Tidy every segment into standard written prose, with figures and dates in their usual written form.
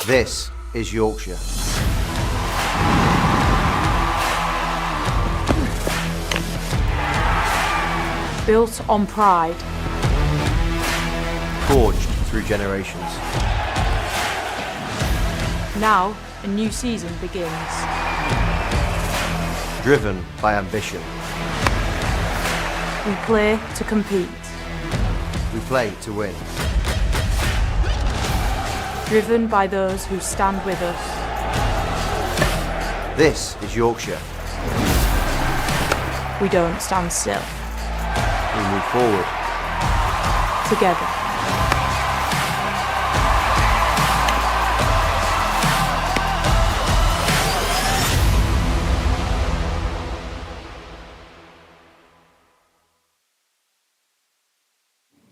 This is Yorkshire. Built on pride. Forged through generations. Now, a new season begins. Driven by ambition. We play to compete. We play to win. Driven by those who stand with us. This is Yorkshire. We don't stand still. We move forward. Together.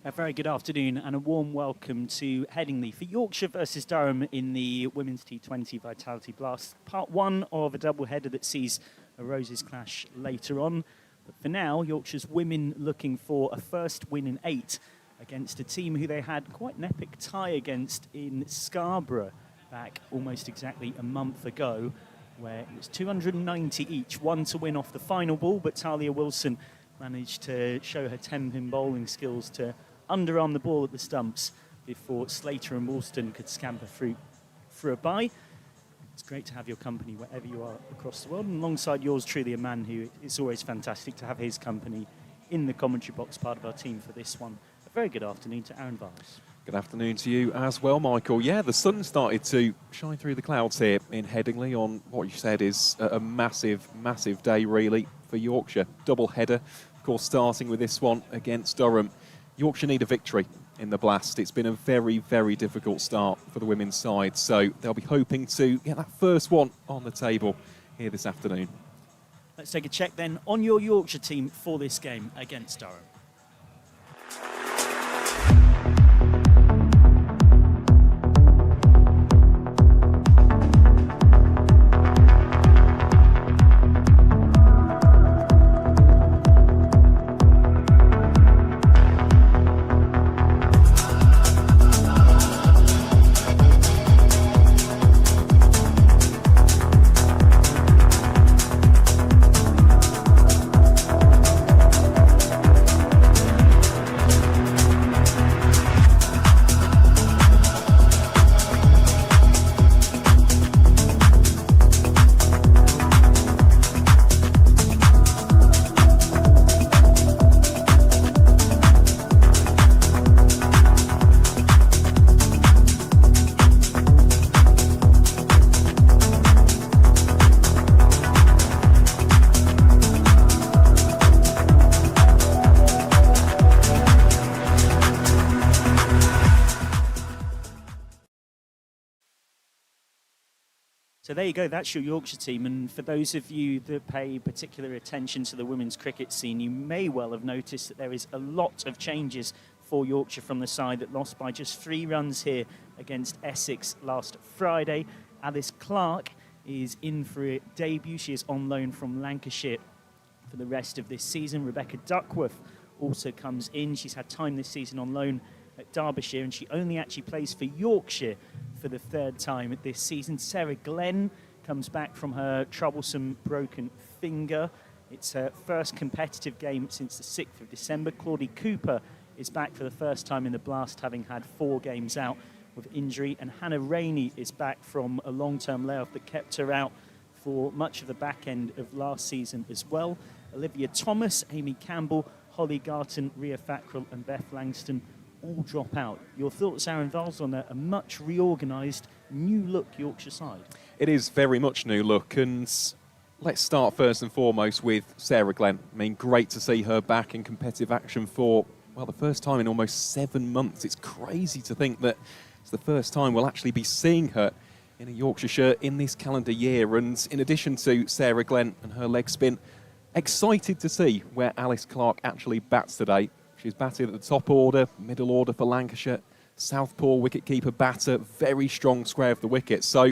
A very good afternoon and a warm welcome to Headingley for Yorkshire versus Durham in the Women's T20 Vitality Blast. Part one of a double-header that sees a Roses clash later on. But for now, Yorkshire's women looking for a first win in 8 against a team who they had quite an epic tie against in Scarborough back almost exactly a month ago, where it was 290 each, one to win off the final ball, but Talia Wilson managed to show her 10-pin bowling skills to underarm the ball at the stumps before Slater and Woolston could scamper through for a bye. It's great to have your company wherever you are across the world, and alongside yours truly, a man who it's always fantastic to have his company in the commentary box, part of our team for this one. A very good afternoon to Aaron Vars. Good afternoon to you as well, Michael. Yeah, the sun started to shine through the clouds here in Headingley on what you said is a massive, massive day really for Yorkshire. Double header, of course, starting with this one against Durham. Yorkshire need a victory in the Blast. It's been a very, very difficult start for the women's side, so they'll be hoping to get that first one on the table here this afternoon. Let's take a check then on your Yorkshire team for this game against Durham. So there you go, that's your Yorkshire team, and for those of you that pay particular attention to the women's cricket scene, you may well have noticed that there is a lot of changes for Yorkshire from the side that lost by just 3 runs here against Essex last Friday. Alice Clark is in for a debut. She is on loan from Lancashire for the rest of this season. Rebecca Duckworth also comes in. She's had time this season on loan at Derbyshire, and she only actually plays for Yorkshire for the 3rd time this season. Sarah Glenn comes back from her troublesome broken finger. It's her first competitive game since the 6th of December. Claudie Cooper is back for the first time in the Blast, having had 4 games out with injury. And Hannah Rainey is back from a long-term layoff that kept her out for much of the back end of last season as well. Olivia Thomas, Amy Campbell, Holly Garton, Ria Fackrell and Beth Langston all drop out. Your thoughts, Aaron Vals, on a much reorganised, new-look Yorkshire side? It is very much new look, and let's start first and foremost with Sarah Glenn. I mean, great to see her back in competitive action for, well, the first time in almost 7 months. It's crazy to think that it's the first time we'll actually be seeing her in a Yorkshire shirt in this calendar year. And in addition to Sarah Glenn and her leg spin, excited to see where Alice Clark actually bats today. She's batted at the top order, middle order for Lancashire, southpaw wicketkeeper batter, very strong square of the wicket. So,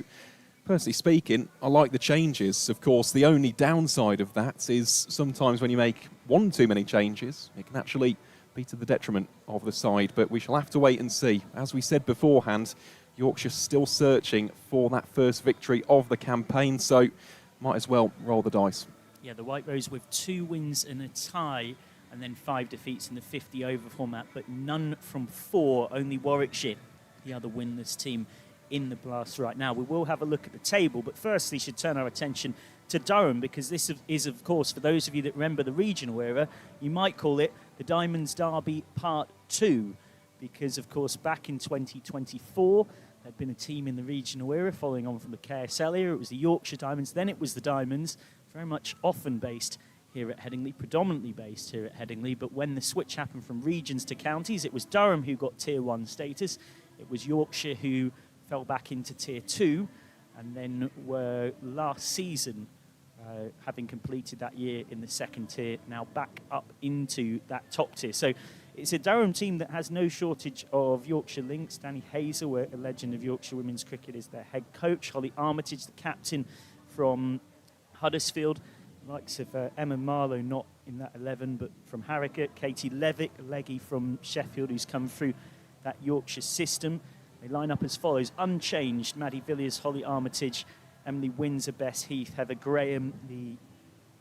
personally speaking, I like the changes. Of course, the only downside of that is sometimes when you make one too many changes, it can actually be to the detriment of the side. But we shall have to wait and see. As we said beforehand, Yorkshire still searching for that first victory of the campaign, so might as well roll the dice. Yeah, the White Rose with 2 wins and a tie, and then 5 defeats in the 50 over format, but none from 4, only Warwickshire, the other winless team in the Blast right now. We will have a look at the table, but firstly should turn our attention to Durham, because this is, of course, for those of you that remember the regional era, you might call it the Diamonds Derby Part 2, because, of course, back in 2024, there'd been a team in the regional era following on from the KSL era. It was the Yorkshire Diamonds, then it was the Diamonds, very much often based here at Headingley, predominantly based here at Headingley, but when the switch happened from regions to counties, it was Durham who got Tier 1 status, it was Yorkshire who fell back into Tier 2, and then were last season, having completed that year in the 2nd tier, now back up into that top tier. So it's a Durham team that has no shortage of Yorkshire links. Danny Hazel, a legend of Yorkshire women's cricket, is their head coach. Holly Armitage, the captain from Huddersfield. The likes of Emma Marlowe, not in that 11, but from Harrogate. Katie Levick, a leggy from Sheffield, who's come through that Yorkshire system. They line up as follows: unchanged, Maddie Villiers, Holly Armitage, Emily Windsor, Bess Heath, Heather Graham, the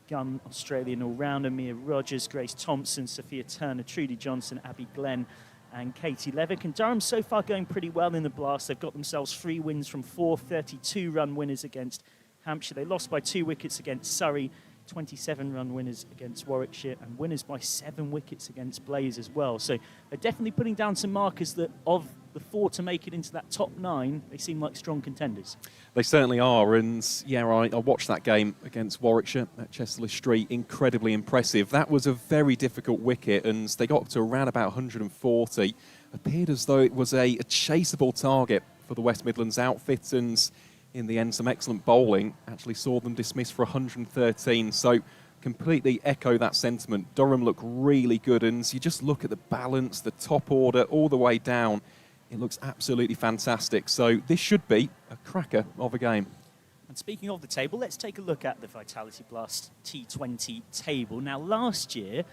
gun Australian all-rounder, Mia Rogers, Grace Thompson, Sophia Turner, Trudy Johnson, Abby Glenn, and Katie Levick. And Durham so far going pretty well in the Blast. They've got themselves 3 wins from 4 32-run winners against Hampshire. They lost by 2 wickets against Surrey, 27-run winners against Warwickshire, and winners by 7 wickets against Blaze as well. So they're definitely putting down some markers that of the 4 to make it into that top 9, they seem like strong contenders. They certainly are, and yeah, I watched that game against Warwickshire at Chesterley Street. Incredibly impressive. That was a very difficult wicket, and they got up to around about 140. Appeared as though it was a chaseable target for the West Midlands outfit, and in the end, some excellent bowling actually saw them dismissed for 113. So completely echo that sentiment. Durham look really good, and you just look at the balance, the top order, all the way down. It looks absolutely fantastic. So this should be a cracker of a game. And speaking of the table, let's take a look at the Vitality Blast T20 table. Now, last year,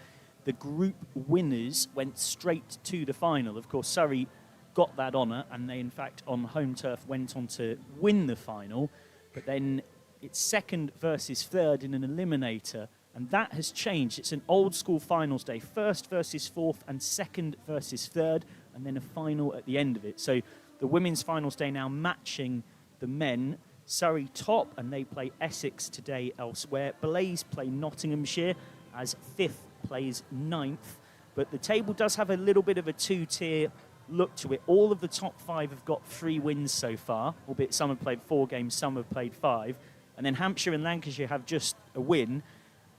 the group winners went straight to the final. Of course, Surrey got that honour, and they, in fact, on home turf, went on to win the final. But then it's 2nd versus 3rd in an eliminator, and that has changed. It's an old-school finals day, 1st versus 4th and 2nd versus 3rd, and then a final at the end of it. So the women's finals day now matching the men. Surrey top, and they play Essex today elsewhere. Blaze play Nottinghamshire, as 5th plays 9th. But the table does have a little bit of a 2-tier look to it. All of the top 5 have got 3 wins so far, albeit some have played 4 games, some have played 5. And then Hampshire and Lancashire have just a win,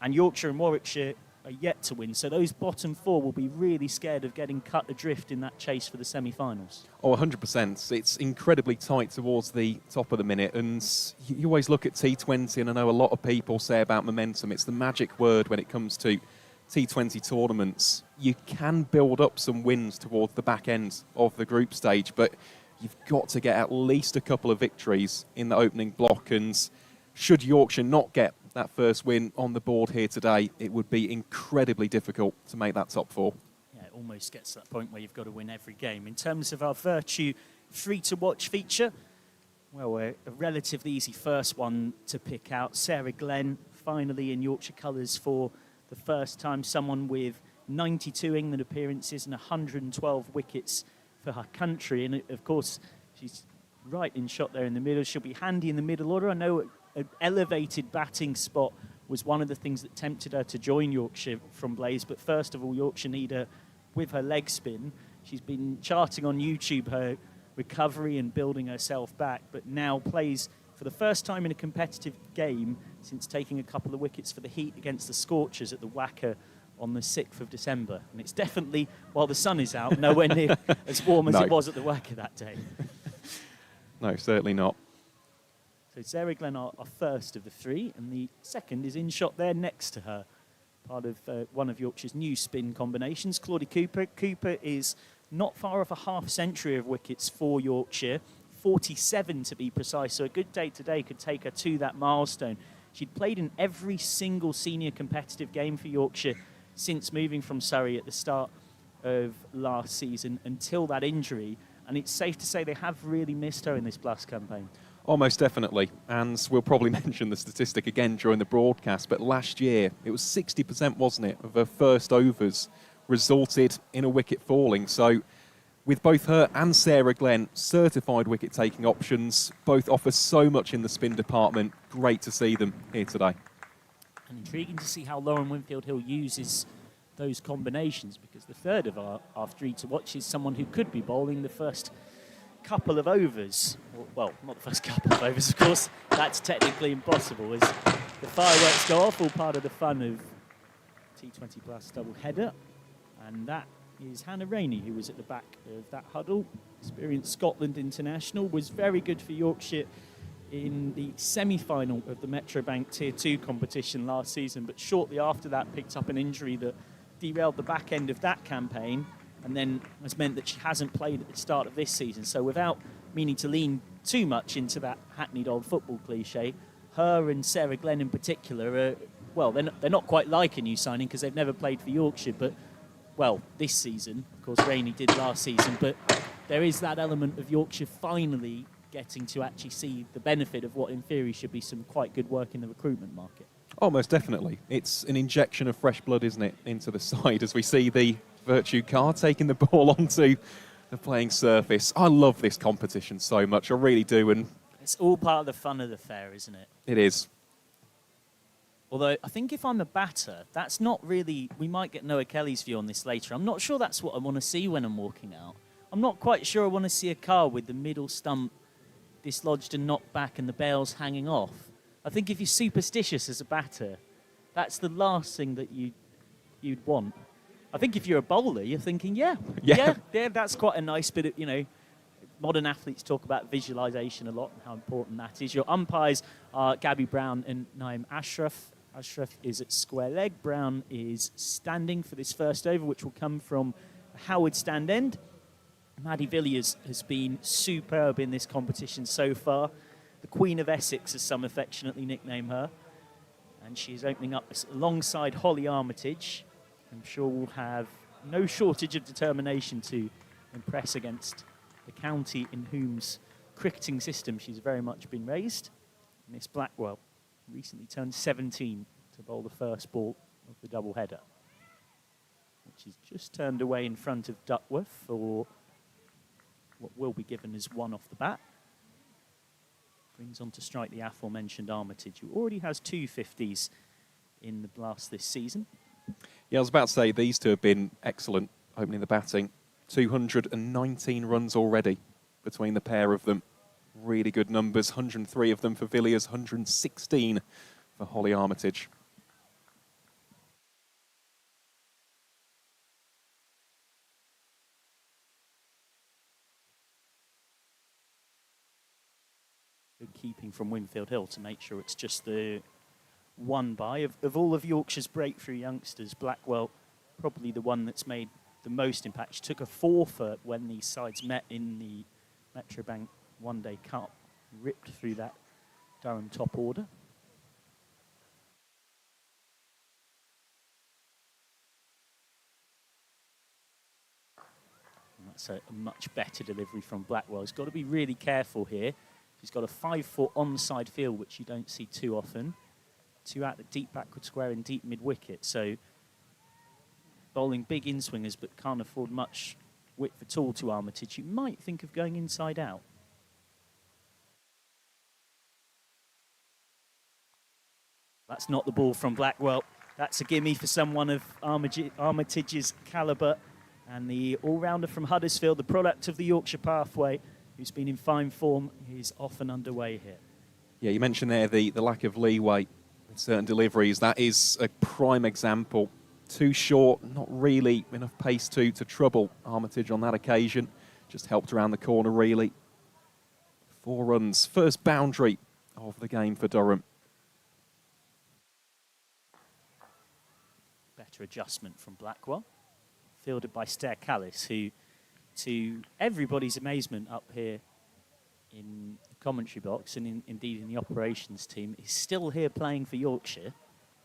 and Yorkshire and Warwickshire are yet to win. So those bottom 4 will be really scared of getting cut adrift in that chase for the semi-finals. Oh, 100%. It's incredibly tight towards the top of the minute, and you always look at T20, and I know a lot of people say about momentum. It's the magic word when it comes to T20 tournaments. You can build up some wins towards the back end of the group stage, but you've got to get at least a couple of victories in the opening block, and should Yorkshire not get that first win on the board here today, it would be incredibly difficult to make that top 4. Yeah, it almost gets to that point where you've got to win every game. In terms of our Vertu free-to-watch feature, well, a relatively easy first one to pick out. Sarah Glenn, finally in Yorkshire colours for the first time. Someone with 92 England appearances and 112 wickets for her country. And, of course, she's right in shot there in the middle. She'll be handy in the middle order. I know an elevated batting spot was one of the things that tempted her to join Yorkshire from Blaze. But first of all, Yorkshire need her with her leg spin. She's been charting on YouTube her recovery and building herself back, but now plays for the first time in a competitive game since taking a couple of wickets for the Heat against the Scorchers at the Wacker on the 6th of December. And it's definitely, while the sun is out, nowhere near as warm as it was at the Wacker that day. No, certainly not. So Sarah Glenn are first of the 3, and the second is in shot there next to her, part of one of Yorkshire's new spin combinations. Claudie Cooper. Cooper is not far off a half-century of wickets for Yorkshire, 47 to be precise, so a good day today could take her to that milestone. She'd played in every single senior competitive game for Yorkshire since moving from Surrey at the start of last season until that injury, And it's safe to say they have really missed her in this Blast campaign. Almost definitely, and we'll probably mention the statistic again during the broadcast, but last year it was 60%, wasn't it, of her first overs resulted in a wicket falling. So with both her and Sarah Glenn certified wicket-taking options, both offer so much in the spin department. Great to see them here today. And intriguing to see how Lauren Winfield-Hill uses those combinations, because the third of our three to watch is someone who could be bowling the first couple of overs. Well, not the first couple of overs, of course. That's technically impossible. As the fireworks go off, all part of the fun of T20 Plus double header. And that is Hannah Rainey, who was at the back of that huddle. Experienced Scotland international, was very good for Yorkshire in the semi-final of the Metrobank Tier 2 competition last season, but shortly after that picked up an injury that derailed the back end of that campaign, and then has meant that she hasn't played at the start of this season. So without meaning to lean too much into that hackneyed old football cliche, her and Sarah Glenn in particular are, well, they're not quite like a new signing because they've never played for Yorkshire, but, well, this season, of course, Rainey did last season, but there is that element of Yorkshire finally getting to actually see the benefit of what in theory should be some quite good work in the recruitment market. Oh, most definitely. It's an injection of fresh blood, isn't it, into the side as we see the Vertu car taking the ball onto the playing surface. I love this competition so much, I really do. And it's all part of the fun of the fair, isn't it? It is. Although I think if I'm a batter, that's not really... We might get Noah Kelly's view on this later. I'm not sure that's what I want to see when I'm walking out. I'm not quite sure I want to see a car with the middle stump dislodged and knocked back and the bails hanging off. I think if you're superstitious as a batter, that's the last thing that you'd want. I think if you're a bowler, you're thinking, yeah, that's quite a nice bit of, modern athletes talk about visualization a lot and how important that is. Your umpires are Gabby Brown and Naeem Ashraf. Ashraf is at square leg. Brown is standing for this first over, which will come from Howard stand end. Maddie Villiers has been superb in this competition so far. The Queen of Essex, as some affectionately nickname her. And she's opening up alongside Holly Armitage. I'm sure we'll have no shortage of determination to impress against the county in whose cricketing system she's very much been raised. Miss Blackwell recently turned 17 to bowl the first ball of the double header, which is just turned away in front of Duckworth for what will be given as one off the bat. Brings on to strike the aforementioned Armitage, who already has 2 50s in the Blast this season. Yeah, I was about to say these two have been excellent opening the batting. 219 runs already between the pair of them. Really good numbers. 103 of them for Villiers, 116 for Holly Armitage. Good keeping from Winfield-Hill to make sure it's just the one by. Of all of Yorkshire's breakthrough youngsters, Blackwell probably the one that's made the most impact. She took a 4 for when these sides met in the Metrobank One Day Cup, ripped through that Durham top order. And that's a much better delivery from Blackwell. He's got to be really careful here. He's got a 5-foot onside field, which you don't see too often. 2 out the deep backward square and deep mid-wicket. So bowling big in-swingers but can't afford much width at all to Armitage. You might think of going inside out. That's not the ball from Blackwell. That's a gimme for someone of Armitage's calibre. And the all-rounder from Huddersfield, the product of the Yorkshire pathway, who's been in fine form, is off and underway here. Yeah, you mentioned there the lack of leeway in certain deliveries. That is a prime example. Too short, not really enough pace to trouble Armitage on that occasion. Just helped around the corner, really. 4 runs. First boundary of the game for Durham. Better adjustment from Blackwell. Fielded by Stair Callis, who, to everybody's amazement up here in the commentary box and indeed in the operations team, is still here playing for Yorkshire.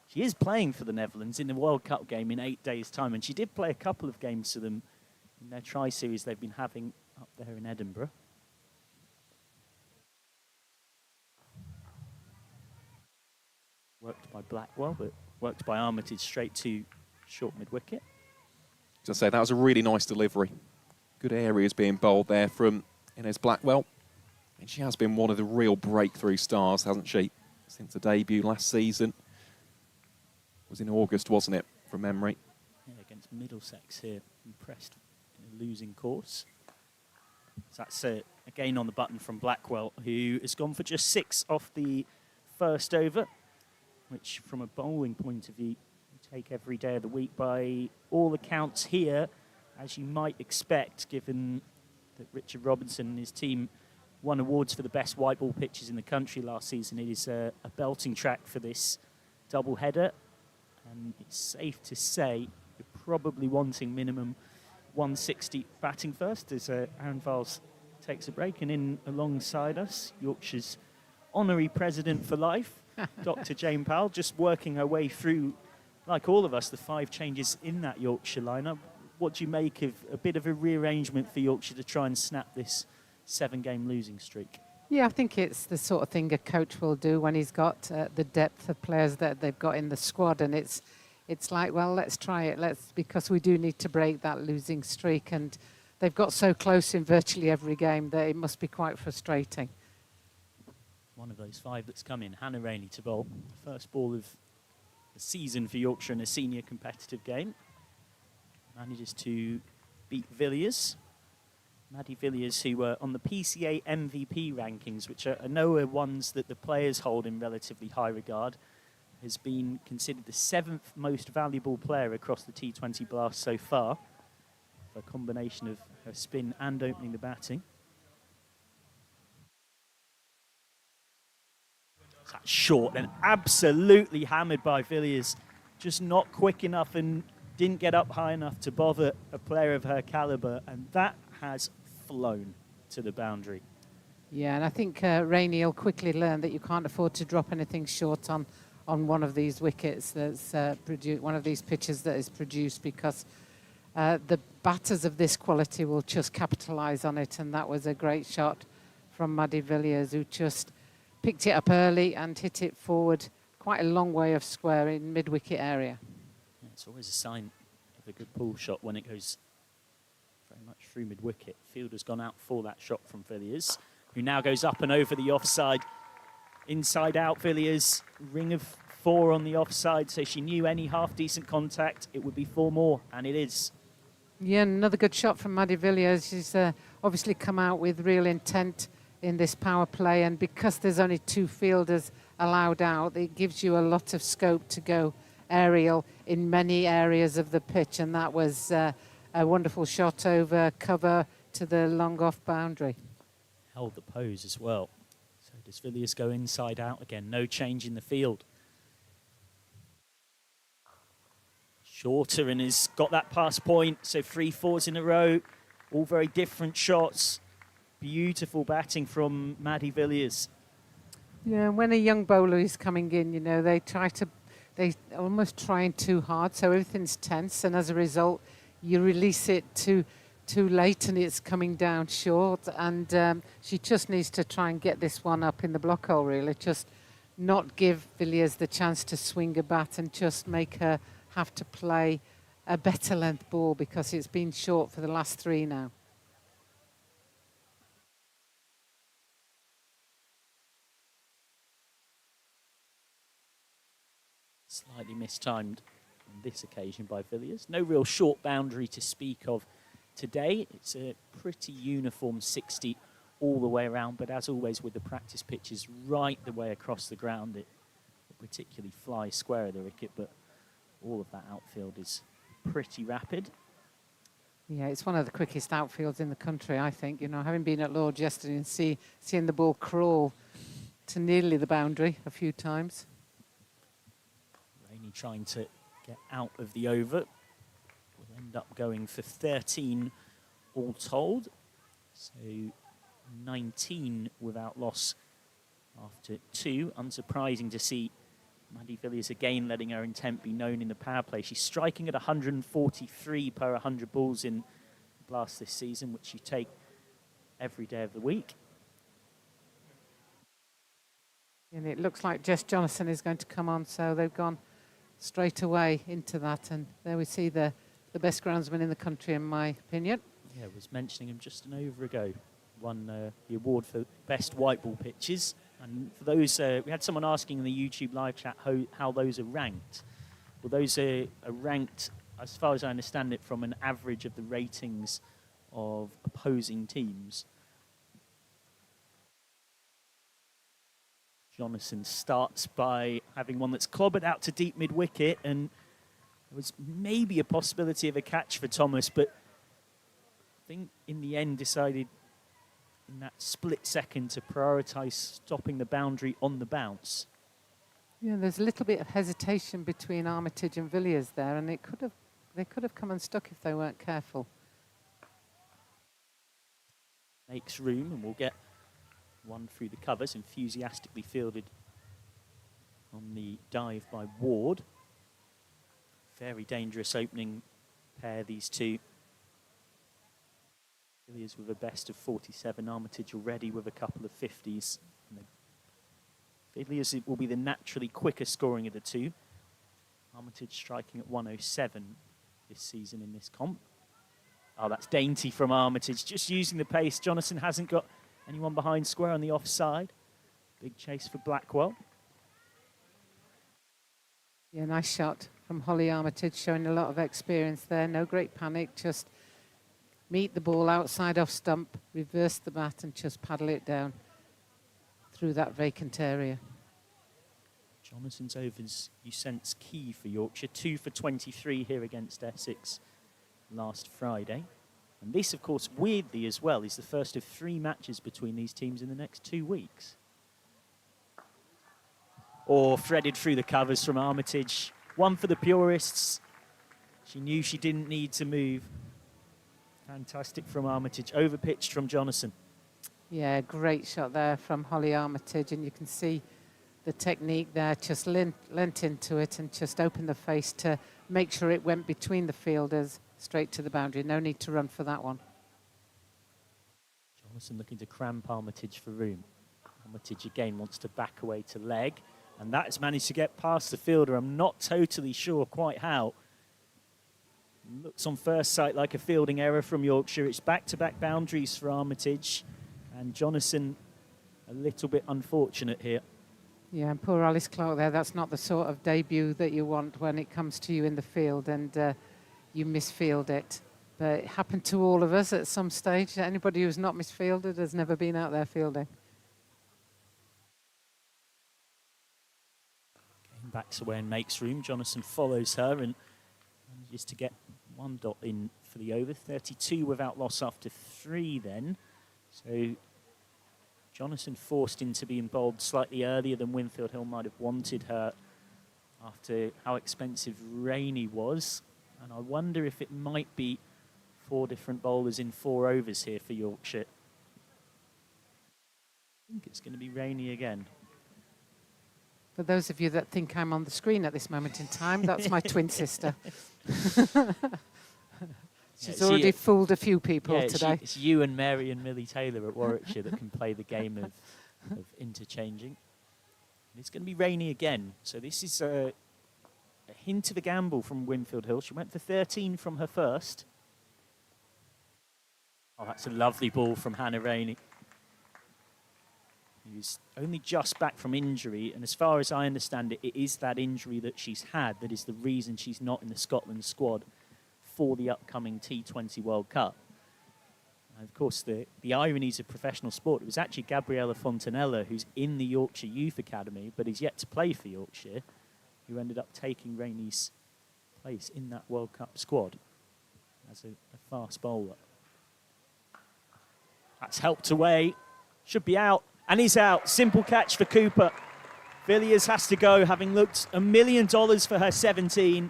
She is playing for the Netherlands in the World Cup game in 8 days' time, and she did play a couple of games for them in their tri-series they've been having up there in Edinburgh. Worked by Blackwell, but worked by Armitage straight to short mid-wicket. As I say, that was a really nice delivery. Good areas being bowled there from Inez Blackwell. And she has been one of the real breakthrough stars, hasn't she, since the debut last season. It was in August, wasn't it, from memory? Yeah, against Middlesex here, impressed in a losing course. So that's again on the button from Blackwell, who has gone for just 6 off the first over, which from a bowling point of view, you take every day of the week by all accounts here, as you might expect, given that Richard Robinson and his team won awards for the best white ball pitches in the country last season. It is a belting track for this double header, and it's safe to say you're probably wanting minimum 160 batting first as Aaron Viles takes a break. And in alongside us, Yorkshire's honorary president for life, Dr. Jane Powell, just working her way through, like all of us, the 5 changes in that Yorkshire lineup. What do you make of a bit of a rearrangement for Yorkshire to try and snap this 7-game losing streak? Yeah, I think it's the sort of thing a coach will do when he's got the depth of players that they've got in the squad, and it's like, well, let's try it, because we do need to break that losing streak, and they've got so close in virtually every game that it must be quite frustrating. One of those 5 that's come in, Hannah Rainey to bowl. First ball of the season for Yorkshire in a senior competitive game. Manages to beat Villiers. Maddie Villiers, who were on the PCA MVP rankings, which are nowhere ones that the players hold in relatively high regard, has been considered the 7th most valuable player across the T20 Blast so far, for a combination of her spin and opening the batting. That's short and absolutely hammered by Villiers. Just not quick enough and didn't get up high enough to bother a player of her calibre, and that has flown to the boundary. Yeah, and I think Rainey will quickly learn that you can't afford to drop anything short on one of these wickets that's one of these pitches that is produced, because the batters of this quality will just capitalise on it. And that was a great shot from Maddie Villiers, who just picked it up early and hit it forward quite a long way of square in mid-wicket area. Yeah, it's always a sign of a good pull shot when it goes very much through mid-wicket. Fielder's gone out for that shot from Villiers, who now goes up and over the offside. Inside out Villiers, ring of 4 on the offside, so she knew any half-decent contact, it would be 4 more, and it is. Yeah, another good shot from Maddie Villiers. She's obviously come out with real intent in this power play, and because there's only 2 fielders allowed out, it gives you a lot of scope to go aerial in many areas of the pitch, and that was a wonderful shot over cover to the long off boundary. Held the pose as well. So does Villiers go inside out again? No change in the field. Shorter and has got that pass point, so 3 fours in a row, all very different shots. Beautiful batting from Maddie Villiers. Yeah, when a young bowler is coming in, you know, they almost trying too hard, so everything's tense, and as a result, you release it too late and it's coming down short, and she just needs to try and get this one up in the block hole, really. Just not give Villiers the chance to swing a bat and just make her have to play a better length ball, because it's been short for the last 3 now. Slightly mistimed on this occasion by Villiers. No real short boundary to speak of today. It's a pretty uniform 60 all the way around, but as always with the practice pitches right the way across the ground, it particularly flies square of the wicket, but all of that outfield is pretty rapid. Yeah, it's one of the quickest outfields in the country, I think. You know, having been at Lord's yesterday and seeing the ball crawl to nearly the boundary a few times. Rainey trying to get out of the over. Will end up going for 13 all told. So 19 without loss after 2. Unsurprising to see Maddie Villiers again letting her intent be known in the power play. She's striking at 143 per 100 balls in Blast this season, which you take every day of the week. And it looks like Jess Jonathan is going to come on, so they've gone straight away into that. And there we see the best groundsman in the country, in my opinion. Yeah, I was mentioning him just an over ago. Won the award for best white ball pitches. And for those, we had someone asking in the YouTube live chat how those are ranked. Well, those are ranked, as far as I understand it, from an average of the ratings of opposing teams. Jonathan starts by having one that's clobbered out to deep mid-wicket, and there was maybe a possibility of a catch for Thomas, but I think in the end decided in that split second to prioritise stopping the boundary on the bounce. Yeah, there's a little bit of hesitation between Armitage and Villiers there, and they could have come unstuck if they weren't careful. Makes room, and we'll get one through the covers, enthusiastically fielded on the dive by Ward. Very dangerous opening pair, these two. Villiers with a best of 47, Armitage already with a couple of 50s. Villiers will be the naturally quicker scoring of the two. Armitage striking at 107 this season in this comp. Oh, that's dainty from Armitage, just using the pace. Jonathan hasn't got anyone behind square on the offside. Big chase for Blackwell. Yeah, nice shot from Holly Armitage, showing a lot of experience there. No great panic, just meet the ball outside off stump, reverse the bat and just paddle it down through that vacant area. Jonathan's overs, you sense, key for Yorkshire. 2 for 23 here against Essex last Friday. And this, of course, weirdly as well, is the first of 3 matches between these teams in the next 2 weeks. Or threaded through the covers from Armitage. One for the purists. She knew she didn't need to move. Fantastic from Armitage. Overpitched from Jonathan. Yeah, great shot there from Holly Armitage, and you can see the technique there, just lent into it and just opened the face to make sure it went between the fielders straight to the boundary. No need to run for that one. Jonathan looking to cramp Armitage for room. Armitage again wants to back away to leg, and that has managed to get past the fielder. I'm not totally sure quite how. Looks on first sight like a fielding error from Yorkshire. It's back-to-back boundaries for Armitage, and Jonathan a little bit unfortunate here. Yeah, and poor Alice Clark there. That's not the sort of debut that you want when it comes to you in the field, and you misfield it. But it happened to all of us at some stage. Anybody who's not misfielded has never been out there fielding. Game backs away and makes room. Jonathan follows her and manages to get 1 dot in for the over. 32 without loss after 3 then. So Jonathan forced into being bowled slightly earlier than Winfield Hill might have wanted her after how expensive Rainey was. And I wonder if it might be 4 different bowlers in 4 overs here for Yorkshire. I think it's going to be Rainey again. For those of you that think I'm on the screen at this moment in time, that's my twin sister. She's already fooled a few people today. It's you and Mary and Millie Taylor at Warwickshire that can play the game of interchanging. And it's going to be Rainey again. So this is a hint of a gamble from Winfield Hill. She went for 13 from her first. Oh, that's a lovely ball from Hannah Rainey. Who's only just back from injury, and as far as I understand it, it is that injury that she's had that is the reason she's not in the Scotland squad for the upcoming T20 World Cup. And of course, the ironies of professional sport, it was actually Gabriella Fontanella, who's in the Yorkshire Youth Academy, but is yet to play for Yorkshire, who ended up taking Rainey's place in that World Cup squad as a fast bowler. That's helped away, should be out. And he's out. Simple catch for Cooper. Villiers has to go, having looked $1 million for her 17.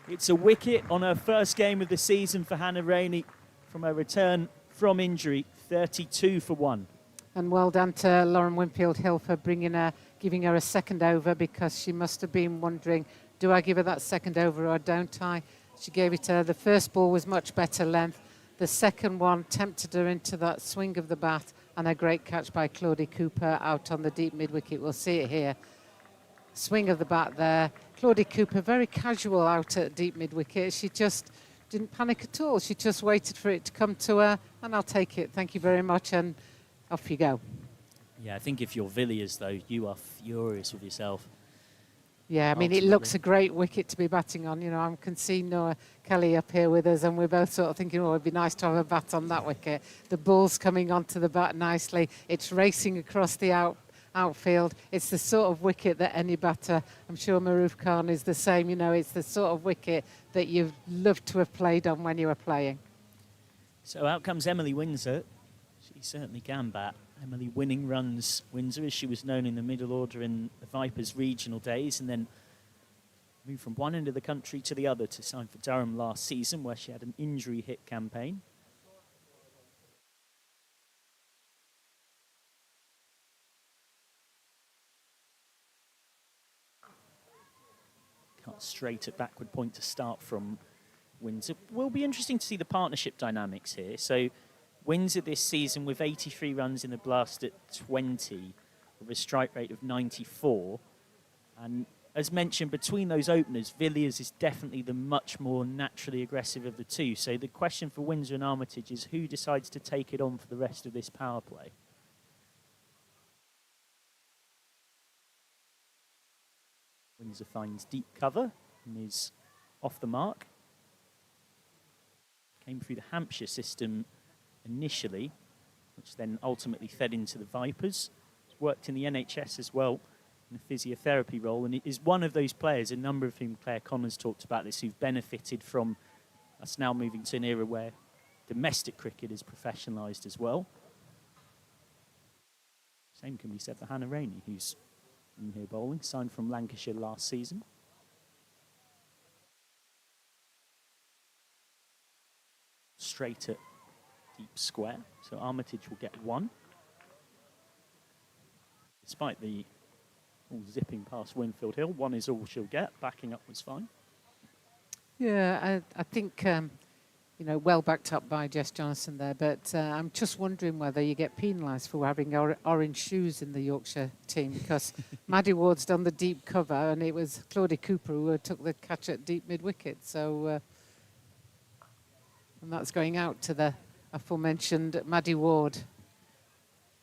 It's a wicket on her first game of the season for Hannah Rainey from her return from injury. 32 for 1. And well done to Lauren Winfield Hill for giving her a second over, because she must have been wondering, do I give her that second over or don't I? She gave it her. The first ball was much better length. The second one tempted her into that swing of the bat, and a great catch by Claudie Cooper out on the deep mid-wicket. We'll see it here. Swing of the bat there. Claudie Cooper, very casual out at deep mid-wicket. She just didn't panic at all. She just waited for it to come to her, and I'll take it. Thank you very much, and off you go. Yeah, I think if you're Villiers, though, you are furious with yourself. Yeah, I mean, it looks a great wicket to be batting on. You know, I can see Noah Kelly up here with us, and we're both sort of thinking, oh, it'd be nice to have a bat on that wicket. The ball's coming onto the bat nicely. It's racing across the outfield. It's the sort of wicket that any batter, I'm sure Maroof Khan is the same, you know, it's the sort of wicket that you've loved to have played on when you were playing. So out comes Emily Windsor. She certainly can bat. Emily winning runs Windsor, as she was known in the middle order in the Vipers regional days, and then moved from one end of the country to the other to sign for Durham last season, where she had an injury hit campaign. Cut straight at backward point to start from Windsor. Will be interesting to see the partnership dynamics here. So Windsor this season with 83 runs in the blast at 20, with a strike rate of 94. And as mentioned, between those openers, Villiers is definitely the much more naturally aggressive of the two. So the question for Windsor and Armitage is who decides to take it on for the rest of this power play? Windsor finds deep cover and is off the mark. Came through the Hampshire system initially, which then ultimately fed into the Vipers. Worked in the NHS as well in a physiotherapy role, and it is one of those players, a number of whom Claire Connors talked about this, who've benefited from us now moving to an era where domestic cricket is professionalised as well. Same can be said for Hannah Rainey, who's in here bowling, signed from Lancashire last season. Straight at deep square, so Armitage will get one. Despite the zipping past Winfield Hill, one is all she'll get. Backing up was fine. Yeah, I think, you know, well backed up by Jess Johnson there, but I'm just wondering whether you get penalised for having orange shoes in the Yorkshire team, because Maddie Ward's done the deep cover, and it was Claudie Cooper who took the catch at deep mid-wicket. So, and that's going out to the aforementioned Maddie Ward.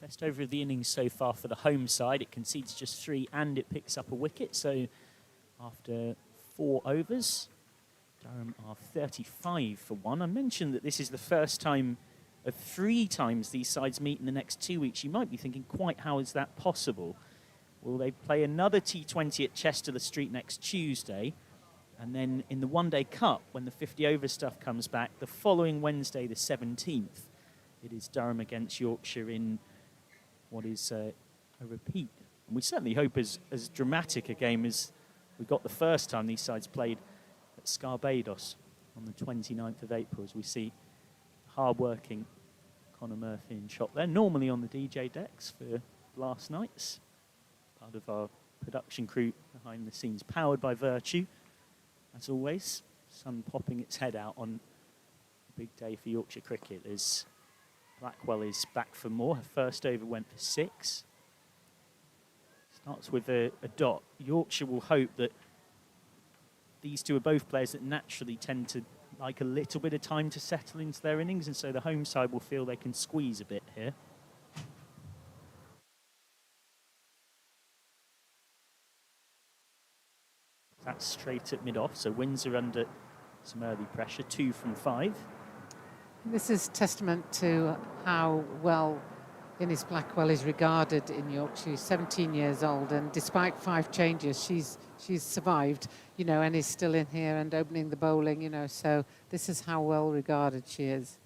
Best over of the innings so far for the home side. It concedes just 3 and it picks up a wicket. So after 4 overs, Durham are 35 for 1. I mentioned that this is the first time of 3 times these sides meet in the next 2 weeks. You might be thinking, quite how is that possible? Well, they play another T20 at Chester the Street next Tuesday. And then in the One-Day Cup, when the 50 over stuff comes back, the following Wednesday, the 17th, it is Durham against Yorkshire in what is a repeat. And we certainly hope as dramatic a game as we got the first time these sides played at Scarbados on the 29th of April, as we see hard-working Conor Murphy in shot there, normally on the DJ decks for last nights. Part of our production crew behind the scenes, powered by Vertu. As always, sun popping its head out on a big day for Yorkshire cricket as Blackwell is back for more. Her first over went for 6. Starts with a dot. Yorkshire will hope that these two are both players that naturally tend to like a little bit of time to settle into their innings, and so the home side will feel they can squeeze a bit here. That's straight at mid-off, so Windsor under some early pressure, 2 from 5. This is testament to how well Innes Blackwell is regarded in Yorkshire. She's 17 years old, and despite 5 changes, she's survived, you know, and is still in here and opening the bowling, you know, so this is how well regarded she is.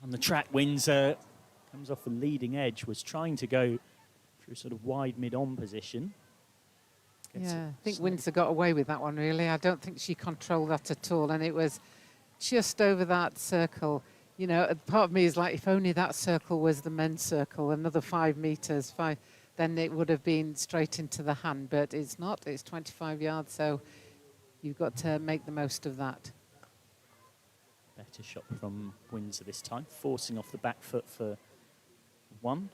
On the track, Windsor comes off the leading edge, was trying to go through a sort of wide mid-on position. Yeah, I think Windsor got away with that one, really. I don't think she controlled that at all, and it was just over that circle. You know, part of me is like, if only that circle was the men's circle, another 5 metres, then it would have been straight into the hand, but it's not. It's 25 yards, so you've got to make the most of that. Better shot from Windsor this time, forcing off the back foot for one.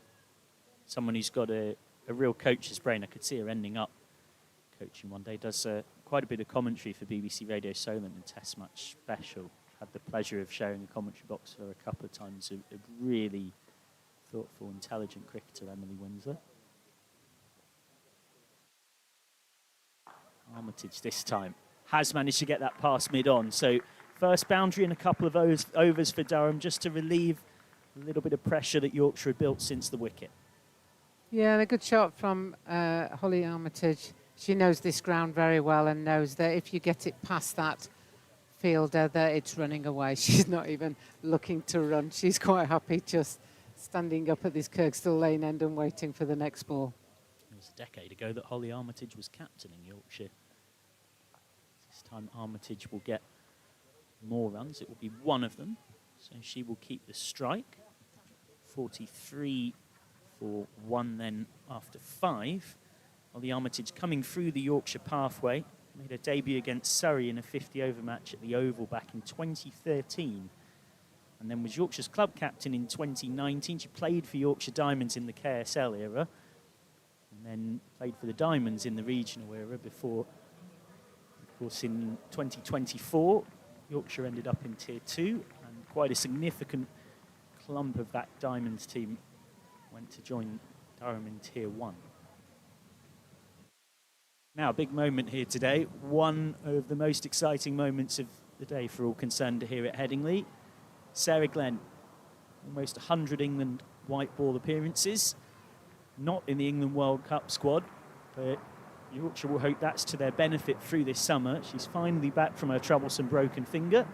Someone who's got a real coach's brain. I could see her ending up coaching one day. Does quite a bit of commentary for BBC Radio Solent and Test Match Special. Had the pleasure of sharing a commentary box for her a couple of times. A really thoughtful, intelligent cricketer, Emily Windsor. Armitage this time has managed to get that pass mid-on. So first boundary in a couple of overs for Durham, just to relieve a little bit of pressure that Yorkshire had built since the wicket. Yeah, and a good shot from Holly Armitage. She knows this ground very well and knows that if you get it past that fielder, that it's running away. She's not even looking to run. She's quite happy just standing up at this Kirkstall Lane end and waiting for the next ball. It was a decade ago that Holly Armitage was captaining Yorkshire. This time Armitage will get more runs. It will be one of them. So she will keep the strike. 43 for one then after 5. Holly Armitage coming through the Yorkshire pathway. Made her debut against Surrey in a 50-over match at the Oval back in 2013. And then was Yorkshire's club captain in 2019. She played for Yorkshire Diamonds in the KSL era. And then played for the Diamonds in the regional era before, of course, in 2024, Yorkshire ended up in Tier 2. And quite a significant clump of that Diamonds team went to join Durham in Tier 1. Now, a big moment here today. One of the most exciting moments of the day for all concerned here at Headingley. Sarah Glenn, almost 100 England white ball appearances. Not in the England World Cup squad, but Yorkshire will hope that's to their benefit through this summer. She's finally back from her troublesome broken finger.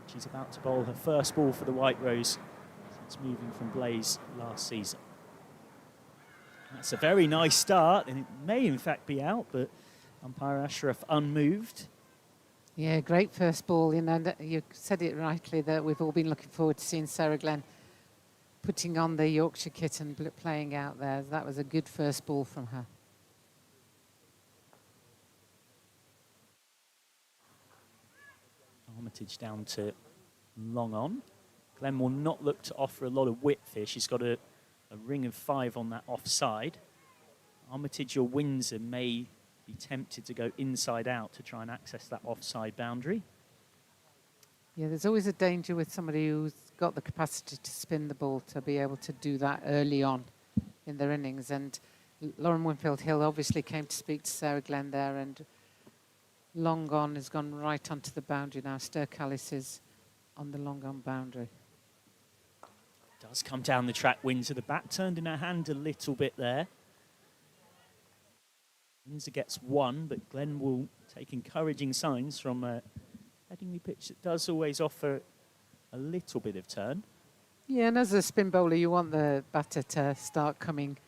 She's about to bowl her first ball for the White Rose since moving from Blaze last season. That's a very nice start, and it may in fact be out, but umpire Ashraf unmoved. Yeah, great first ball. You know, you said it rightly that we've all been looking forward to seeing Sarah Glenn putting on the Yorkshire kit and playing out there. That was a good first ball from her. Armitage down to long on. Glenn will not look to offer a lot of width here. She's got a ring of 5 on that offside. Armitage or Windsor may be tempted to go inside out to try and access that offside boundary. Yeah, there's always a danger with somebody who's got the capacity to spin the ball to be able to do that early on in their innings. And Lauren Winfield-Hill obviously came to speak to Sarah Glenn there, and long on has gone right onto the boundary now. Sturkallis is on the long on boundary. Does come down the track, Windsor. The bat turned in her hand a little bit there. Windsor gets 1, but Glenn will take encouraging signs from a Headingley pitch that does always offer a little bit of turn. Yeah, and as a spin bowler, you want the batter to start coming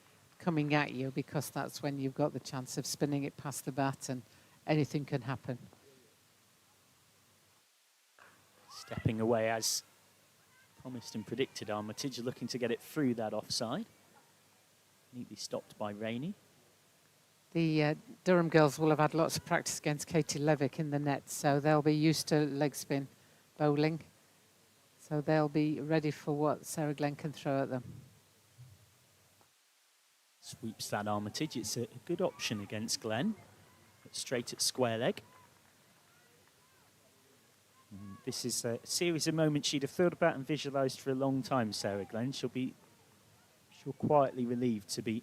at you, because that's when you've got the chance of spinning it past the bat and anything can happen. Stepping away as promised and predicted, Armitage looking to get it through that offside. Neatly stopped by Rainey. The Durham girls will have had lots of practice against Katie Levick in the net, so they'll be used to leg spin bowling. So they'll be ready for what Sarah Glenn can throw at them. Sweeps that Armitage. It's a good option against Glenn. But straight at square leg. And this is a series of moments she'd have thought about and visualised for a long time, Sarah Glenn. She'll quietly relieved to be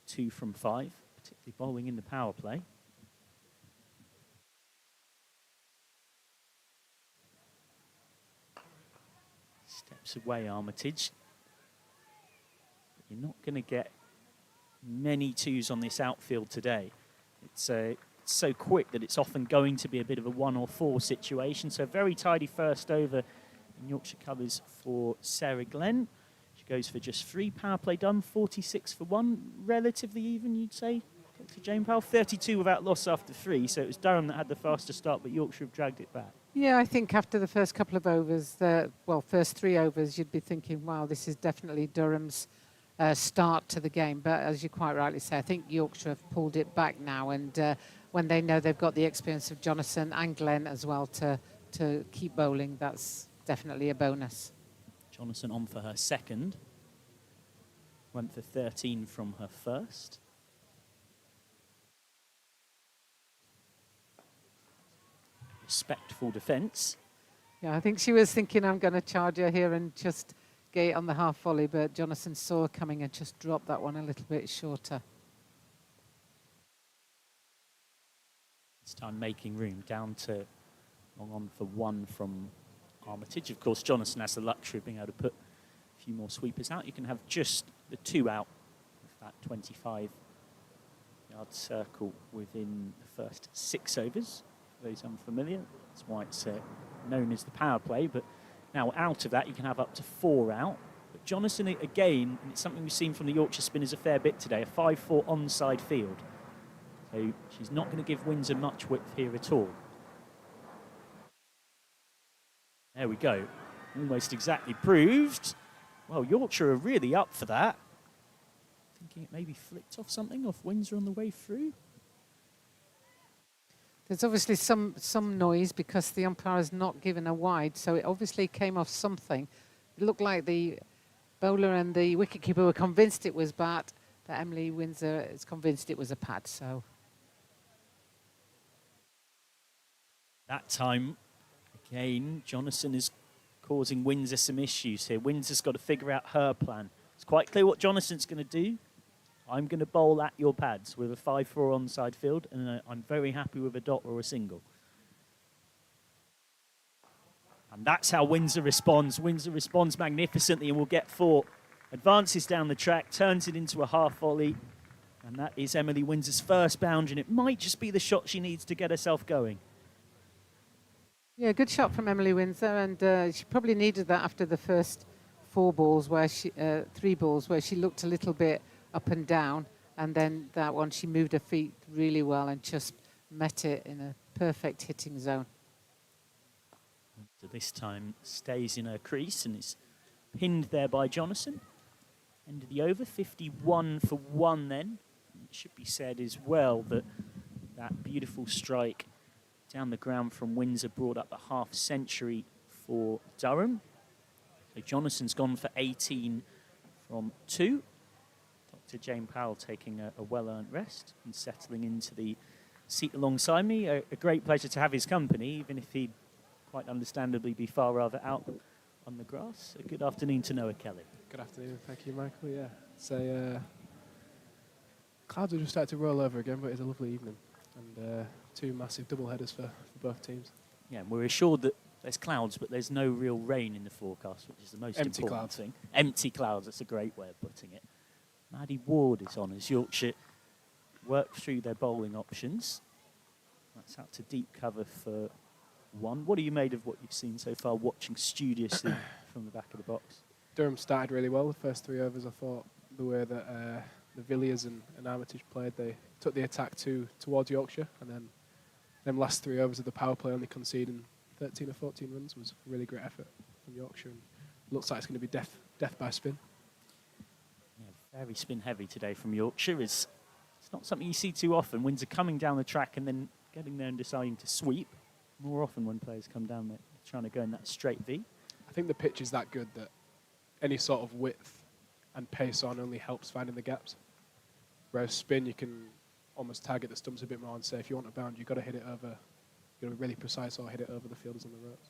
2 from 5, particularly bowling in the power play. Steps away, Armitage. But you're not going to get many 2s on this outfield today. It's so quick that it's often going to be a bit of a 1 or 4 situation. So a very tidy first over in Yorkshire colours for Sarah Glenn. She goes for just 3. Power play done, 46 for 1. Relatively even, you'd say, Dr. Jane Powell. 32 without loss after 3. So it was Durham that had the faster start, but Yorkshire have dragged it back. Yeah, I think after the first couple of overs, first 3 overs, you'd be thinking, wow, this is definitely Durham's start to the game. But as you quite rightly say, I think Yorkshire have pulled it back now, and when they know they've got the experience of Jonathan and Glenn as well to to keep bowling, that's definitely a bonus. Jonathan on for her second. Went for 13 from her first. Respectful defence. Yeah, I think she was thinking, I'm going to charge her here and just get it on the half volley, but Jonathan saw her coming and just dropped that one a little bit shorter. This time making room, down to long on for one from Armitage. Of course, Jonathan has the luxury of being able to put a few more sweepers out. You can have just the two out with that 25-yard circle within the first 6 overs. For those unfamiliar, that's why it's known as the power play. But now out of that, you can have up to 4 out. But Jonathan, again, and it's something we've seen from the Yorkshire spinners a fair bit today, a 5-4 onside field. So she's not going to give Windsor much width here at all. There we go. Almost exactly proved. Well, Yorkshire are really up for that. Thinking it maybe flicked off something off Windsor on the way through. There's obviously some noise because the umpire has not given a wide, so it obviously came off something. It looked like the bowler and the wicketkeeper were convinced it was bat, but Emily Windsor is convinced it was a pad, so... That time, again, Jonathan is causing Windsor some issues here. Windsor's got to figure out her plan. It's quite clear what Jonathan's going to do. I'm going to bowl at your pads with a 5-4 onside field, and I'm very happy with a dot or a single. And that's how Windsor responds. Windsor responds magnificently and will get 4. Advances down the track, turns it into a half volley, and that is Emily Windsor's first boundary, and it might just be the shot she needs to get herself going. Yeah, good shot from Emily Windsor, and she probably needed that after the first 4 balls, where 3 balls, where she looked a little bit up and down, and then that one she moved her feet really well and just met it in a perfect hitting zone. So this time stays in her crease and is pinned there by Jonathan. End of the over, 51 for 1 then. It should be said as well that that beautiful strike down the ground from Windsor brought up a half century for Durham. So Jonathan's gone for 18 from 2. Dr. Jane Powell taking a well-earned rest and settling into the seat alongside me. A great pleasure to have his company, even if he'd quite understandably be far rather out on the grass. A good afternoon to Noah Kelly. Good afternoon, thank you, Michael. Yeah, so clouds are just starting to roll over again, but it's a lovely evening, and 2 massive double headers for both teams. Yeah, and we're assured that there's clouds, but there's no real rain in the forecast, which is the most Empty important clouds. thing. Empty clouds, that's a great way of putting it. Maddie Ward is on as Yorkshire work through their bowling options. That's out to deep cover for 1. What are you made of what you've seen so far, watching studiously from the back of the box? Durham started really well. The first 3 overs, I thought the way that the Villiers and Armitage played, they took the attack towards Yorkshire, and then them last 3 overs of the power play only conceding 13 or 14 runs was a really great effort from Yorkshire, and looks like it's going to be death by spin. Yeah, very spin heavy today from Yorkshire. It's not something you see too often. Windsor coming down the track and then getting there and deciding to sweep. More often when players come down there trying to go in that straight V. I think the pitch is that good that any sort of width and pace on only helps finding the gaps. Whereas spin, you can almost target the stumps a bit more and say, if you want to bound, you've got to hit it over, you've got to be really precise or hit it over the fielders on the ropes.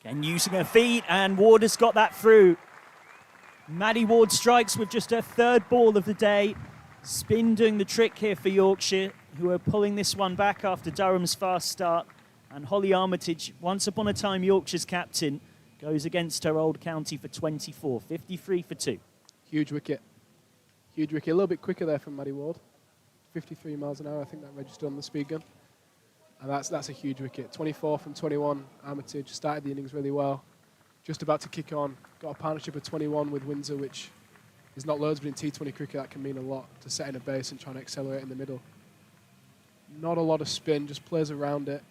Again, using her feet, and Ward has got that through. Maddie Ward strikes with just her 3rd ball of the day. Spin doing the trick here for Yorkshire, who are pulling this one back after Durham's fast start. And Holly Armitage, once upon a time Yorkshire's captain, goes against her old county for 24, 53 for 2. Huge wicket. Huge wicket. A little bit quicker there from Maddie Ward. 53 miles an hour, I think that registered on the speed gun. And that's a huge wicket. 24 from 21. Armitage started the innings really well. Just about to kick on. Got a partnership of 21 with Windsor, which is not loads, but in T20 cricket that can mean a lot, to set in a base and try and accelerate in the middle. Not a lot of spin, just plays around it.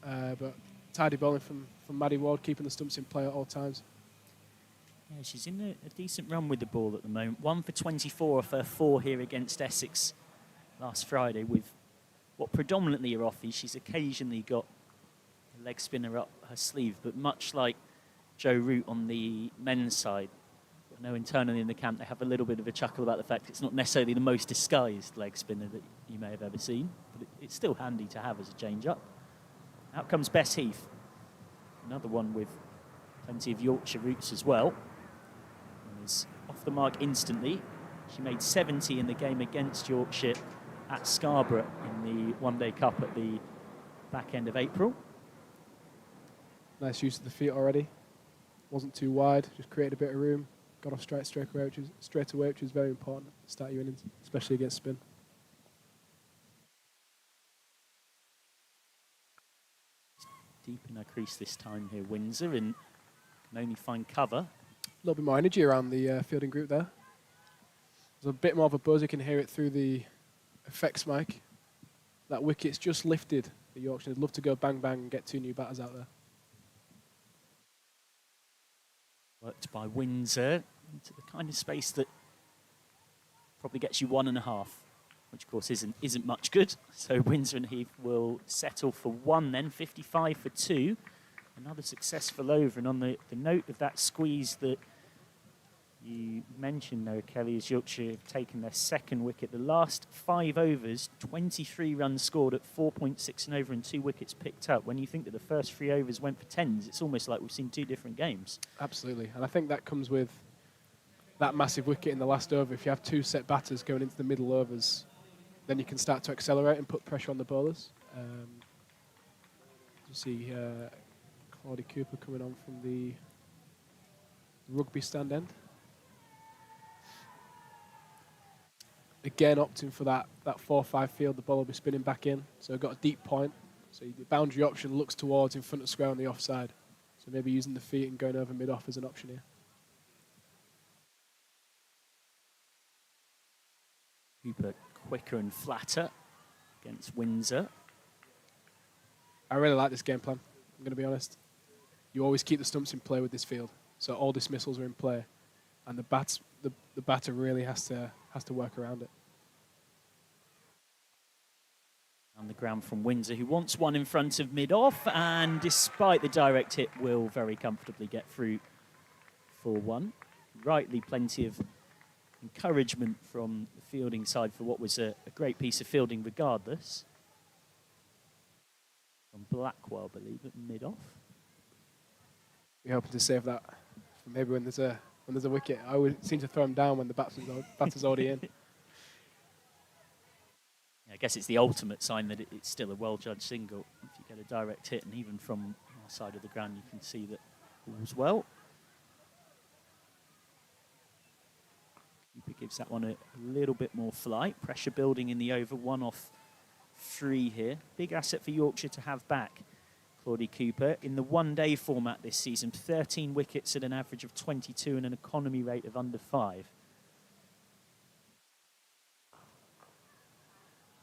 But tidy bowling from Maddie Ward, keeping the stumps in play at all times. Yeah, she's in a decent run with the ball at the moment. 1 for 24 off her 4 here against Essex last Friday with what predominantly are offies. She's occasionally got a leg spinner up her sleeve, but much like Joe Root on the men's side, I know internally in the camp they have a little bit of a chuckle about the fact it's not necessarily the most disguised leg spinner that you may have ever seen, but it's still handy to have as a change-up. Out comes Bess Heath, another one with plenty of Yorkshire roots as well. And is off the mark instantly. She made 70 in the game against Yorkshire at Scarborough in the One-Day Cup at the back end of April. Nice use of the feet already. Wasn't too wide, just created a bit of room. Got off straight away, which is very important to start your innings, especially against spin. Deep in her crease this time here, Windsor, and can only find cover. A little bit more energy around the fielding group there. There's a bit more of a buzz, you can hear it through the effects mic. That wicket's just lifted the Yorkshire. They'd love to go bang bang and get 2 new batters out there. Worked by Windsor into the kind of space that probably gets you 1.5, which of course isn't much good. So Windsor and Heath will settle for 1 then, 55 for 2. Another successful over, and on the note of that squeeze that you mentioned, though, Kelly, as Yorkshire have taken their second wicket. The last 5 overs, 23 runs scored at 4.6 and over and 2 wickets picked up. When you think that the first 3 overs went for 10s, it's almost like we've seen 2 different games. Absolutely, and I think that comes with that massive wicket in the last over. If you have 2 set batters going into the middle overs, then you can start to accelerate and put pressure on the bowlers. You see Claudie Cooper coming on from the rugby stand end. Again, opting for that 4-5 field, the ball will be spinning back in. So got a deep point. So the boundary option looks towards in front of square on the offside. So maybe using the feet and going over mid-off as an option here. Cooper quicker and flatter against Windsor. I really like this game plan, I'm going to be honest. You always keep the stumps in play with this field. So all dismissals are in play. And the batter really has to work around it. On the ground from Windsor, who wants 1 in front of mid-off, and despite the direct hit, will very comfortably get through for 1. Rightly, plenty of encouragement from the fielding side for what was a great piece of fielding regardless. From Blackwell, I believe, at mid-off. We're hoping to save that for maybe when there's a wicket. I always seem to throw him down when the batter's already in. I guess it's the ultimate sign that it's still a well-judged single. If you get a direct hit, and even from our side of the ground, you can see that all's well. Cooper gives that one a little bit more flight. Pressure building in the over, 1 off 3 here. Big asset for Yorkshire to have back. Claudie Cooper in the one-day format this season, 13 wickets at an average of 22 and an economy rate of under 5.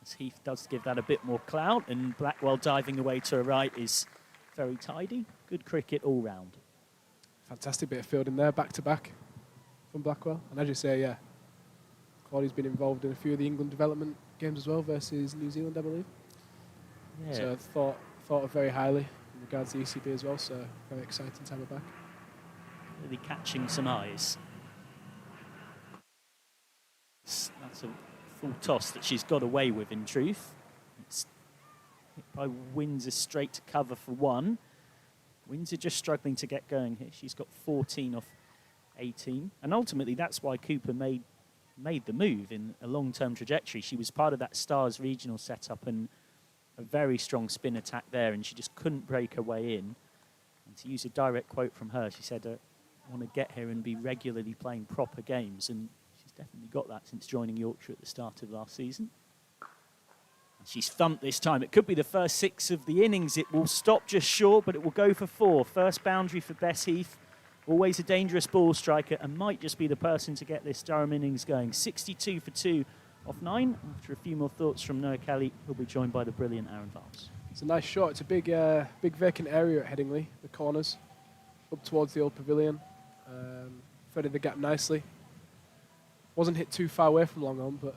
As Heath does give that a bit more clout, and Blackwell diving away to a right is very tidy. Good cricket all round. Fantastic bit of fielding there, back-to-back from Blackwell. And as you say, yeah, Claudie's been involved in a few of the England development games as well versus New Zealand, I believe. Yeah. So thought of very highly in regards to ECB as well, so very exciting to have her back. Really catching some eyes. That's a full toss that she's got away with, in truth. It's hit by Windsor straight to cover for 1. Windsor just struggling to get going here. She's got 14 off 18. And ultimately, that's why Cooper made the move in a long-term trajectory. She was part of that Stars regional setup and a very strong spin attack there, and she just couldn't break her way in. And to use a direct quote from her, she said, I want to get here and be regularly playing proper games. And she's definitely got that since joining Yorkshire at the start of last season. And she's thumped this time. It could be the first 6 of the innings. It will stop just short, but it will go for 4. First boundary for Bess Heath. Always a dangerous ball striker, and might just be the person to get this Durham innings going. 62 for 2 off 9. After a few more thoughts from Noah Kelly, he'll be joined by the brilliant Aaron Vance. It's a nice shot. It's a big vacant area at Headingley, the corners, up towards the old pavilion. Threaded the gap nicely. Wasn't hit too far away from long on, but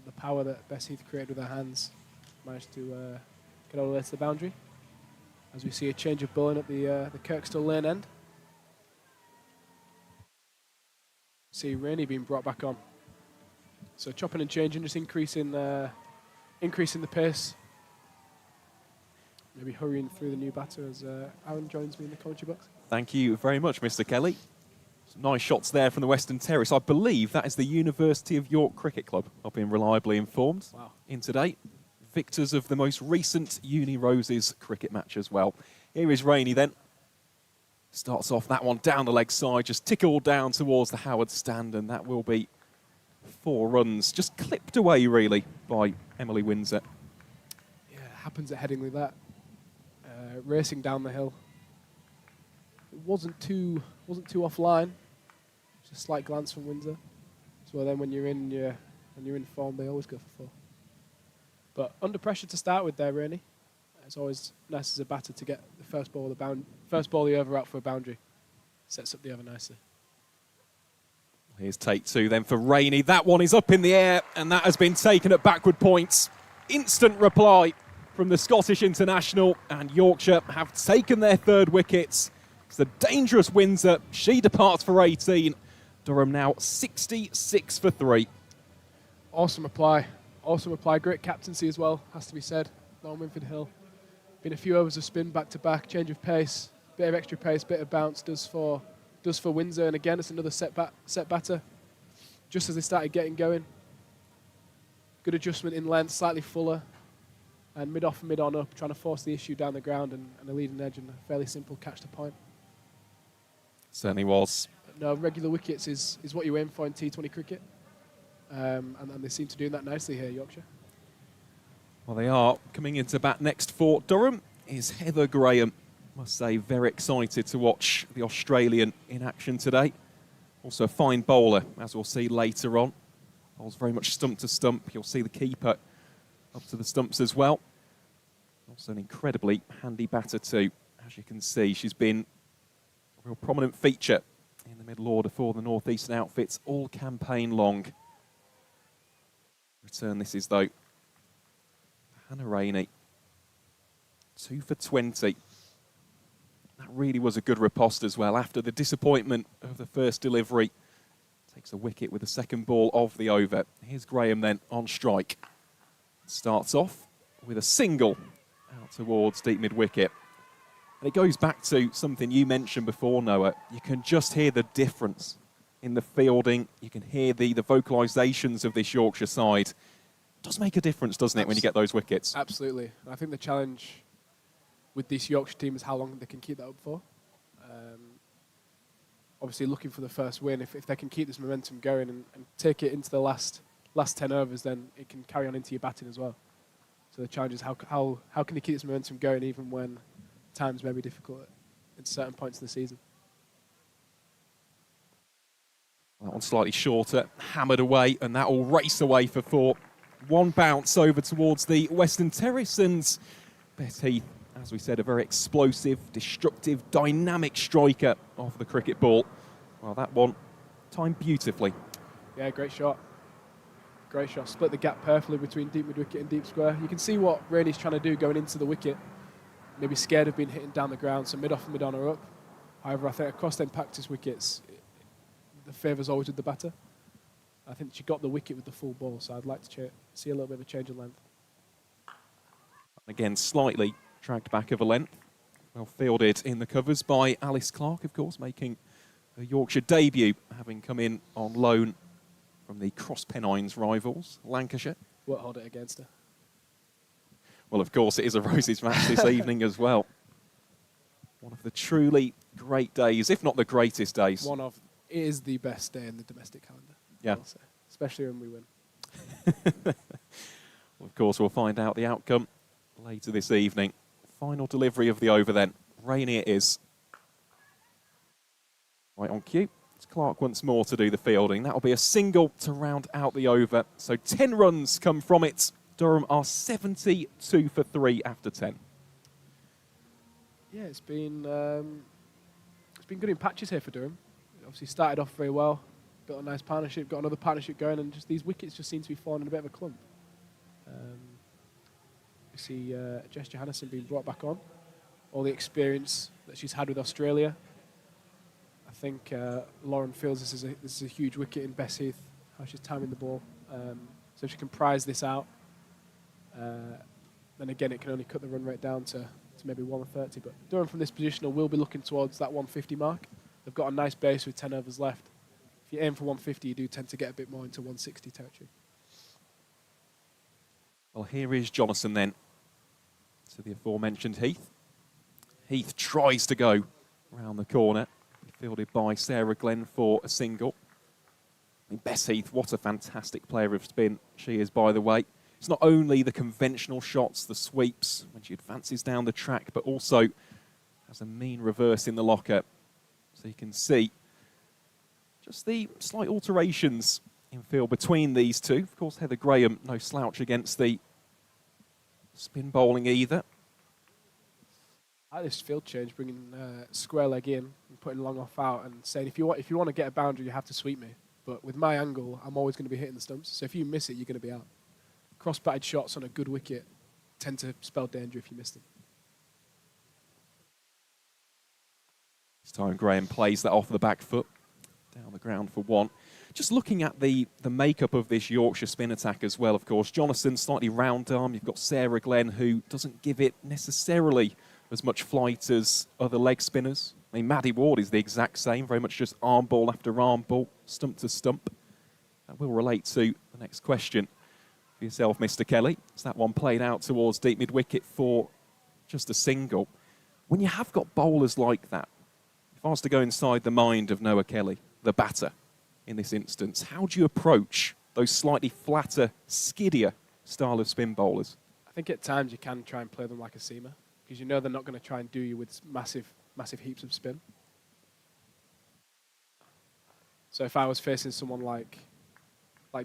the power that Bess Heath created with her hands managed to get all the way to the boundary. as we see a change of bowling at the Kirkstall Lane end. See Rainey being brought back on. So chopping and changing, just increasing the pace. Maybe hurrying through the new batter as Aaron joins me in the commentary box. Thank you very much, Mr. Kelly. Some nice shots there from the Western Terrace. I believe that is the University of York Cricket Club. I've been reliably informed in today. Victors of the most recent Uni Roses cricket match as well. Here is Rainey then. Starts off that one down the leg side, just tickled down towards the Howard stand, and that will be 4 runs. Just clipped away, really, by Emily Windsor. Yeah, it happens at Headingley, that. Racing down the hill. It wasn't too offline. Just a slight glance from Windsor. So then when you're in form, they always go for 4. But under pressure to start with there, Rainey. It's always nice as a batter to get the first ball of the over out for a boundary. Sets up the over nicely. Here's take 2 then for Rainey. That one is up in the air, and that has been taken at backward points. Instant reply from the Scottish international, and Yorkshire have taken their 3rd wickets. It's the dangerous Windsor. She departs for 18. Durham now 66 for 3. Awesome reply. Awesome reply. Great captaincy as well, has to be said. Long Winford Hill. Been a few overs of spin back to back, change of pace, bit of extra pace, bit of bounce does for Windsor, and again it's another set batter. Just as they started getting going, good adjustment in length, slightly fuller, and mid off and mid on up, trying to force the issue down the ground and a leading edge and a fairly simple catch to point. Certainly was. No, regular wickets is what you aim for in T20 cricket, and they seem to do that nicely here, Yorkshire. Well, they are. Coming into bat next for Durham is Heather Graham. Must say, very excited to watch the Australian in action today. Also a fine bowler, as we'll see later on. Bowls very much stump to stump. You'll see the keeper up to the stumps as well. Also an incredibly handy batter too. As you can see, she's been a real prominent feature in the middle order for the North Eastern outfits all campaign long. Return this is, though, Hannah Rainey. 2 for 20. That really was a good riposte as well. After the disappointment of the first delivery, takes a wicket with the second ball of the over. Here's Graham then on strike. Starts off with a single out towards deep mid-wicket. And it goes back to something you mentioned before, Noah. You can just hear the difference in the fielding. You can hear the vocalisations of this Yorkshire side. It does make a difference, doesn't it, when you get those wickets? Absolutely. I think the challenge with this Yorkshire team is how long they can keep that up for. Obviously looking for the first win. If they can keep this momentum going and take it into the last 10 overs, then it can carry on into your batting as well. So the challenge is how can they keep this momentum going even when times may be difficult at certain points in the season. That one slightly shorter, hammered away, and that will race away for 4. One bounce over towards the Western Terrace, and Beth Heath, as we said, a very explosive, destructive, dynamic striker of the cricket ball. Well, that one timed beautifully. Yeah, great shot. Great shot. Split the gap perfectly between deep mid-wicket and deep square. You can see what Rainey's trying to do going into the wicket. Maybe scared of being hitting down the ground, so mid-off and mid-on are up. However, I think across them practice wickets, the favour's always with the batter. I think she got the wicket with the full ball, so I'd like to see a little bit of a change in length. Again, slightly dragged back of a length. Well fielded in the covers by Alice Clark, of course, making her Yorkshire debut, having come in on loan from the Cross Pennines rivals, Lancashire. Won't hold it against her. Well, of course, it is a Roses match this evening as well. One of the truly great days, if not the greatest days. It is the best day in the domestic calendar. Yeah. Also, especially when we win. Well, of course, we'll find out the outcome later this evening. Final delivery of the over then. Rainey it is. Right on cue. It's Clark once more to do the fielding. That'll be a single to round out the over. So 10 runs come from it. Durham are 72 for 3 after 10. Yeah, it's been good in patches here for Durham. Obviously started off very well, built a nice partnership, got another partnership going, and just these wickets just seem to be falling in a bit of a clump. We see Jess Johannesson being brought back on. all the experience that she's had with Australia. I think Lauren feels this is a huge wicket in Bess Heath, how she's timing the ball. So if she can prize this out, then again it can only cut the run rate down to maybe 130. But Durham from this position will be looking towards that 150 mark. They've got a nice base with 10 overs left. If you aim for 150, you do tend to get a bit more into 160 territory. Well, here is Jonathan then to the aforementioned Heath. Heath tries to go round the corner, fielded by Sarah Glenn for a single. I mean, Bess Heath, what a fantastic player of spin she is, by the way. It's not only the conventional shots, the sweeps, when she advances down the track, but also has a mean reverse in the locker. So you can see just the slight alterations in field between these two. Of course, Heather Graham, no slouch against the spin bowling either. I like this field change, bringing square leg in and putting long off out and saying, if you want to get a boundary, you have to sweep me. But with my angle, I'm always going to be hitting the stumps. So if you miss it, you're going to be out. Cross-batted shots on a good wicket tend to spell danger if you miss them. This time Graham plays that off the back foot, down the ground for one. Just looking at the makeup of this Yorkshire spin attack as well, of course. Jonathan, slightly round arm. You've got Sarah Glenn, who doesn't give it necessarily as much flight as other leg spinners. I mean, Maddie Ward is the exact same, very much just arm ball after arm ball, stump to stump. That will relate to the next question for yourself, Mr. Kelly. Is that one played out towards deep mid-wicket for just a single? When you have got bowlers like that, if I was to go inside the mind of Noah Kelly, the batter in this instance, how do you approach those slightly flatter, skiddier style of spin bowlers? I think at times you can try and play them like a seamer, because you know they're not going to try and do you with massive heaps of spin. So if I was facing someone like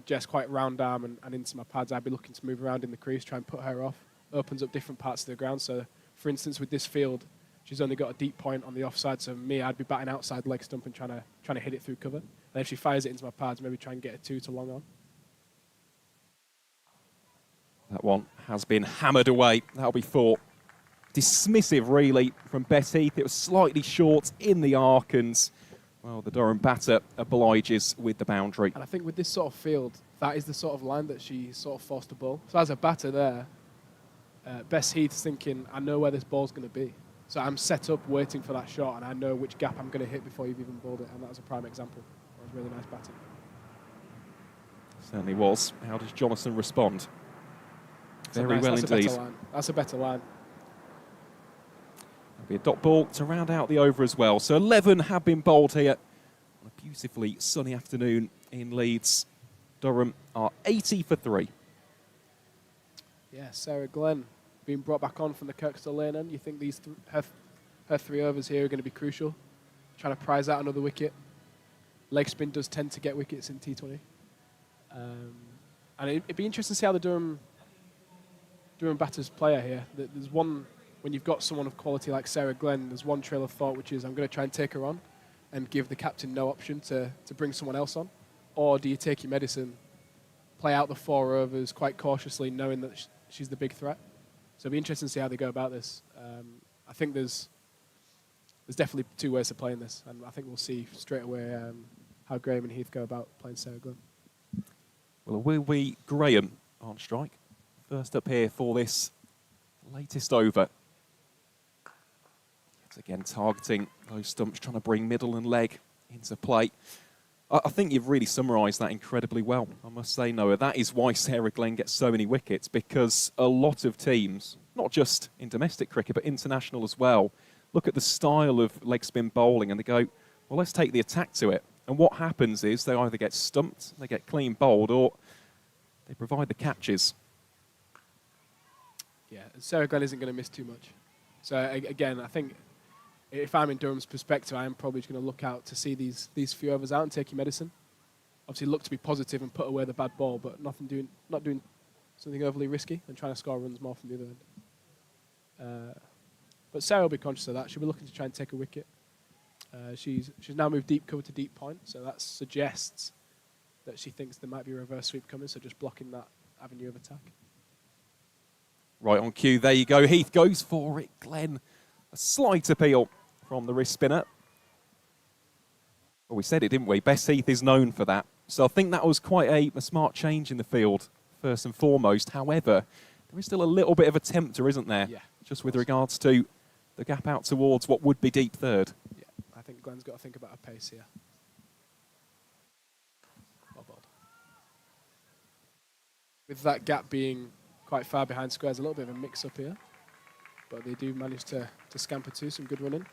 Jess, quite round arm and into my pads, I'd be looking to move around in the crease, try and put her off. Opens up different parts of the ground. So, for instance, with this field, she's only got a deep point on the offside. So me, I'd be batting outside leg stump and trying to hit it through cover. And if she fires it into my pads, maybe try and get a 2 to long on. That one has been hammered away. That'll be 4. Dismissive, really, from Bess Heath. It was slightly short in the arc, and, well, the Durham batter obliges with the boundary. And I think with this sort of field, that is the sort of line that she sort of forced to bowl. So as a batter there, Bess Heath's thinking, I know where this ball's going to be. So I'm set up waiting for that shot, and I know which gap I'm going to hit before you've even bowled it, and that was a prime example. That was really nice batting. Certainly was. How does Jonathan respond? Very nice, well that's indeed. That's a better line. There'll be a dot ball to round out the over as well. So 11 have been bowled here on a beautifully sunny afternoon in Leeds. Durham are 80 for 3. Yeah, Sarah Glenn being brought back on from the Kirkstall lane end. You think these her 3 overs here are going to be crucial? Trying to prize out another wicket. Leg spin does tend to get wickets in T20. And it'd be interesting to see how the Durham batters play here. There's one, when you've got someone of quality like Sarah Glenn, there's one trail of thought, which is I'm going to try and take her on and give the captain no option to bring someone else on. Or do you take your medicine, play out the 4 overs quite cautiously, knowing that she's the big threat? So it'll be interesting to see how they go about this. I think there's definitely 2 ways of playing this, and I think we'll see straight away how Graham and Heath go about playing Sarah Glenn. Well, it will be Graham on strike. First up here for this latest over. Yet again, targeting those stumps, trying to bring middle and leg into play. I think you've really summarised that incredibly well, I must say, Noah. That is why Sarah Glenn gets so many wickets, because a lot of teams, not just in domestic cricket, but international as well, look at the style of leg spin bowling and they go, well, let's take the attack to it. And what happens is they either get stumped, they get clean bowled, or they provide the catches. Yeah, Sarah Glenn isn't going to miss too much. So again, I think if I'm in Durham's perspective, I am probably just going to look out to see these few overs out and take your medicine. Obviously, look to be positive and put away the bad ball, but not doing something overly risky and trying to score runs more from the other end. But Sarah will be conscious of that. She'll be looking to try and take a wicket. She's now moved deep cover to deep point, so that suggests that she thinks there might be a reverse sweep coming, so just blocking that avenue of attack. Right on cue, there you go. Heath goes for it. Glenn A slight appeal from the wrist spinner. Well, we said it, didn't we? Bess Heath is known for that. So I think that was quite a smart change in the field, first and foremost. However, there is still a little bit of a tempter, isn't there? Yeah. Just with regards to the gap out towards what would be deep third. Yeah, I think Glenn's got to think about her pace here. Well bowled. With that gap being quite far behind square, there's a little bit of a mix-up here. But they do manage to scamper to some good running.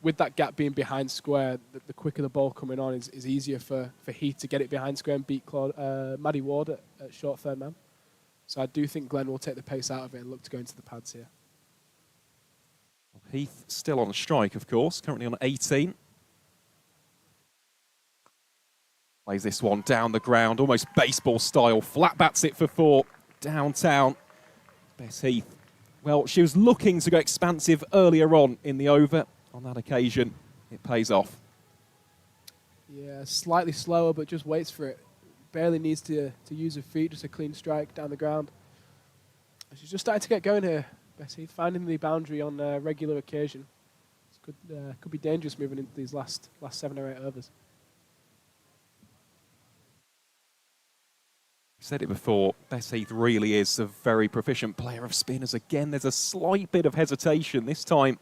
With that gap being behind square, the quicker the ball coming on is easier for Heath to get it behind square and beat Maddie Ward at short third man. So I do think Glenn will take the pace out of it and look to go into the pads here. Heath still on strike, of course, currently on 18. Plays this one down the ground, almost baseball style. Flat bats it for 4, downtown. Bess Heath. Well, she was looking to go expansive earlier on in the over. On that occasion, it pays off. Yeah, slightly slower, but just waits for it. Barely needs to use her feet, just a clean strike down the ground. She's just starting to get going here, Bess Heath, finding the boundary on a regular occasion. It could be dangerous moving into these last 7 or 8 overs. Said it before, Bess Heath really is a very proficient player of spinners. Again, there's a slight bit of hesitation this time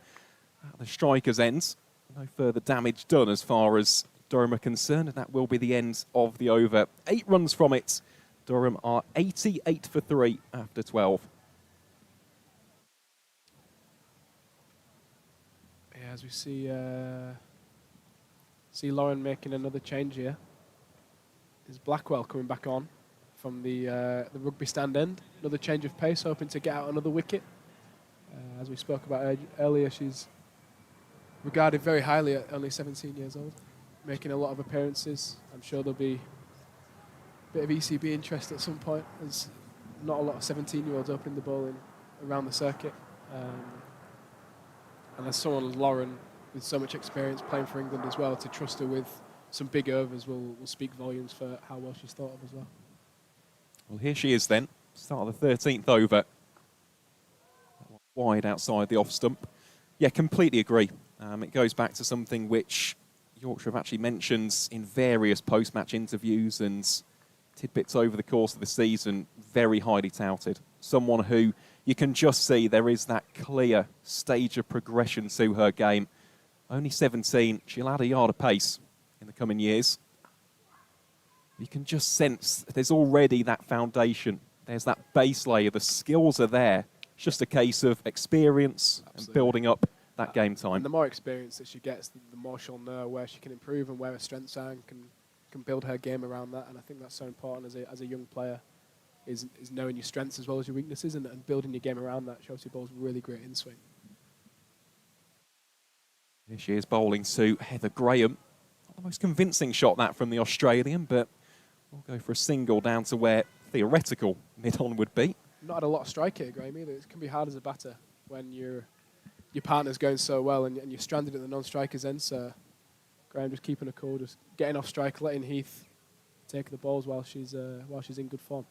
at the striker's ends. No further damage done as far as Durham are concerned, and that will be the end of the over. 8 runs from it. Durham are 88 for 3 after 12. Yeah, as we see Lauren making another change here. Is Blackwell coming back on from the rugby stand end? Another change of pace, hoping to get out another wicket. As we spoke about earlier, she's regarded very highly at only 17 years old, making a lot of appearances. I'm sure there'll be a bit of ECB interest at some point. There's not a lot of 17-year-olds opening the ball in around the circuit. And as someone like Lauren, with so much experience playing for England as well, to trust her with some big overs will speak volumes for how well she's thought of as well. Well, here she is then, start of the 13th over. Wide outside the off stump. Yeah, completely agree. It goes back to something which Yorkshire have actually mentioned in various post-match interviews and tidbits over the course of the season. Very highly touted. Someone who you can just see there is that clear stage of progression to her game. Only 17, she'll add a yard of pace in the coming years. You can just sense there's already that foundation. There's that base layer. The skills are there. It's just a case of experience and building up that game time. And the more experience that she gets, the more she'll know where she can improve and where her strengths are, and can build her game around that. And I think that's so important as a young player, is knowing your strengths as well as your weaknesses and building your game around that. Chelsea bowl's really great in swing. Here she is bowling to Heather Graham. Not the most convincing shot that from the Australian, but we'll go for a single down to where theoretical mid-on would be. Not had a lot of strike here, Graham, either. It can be hard as a batter when your partner's going so well and you're stranded at the non-striker's end. So Graham just keeping her cool, just getting off strike, letting Heath take the balls while she's in good form.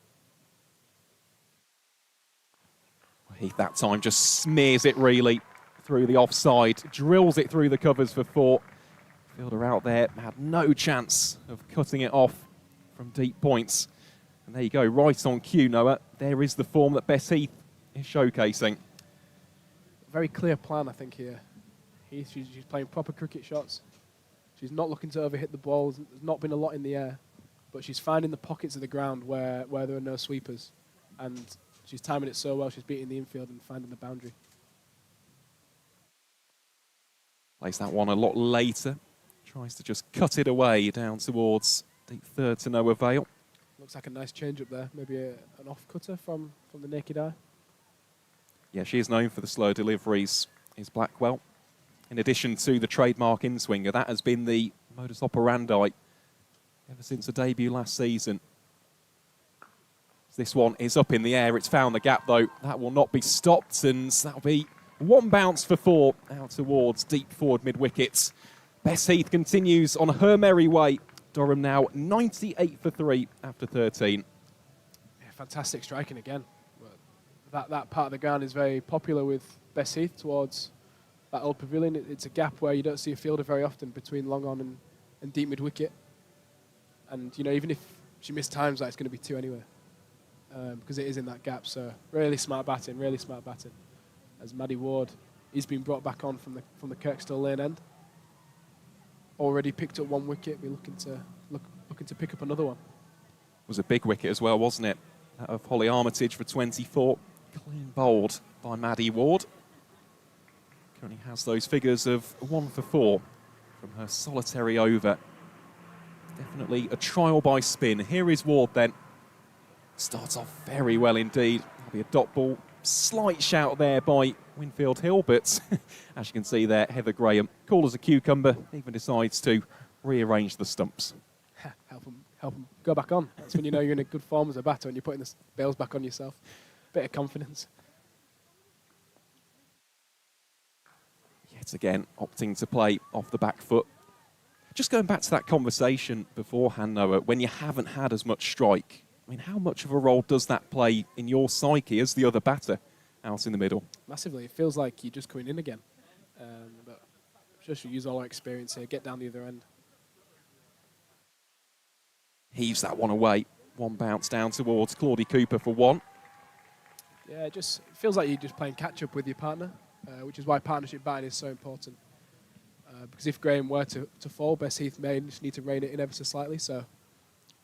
Heath that time just smears it really through the offside, drills it through the covers for 4. Fielder out there had no chance of cutting it off from deep points. And there you go, right on cue, Noah. There is the form that Bess Heath is showcasing. Very clear plan, I think, here. Heath, she's playing proper cricket shots. She's not looking to overhit the balls. There's not been a lot in the air. But she's finding the pockets of the ground where there are no sweepers. And she's timing it so well, she's beating the infield and finding the boundary. Plays that one a lot later. Tries to just cut it away down towards deep third to no avail. Looks like a nice change up there. Maybe an off-cutter from the naked eye. Yeah, she is known for the slow deliveries, is Blackwell. In addition to the trademark in-swinger, that has been the modus operandi ever since the debut last season. This one is up in the air. It's found the gap, though. That will not be stopped, and that'll be one bounce for 4 out towards deep forward mid-wickets. Bess Heath continues on her merry way. Durham now 98 for 3 after 13. Yeah, fantastic striking again. that part of the ground is very popular with Bess Heath towards that old pavilion. It's a gap where you don't see a fielder very often between long on and deep mid wicket. And you know, even if she missed times, that it's going to be two anyway, because it is in that gap. So really smart batting, really smart batting. As Maddie Ward, he's been brought back on from the Kirkstall Lane end. Already picked up one wicket. Be looking to pick up another one. Was a big wicket as well, wasn't it? That of Holly Armitage for 24. Clean bowled by Maddie Ward. Currently has those figures of 1 for 4 from her solitary over. Definitely a trial by spin. Here is Ward then. Starts off very well indeed. That'll be a dot ball. Slight shout there by Winfield Hill, but as you can see there, Heather Graham, cool as a cucumber, even decides to rearrange the stumps. Help them go back on. That's when you know you're in a good form as a batter, and you're putting the bails back on yourself. Bit of confidence. Yet again, opting to play off the back foot. Just going back to that conversation beforehand, Noah, when you haven't had as much strike, I mean, how much of a role does that play in your psyche as the other batter out in the middle? Massively. It feels like you're just coming in again. But just use all our experience here, get down the other end. Heaves that one away. One bounce down towards Claudie Cooper for 1. Yeah, it just feels like you're just playing catch-up with your partner, which is why partnership batting is so important. Because if Graham were to fall, Bess Heath may just need to rein it in ever so slightly. So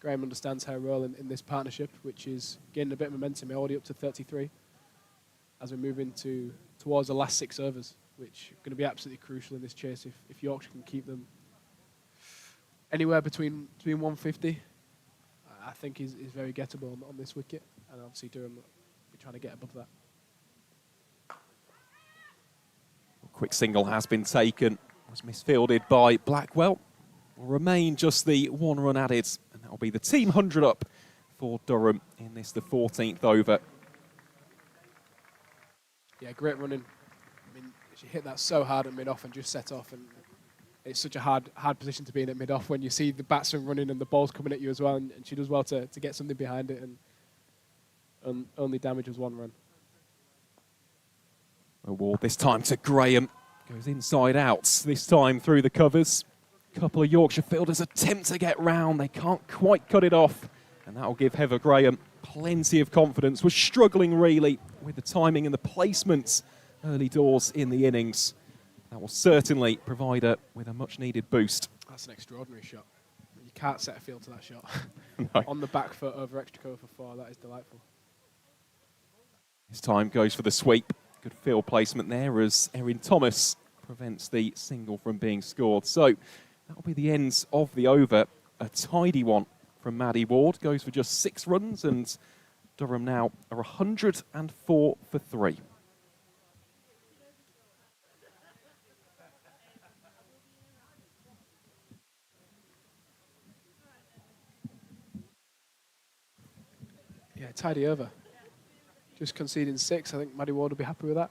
Graham understands her role in this partnership, which is gaining a bit of momentum, already up to 33, as we move towards the last 6 overs, which are going to be absolutely crucial in this chase if Yorkshire can keep them anywhere between 150. I think is very gettable on this wicket, and obviously Durham will be trying to get above that. Quick single has been taken. Was misfielded by Blackwell. Will remain just the 1 run added, and that will be the team 100 up for Durham in this, the 14th over. Yeah, great running. I mean, she hit that so hard at mid-off and just set off, and it's such a hard position to be in at mid-off when you see the batsman running and the ball's coming at you as well, and she does well to get something behind it, and only damage was 1 run. Award this time to Graham. Goes inside out, this time through the covers. A couple of Yorkshire fielders attempt to get round. They can't quite cut it off. And that will give Heather Graham plenty of confidence. Was struggling really with the timing and the placements early doors in the innings. That will certainly provide her with a much needed boost. That's an extraordinary shot. You can't set a field to that shot. No. On the back foot over extra cover for 4, that is delightful. This time goes for the sweep. Good field placement there as Erin Thomas prevents the single from being scored. So that'll be the end of the over. A tidy one from Maddie Ward. Goes for just 6 runs, and Durham now are 104 for 3. Yeah, tidy over. Just conceding 6. I think Maddie Ward will be happy with that.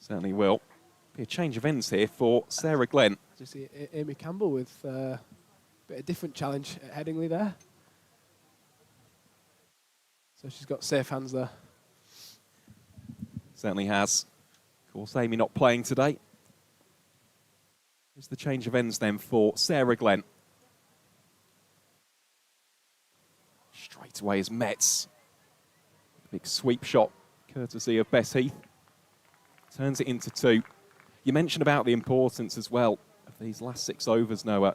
Certainly will. Be a change of ends here for Sarah Glenn. Just see Amy Campbell with a bit of different challenge at Headingley there. So she's got safe hands there. Certainly has. Of course, Amy not playing today. Here's the change of ends then for Sarah Glenn. Straight away is Metz. Big sweep shot, courtesy of Bess Heath. Turns it into 2. You mentioned about the importance as well of these last 6 overs, Noah.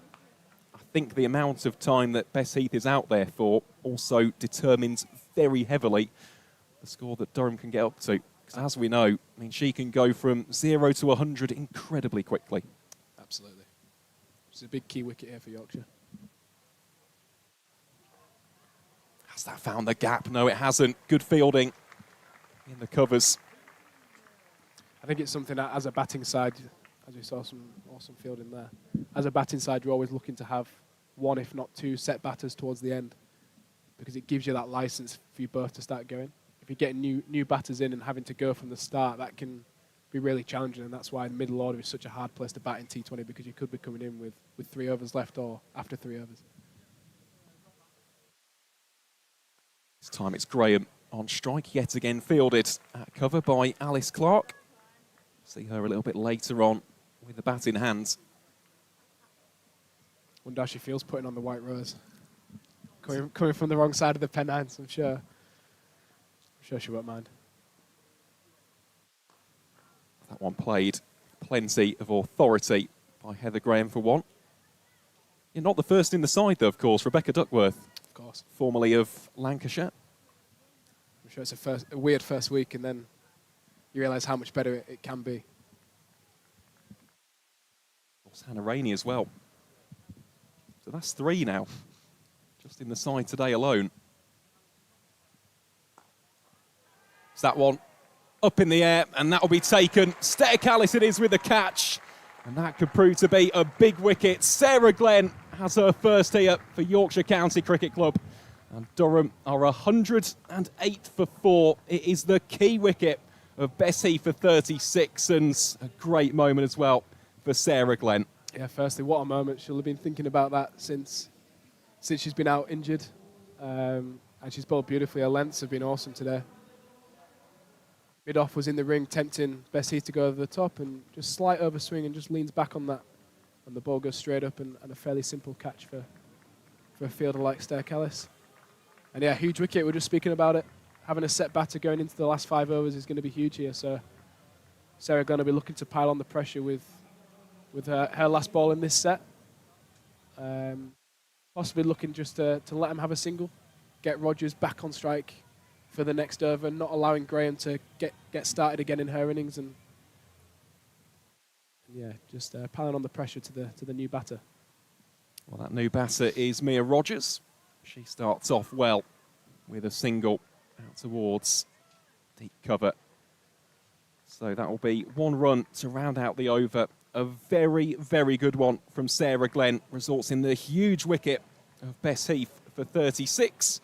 I think the amount of time that Bess Heath is out there for also determines very heavily the score that Durham can get up to. Because as we know, I mean, she can go from 0 to 100 incredibly quickly. Absolutely. It's a big key wicket here for Yorkshire. Has that found the gap? No, it hasn't. Good fielding in the covers. I think it's something that, as a batting side, as we saw some awesome fielding there, as a batting side, you're always looking to have 1, if not 2, set batters towards the end, because it gives you that license for you both to start going. If you're getting new batters in and having to go from the start, that can be really challenging, and that's why the middle order is such a hard place to bat in T20, because you could be coming in with 3 overs left or after 3 overs. This time it's Graham on strike, yet again fielded at cover by Alice Clark. See her a little bit later on with the bat in hand. Wonder how she feels putting on the white rose. Coming from the wrong side of the pennines, I'm sure she won't mind. That one played plenty of authority by Heather Graham for one. You're not the first in the side, though, of course. Rebecca Duckworth, Of course. formerly of Lancashire. I'm sure it's a weird first week, and then you realise how much better it can be. Of course, Hannah Rainey as well. So that's 3 now, just in the side today alone. It's that one up in the air, and that will be taken. Steph Callis it is with the catch, and that could prove to be a big wicket. Sarah Glenn has her first here for Yorkshire County Cricket Club, and Durham are 108 for 4. It is the key wicket of Bessie for 36, and a great moment as well for Sarah Glenn. Yeah, firstly, what a moment. She'll have been thinking about that since she's been out injured. And she's bowled beautifully. Her lengths have been awesome today. Mid-off was in the ring, tempting Bessie to go over the top, and just slight overswing and just leans back on that. And the ball goes straight up, and a fairly simple catch for a fielder like Steph Callis. And yeah, huge wicket. We're just speaking about it. Having a set batter going into the last 5 overs is going to be huge here. So Sarah going to be looking to pile on the pressure with her last ball in this set. Possibly looking just to let him have a single, get Rogers back on strike for the next over, not allowing Graham to get started again in her innings, and yeah, just piling on the pressure to the new batter. Well, that new batter is Mia Rogers. She starts off well with a single out towards deep cover. So that will be 1 run to round out the over. A very, very good one from Sarah Glenn, results in the huge wicket of Bess Heath for 36.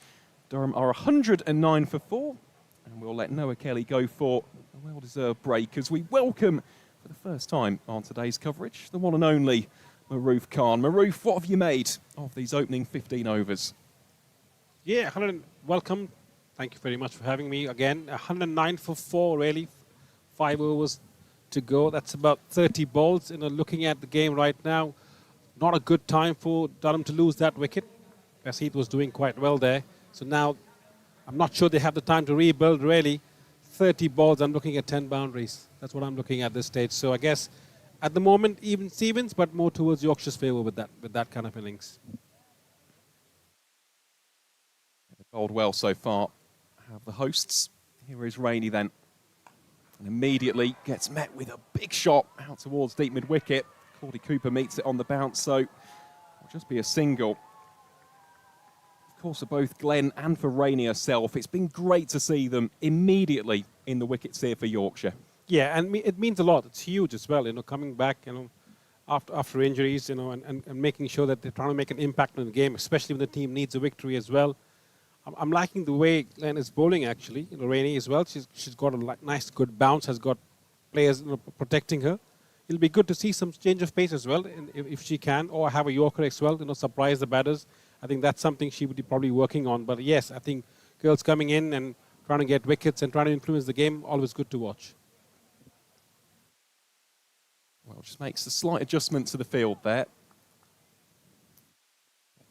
Durham are 109 for 4, and we'll let Noah Kelly go for a well-deserved break as we welcome, for the first time on today's coverage, the one and only Maroof Khan. Maroof, what have you made of these opening 15 overs? Yeah, welcome. Thank you very much for having me again. 109 for 4, really. 5 overs to go. That's about 30 balls. Looking at the game right now, not a good time for Durham to lose that wicket. Bess Heath was doing quite well there. So now, I'm not sure they have the time to rebuild, really. 30 balls, I'm looking at 10 boundaries. That's what I'm looking at this stage. So I guess, at the moment, even Stevens, but more towards Yorkshire's favour with that kind of innings. Bowled well so far. Have the hosts. Here is Rainey then. And immediately gets met with a big shot out towards deep mid-wicket. Claudie Cooper meets it on the bounce, so it'll just be a single. Of course, for both Glenn and for Rainey herself, it's been great to see them immediately in the wickets here for Yorkshire. Yeah, and it means a lot. It's huge as well, coming back, after injuries, and making sure that they're trying to make an impact on the game, especially when the team needs a victory as well. I'm liking the way Glenn is bowling, actually. Rainey as well. She's got a nice, good bounce, has got players protecting her. It'll be good to see some change of pace as well, if she can, or have a Yorker as well, surprise the batters. I think that's something she would be probably working on. But yes, I think girls coming in and trying to get wickets and trying to influence the game, always good to watch. Well, just makes a slight adjustment to the field there.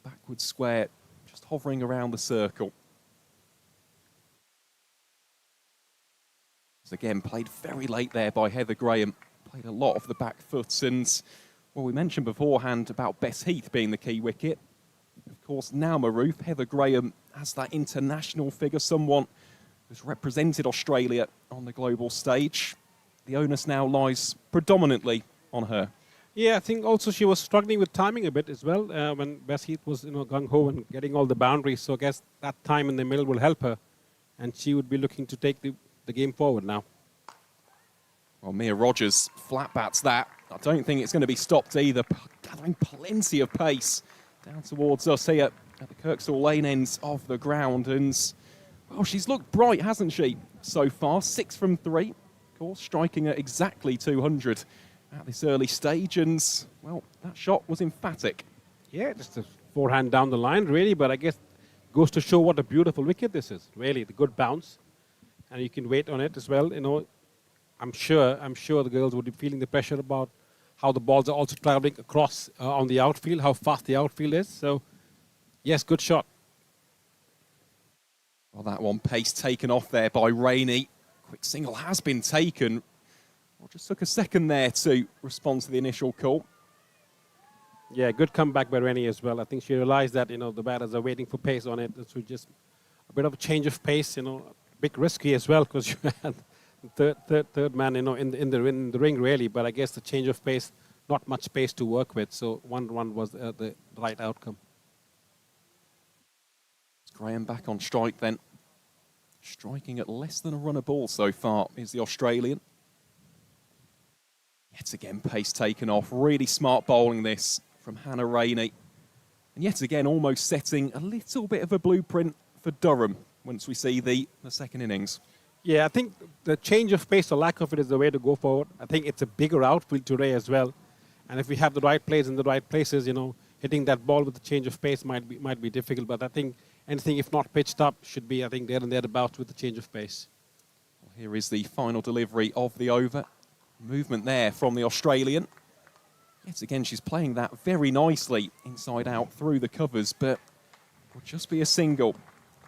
Backward square, just hovering around the circle. Again, played very late there by Heather Graham. Played a lot off the back foot, and well, we mentioned beforehand about Bess Heath being the key wicket. Of course, now Maroof, Heather Graham as that international figure, someone who's represented Australia on the global stage. The onus now lies predominantly on her. Yeah, I think also she was struggling with timing a bit as well when Bess Heath was gung-ho and getting all the boundaries. So I guess that time in the middle will help her, and she would be looking to take the game forward now. Well, Mia Rogers flat bats that. I don't think it's going to be stopped either. Gathering plenty of pace down towards us here at the Kirkstall Lane ends of the ground. And, well, she's looked bright, hasn't she, so far? 6 from 3. Of course, striking at exactly 200 at this early stage. And, well, that shot was emphatic. Yeah, just a forehand down the line, really. But I guess goes to show what a beautiful wicket this is. Really, the good bounce, and you can wait on it as well. I'm sure the girls would be feeling the pressure about how the balls are also traveling across on the outfield, how fast the outfield is. So, yes, good shot. Well, that one pace taken off there by Rainey. Quick single has been taken. Well, just took a second there to respond to the initial call. Yeah, good comeback by Rainey as well. I think she realized that, the batters are waiting for pace on it. So just a bit of a change of pace, a bit risky as well because you had the third man, in the ring really. But I guess the change of pace, not much pace to work with. So 1 run was the right outcome. Graham back on strike then. Striking at less than a run a ball so far is the Australian. Yet again, pace taken off. Really smart bowling this from Hannah Rainey. And yet again, almost setting a little bit of a blueprint for Durham once we see the second innings. Yeah, I think the change of pace or lack of it is the way to go forward. I think it's a bigger outfield today as well. And if we have the right players in the right places, hitting that ball with the change of pace might be difficult. But I think anything, if not pitched up, should be, I think, there and thereabouts with the change of pace. Well, here is the final delivery of the over. Movement there from the Australian. Yet again, she's playing that very nicely inside out through the covers, but will just be a single.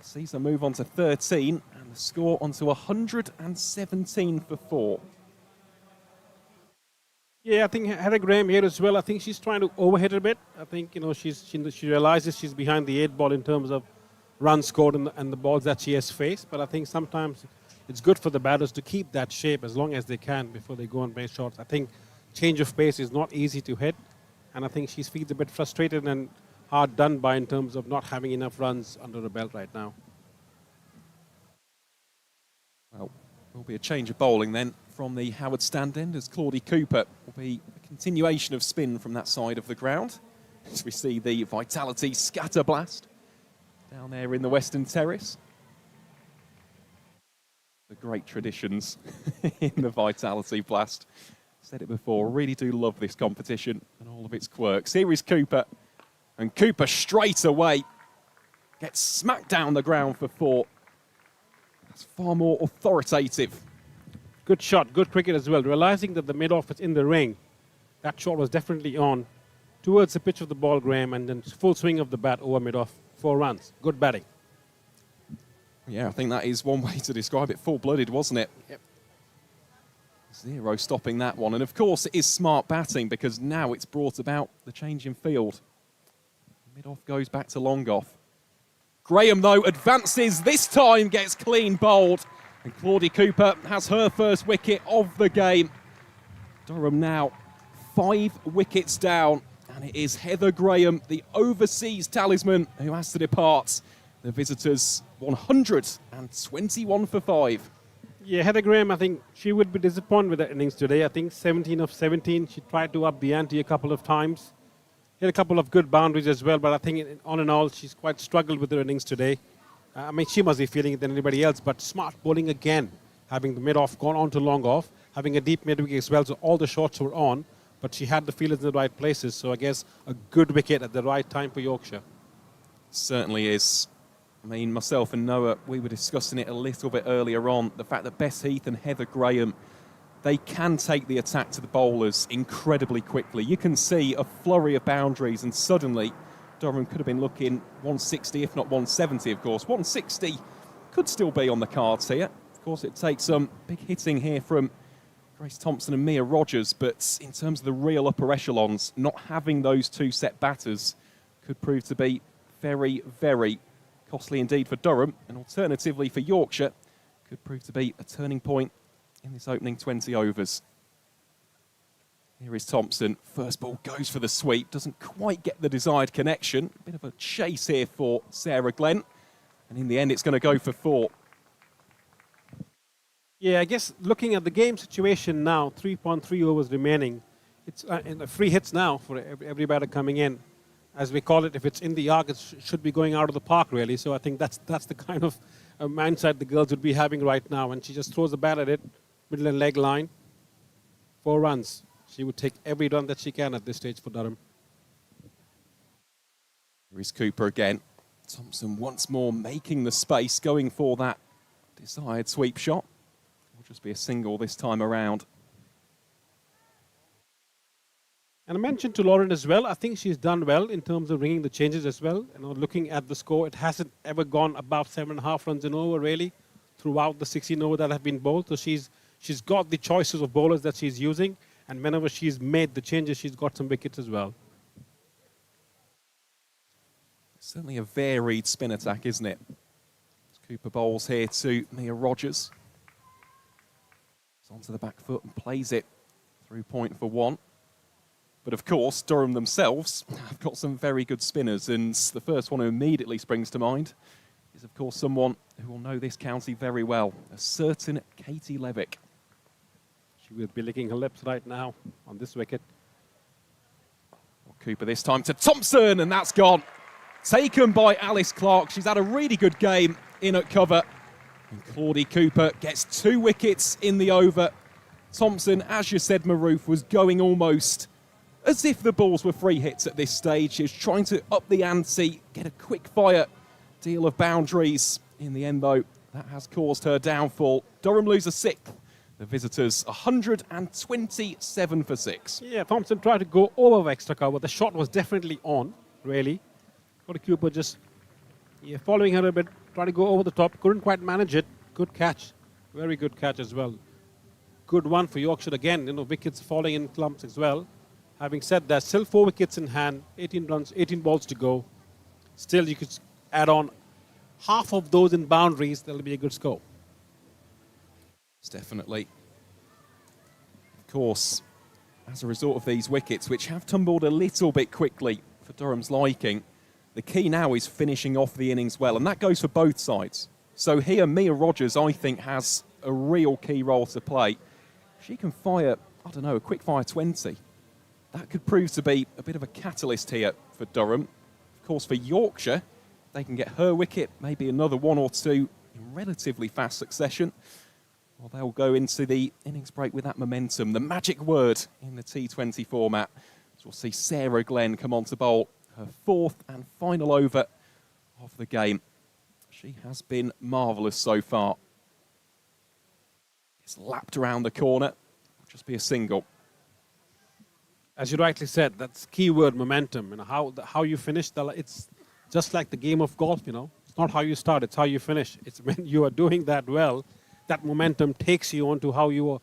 Sees her move on to 13 and the score onto 117 for 4. Yeah, I think Heather Graham here as well. I think she's trying to overhit a bit. I think, she realizes she's behind the 8 ball in terms of runs scored and the balls that she has faced. But I think sometimes it's good for the batters to keep that shape as long as they can before they go on base shots. I think change of pace is not easy to hit. And I think she feels a bit frustrated and hard done by in terms of not having enough runs under her belt right now. Well, will be a change of bowling then from the Howard stand end as Claudie Cooper will be a continuation of spin from that side of the ground. As we see the Vitality scatter blast down there in the Western Terrace. The great traditions in the Vitality blast. Said it before, really do love this competition and all of its quirks. Here is Cooper, and Cooper straight away gets smacked down the ground for 4. That's far more authoritative. Good shot, good cricket as well. Realizing that the mid-off is in the ring, that shot was definitely on towards the pitch of the ball, Graham, and then full swing of the bat over mid-off. 4 runs. Good batting. Yeah, I think that is one way to describe it. Full-blooded, wasn't it? Yep. 0 stopping that one. And of course, it is smart batting because now it's brought about the change in field. Mid-off goes back to long off. Graham, though, advances. This time gets clean bowled. And Claudie Cooper has her first wicket of the game. Durham now 5 wickets down. And it is Heather Graham, the overseas talisman, who has to depart. The visitors 121 for 5. Yeah, Heather Graham, I think she would be disappointed with that innings today. I think 17 of 17. She tried to up the ante a couple of times. Hit a couple of good boundaries as well, but I think on and all, she's quite struggled with her innings today. I mean, she must be feeling it than anybody else, but smart bowling again. Having the mid-off gone on to long off, having a deep mid-wicket as well, so all the shots were on, but she had the fielders in the right places, so I guess a good wicket at the right time for Yorkshire. Certainly is. I mean, myself and Noah, we were discussing it a little bit earlier on, the fact that Bess Heath and Heather Graham, they can take the attack to the bowlers incredibly quickly. You can see a flurry of boundaries and suddenly Durham could have been looking 160, if not 170, of course. 160 could still be on the cards here. Of course, it takes some big hitting here from Grace Thompson and Mia Rogers, but in terms of the real upper echelons, not having those 2 set batters could prove to be very, very costly indeed for Durham, and alternatively for Yorkshire, could prove to be a turning point in this opening 20 overs. Here is Thompson. First ball goes for the sweep. Doesn't quite get the desired connection. A bit of a chase here for Sarah Glenn. And in the end, it's going to go for 4. Yeah, I guess looking at the game situation now, 3.3 overs remaining. It's free hits now for every batter coming in. As we call it, if it's in the arc, it should be going out of the park, really. So I think that's the kind of mindset the girls would be having right now. And she just throws the bat at it, middle and leg line, 4 runs. She would take every run that she can at this stage for Durham. Here is Cooper again. Thompson once more making the space, going for that desired sweep shot. Will just be a single this time around. And I mentioned to Lauren as well, I think she's done well in terms of ringing the changes as well. Looking at the score, it hasn't ever gone above 7.5 runs in over, really, throughout the 16 over that have been bowled. So she's got the choices of bowlers that she's using, and whenever she's made the changes, she's got some wickets as well. Certainly a varied spin attack, isn't it? Cooper bowls here to Mia Rogers. It's onto the back foot and plays it through point for 1. But of course, Durham themselves have got some very good spinners, and the first one who immediately springs to mind is, of course, someone who will know this county very well, a certain Katie Levick. She will be licking her lips right now on this wicket. Well, Cooper this time to Thompson, and that's gone. Taken by Alice Clark. She's had a really good game in at cover. And Claudie Cooper gets 2 wickets in the over. Thompson, as you said, Maroof, was going almost as if the balls were free hits at this stage. She was trying to up the ante, get a quick fire deal of boundaries. In the end, though, that has caused her downfall. Durham lose a 6th. The visitors 127 for 6. Yeah, Thompson tried to go over extra cover. The shot was definitely on, really. Claudie Cooper just following her a bit, trying to go over the top. Couldn't quite manage it. Good catch. Very good catch as well. Good one for Yorkshire again. Wickets falling in clumps as well. Having said that, still 4 wickets in hand, 18 runs, 18 balls to go. Still, you could add on half of those in boundaries. That'll be a good score. It's definitely. Of course, as a result of these wickets, which have tumbled a little bit quickly for Durham's liking, the key now is finishing off the innings well, and that goes for both sides. So here, Mia Rogers, I think, has a real key role to play. She can fire, I don't know, a quick fire 20. That could prove to be a bit of a catalyst here for Durham. Of course, for Yorkshire, they can get her wicket, maybe another 1 or 2 in relatively fast succession. Well, they'll go into the innings break with that momentum, the magic word in the T20 format. So we'll see Sarah Glenn come on to bowl her 4th and final over of the game. She has been marvellous so far. It's lapped around the corner. It'll just be a single. As you rightly said, that's keyword momentum. How you finish, it's just like the game of golf, It's not how you start, it's how you finish. It's when you are doing that well, that momentum takes you on to how your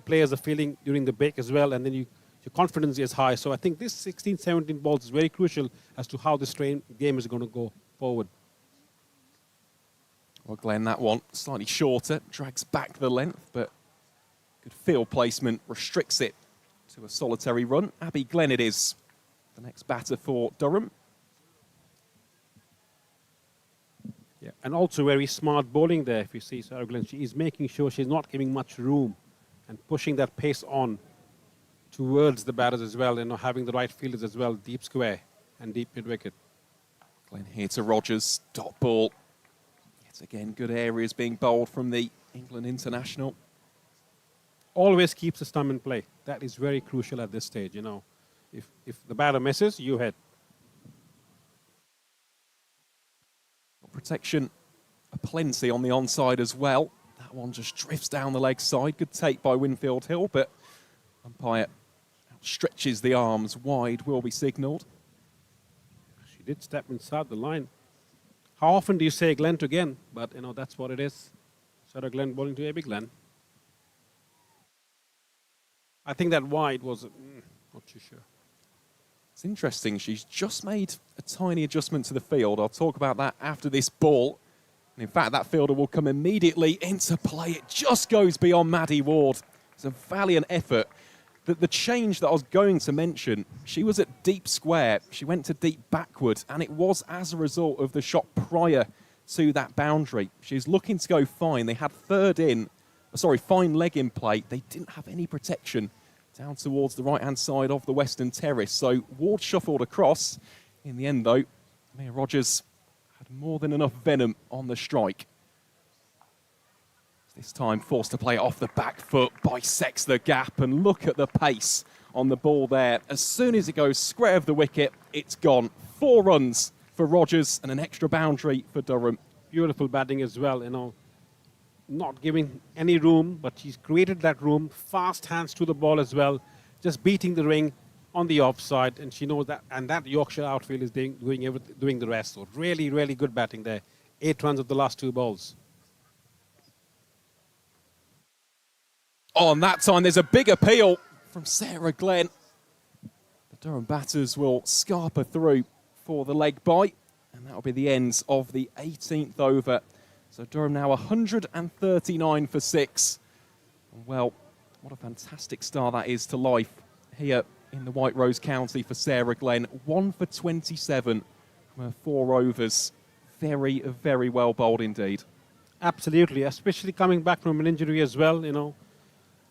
players are feeling during the break as well, and then your confidence is high. So I think this 16, 17 balls is very crucial as to how this game is going to go forward. Well, Glenn, that one slightly shorter, drags back the length, but good field placement restricts it to a solitary run. Abby Glenn it is, the next batter for Durham. Yeah, and also very smart bowling there. If you see Sarah Glenn, she is making sure she's not giving much room and pushing that pace on towards the batters as well, having the right fielders as well, deep square and deep mid-wicket. Glenn here to Rogers, dot ball. Yet again, good areas being bowled from the England international. Always keeps the stump in play. That is very crucial at this stage, If the batter misses, you hit. Protection aplenty on the onside as well. That one just drifts down the leg side. Good take by Winfield Hill, but umpire stretches the arms wide, will be signalled. She did step inside the line. How often do you say Glenn to Glenn? But, that's what it is. Sarah Glenn bowling to Abby Glenn. I think that wide was, not too sure. It's interesting, she's just made a tiny adjustment to the field. I'll talk about that after this ball. And in fact, that fielder will come immediately into play. It just goes beyond Maddie Ward. It's a valiant effort. The change that I was going to mention, she was at deep square. She went to deep backward, and it was as a result of the shot prior to that boundary. She's looking to go fine. They had fine leg in play. They didn't have any protection down towards the right-hand side of the Western Terrace. So Ward shuffled across. In the end, though, Mia Rogers had more than enough venom on the strike. This time forced to play it off the back foot, bisects the gap, and look at the pace on the ball there. As soon as it goes square of the wicket, it's gone. 4 runs for Rogers and an extra boundary for Durham. Beautiful batting as well, not giving any room, but she's created that room. Fast hands to the ball as well, just beating the ring on the offside, and she knows that. And that Yorkshire outfield is doing the rest. So really, really good batting there. 8 runs of the last 2 balls. On that time, there's a big appeal from Sarah Glenn. The Durham batters will scarper through for the leg bite, and that'll be the end of the 18th over. So Durham now 139 for 6. Well, what a fantastic start that is to life here in the White Rose County for Sarah Glenn. 1 for 27 from her 4 overs. Very, very well bowled indeed. Absolutely, especially coming back from an injury as well,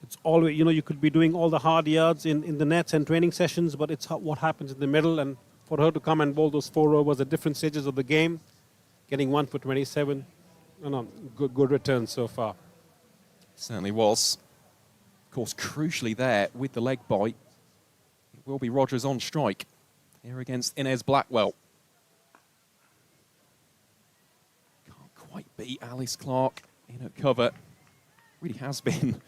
It's always, you could be doing all the hard yards in the nets and training sessions, but it's what happens in the middle. And for her to come and bowl those 4 overs at different stages of the game, getting 1 for 27, good return so far. Certainly was. Of course, crucially there with the leg bite, it will be Rogers on strike here against Inez Blackwell. Can't quite beat Alice Clark in at cover. Really has been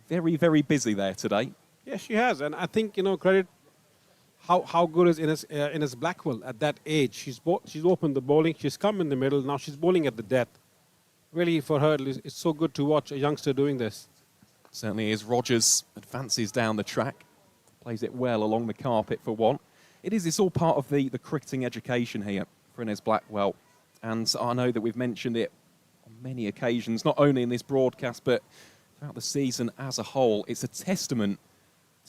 very, very busy there today. Yeah, she has, and I think credit how good is Inez Blackwell at that age. She's opened the bowling. She's come in the middle. Now she's bowling at the death. Really, for her, it's so good to watch a youngster doing this. Certainly is. Rogers advances down the track, plays it well along the carpet for one. It's all part of the cricketing education here for Inez Blackwell, and I know that we've mentioned it on many occasions, not only in this broadcast but throughout the season as a whole. It's a testament